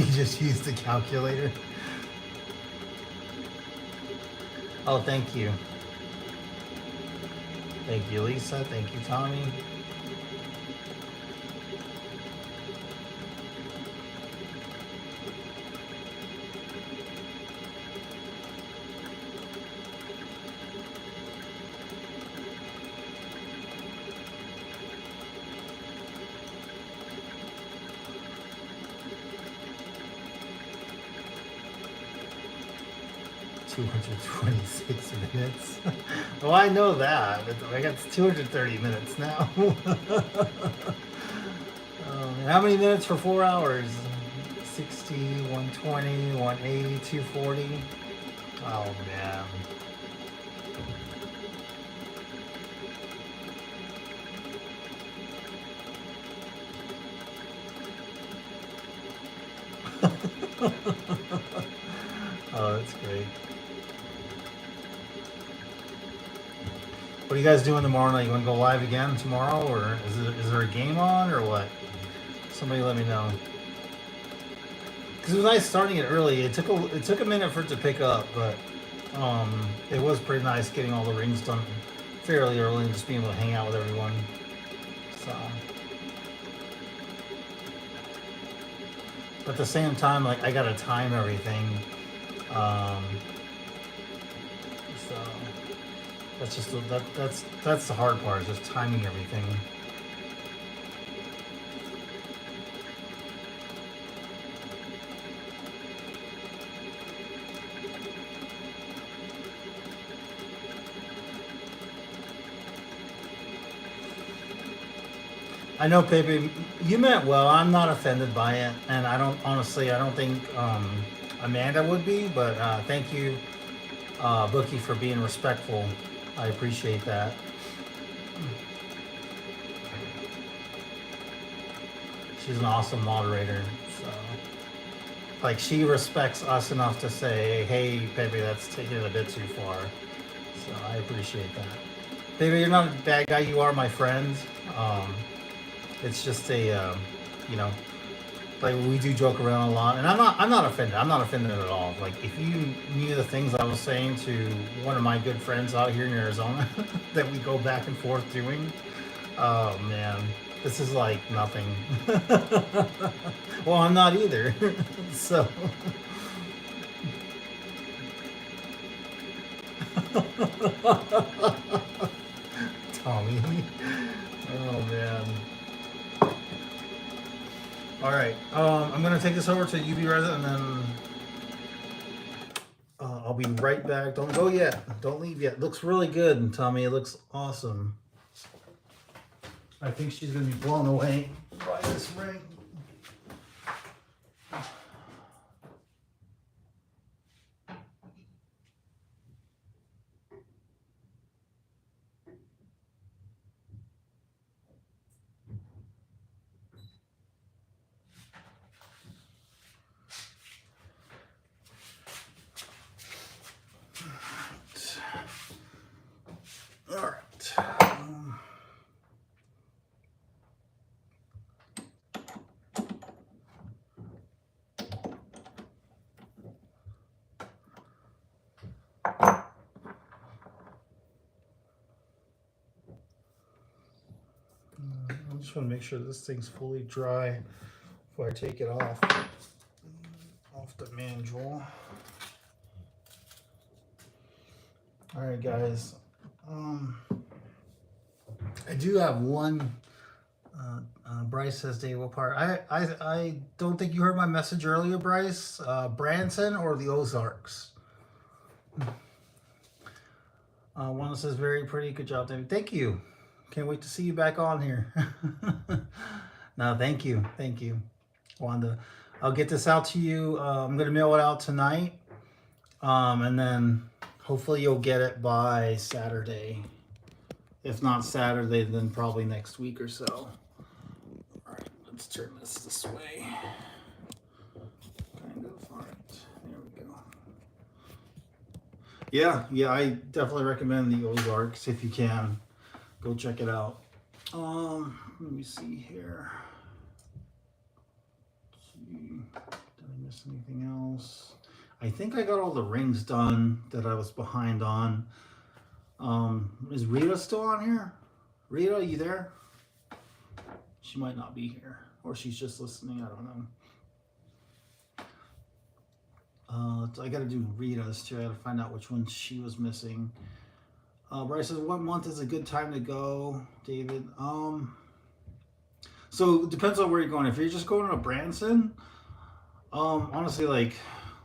You just used the calculator. Oh, thank you. Thank you, Lisa. Thank you, Tommy. $226 well, I know that. I got 230 minutes now. How many minutes for 4 hours? 60, 120, 180, 240. Oh, man. Oh, that's great. What are you guys doing tomorrow night? You want to go live again tomorrow, or is there a game on, or what? Somebody let me know. Because it was nice starting it early. It took a minute for it to pick up, but it was pretty nice getting all the rings done fairly early and just being able to hang out with everyone. So, but at the same time, like I gotta time everything. So that's just that's the hard part, is just timing everything. I know, Pepe, you meant well. I'm not offended by it, and I don't think Amanda would be, but thank you, Bookie, for being respectful. I appreciate that. She's an awesome moderator. So, like, she respects us enough to say, hey, Pepe, that's taking it a bit too far. So I appreciate that. Pepe, you're not a bad guy. You are my friend. It's just a, like we do joke around a lot, and I'm not offended. I'm not offended at all. Like if you knew the things I was saying to one of my good friends out here in Arizona that we go back and forth doing, oh man, this is like nothing. Well, I'm not either. So. Tommy. Oh man. All right, I'm gonna take this over to UV Resin, and then I'll be right back. Don't go yet. Don't leave yet. Looks really good, Tommy. It looks awesome. I think she's gonna be blown away by this ring. All right. I just want to make sure this thing's fully dry before I take it off the manual. All right, guys. I do have one. Bryce says Dave Park. I don't think you heard my message earlier, Bryce. Branson or the Ozarks? One says very pretty. Good job, David. Thank you. Can't wait to see you back on here. No, thank you, Wanda. I'll get this out to you. I'm gonna mail it out tonight, and then hopefully you'll get it by Saturday. If not Saturday, then probably next week or so. All right, let's turn this way. Kind of. All right, there we go. Yeah, I definitely recommend the Ozarks if you can. Go check it out. Let me see here. Did I miss anything else? I think I got all the rings done that I was behind on. Is Rita still on here? Rita, are you there? She might not be here, or she's just listening. I don't know. I gotta do Rita's too. I gotta find out which one she was missing. Bryce says, what month is a good time to go, David? So it depends on where you're going. If you're just going to Branson, honestly, like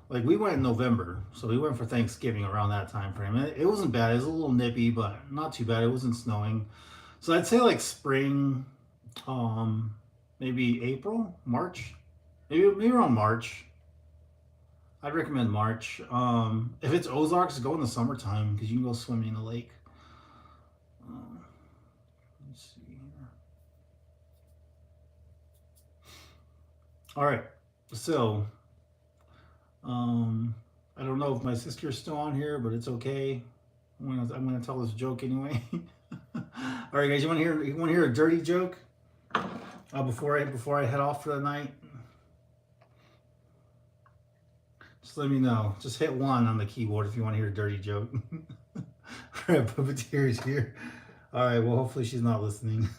we went in November, so we went for Thanksgiving around that time frame. It wasn't bad. It was a little nippy, but not too bad. It wasn't snowing, so I'd say like spring, maybe April, March, maybe around March. I'd recommend March. If it's Ozarks, go in the summertime because you can go swimming in the lake. Let's see here. All right, so I don't know if my sister's still on here, but it's okay. I'm gonna tell this joke anyway. All right, guys, you want to hear a dirty joke before I head off for the night? Just let me know. Just hit 1 on the keyboard if you want to hear a dirty joke. All right, Puppeteer's here. All right, well, hopefully she's not listening.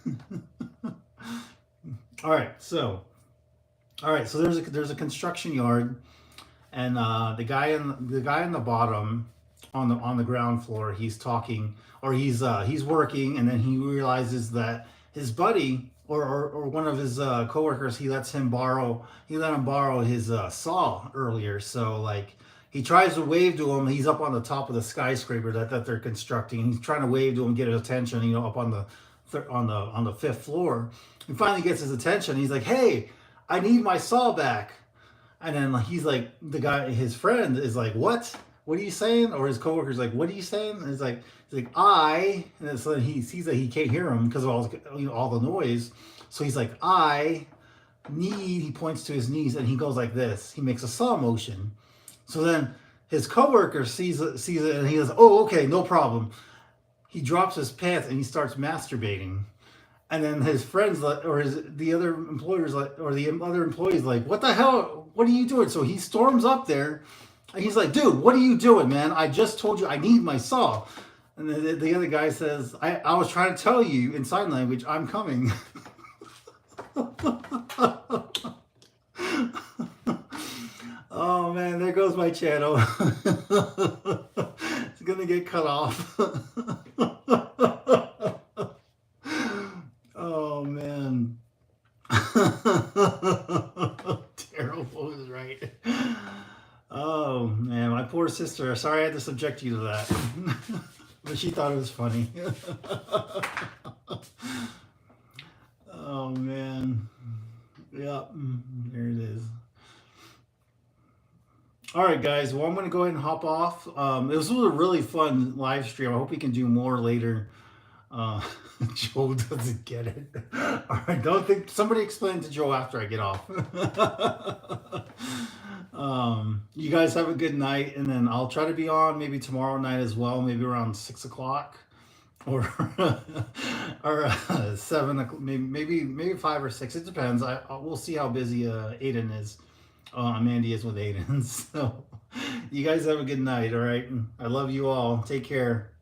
All right, so there's a construction yard, and the guy in the bottom on the ground floor, he's talking, or he's working, and then he realizes that his buddy or one of his coworkers, he let him borrow his saw earlier. So like he tries to wave to him. He's up on the top of the skyscraper that they're constructing. He's trying to wave to him, get his attention, up on the 5th floor. He finally gets his attention. He's like, "Hey, I need my saw back." And then he's like, his friend is like, "What? What are you saying?" Or his coworker's like, "What are you saying?" And he's like, and so he sees that he can't hear him because of all the noise. So he's like, "I need," he points to his knees and he goes like this. He makes a saw motion. So then his coworker sees it and he goes, "Oh, okay, no problem." He drops his pants and he starts masturbating. And then his friends, or the other employees, like, "What the hell? What are you doing?" So he storms up there, and he's like, "Dude, what are you doing, man? I just told you I need my saw." And the other guy says, I was trying to tell you in sign language, I'm coming." Oh man, there goes my channel. It's gonna get cut off. Oh man. Terrible is right. Oh man, my poor sister. Sorry I had to subject you to that. But she thought it was funny. Oh man. Yep, there it is. All right, guys. Well, I'm going to go ahead and hop off. It was a really fun live stream. I hope we can do more later. Joe doesn't get it. All right, don't think. Somebody explain to Joe after I get off. You guys have a good night, and then I'll try to be on maybe tomorrow night as well, maybe around 6 o'clock, or 7 o'clock, maybe 5 or 6. It depends. We'll see how busy Aiden is. Mandy is with Aiden. So you guys have a good night. All right, I love you all. Take care.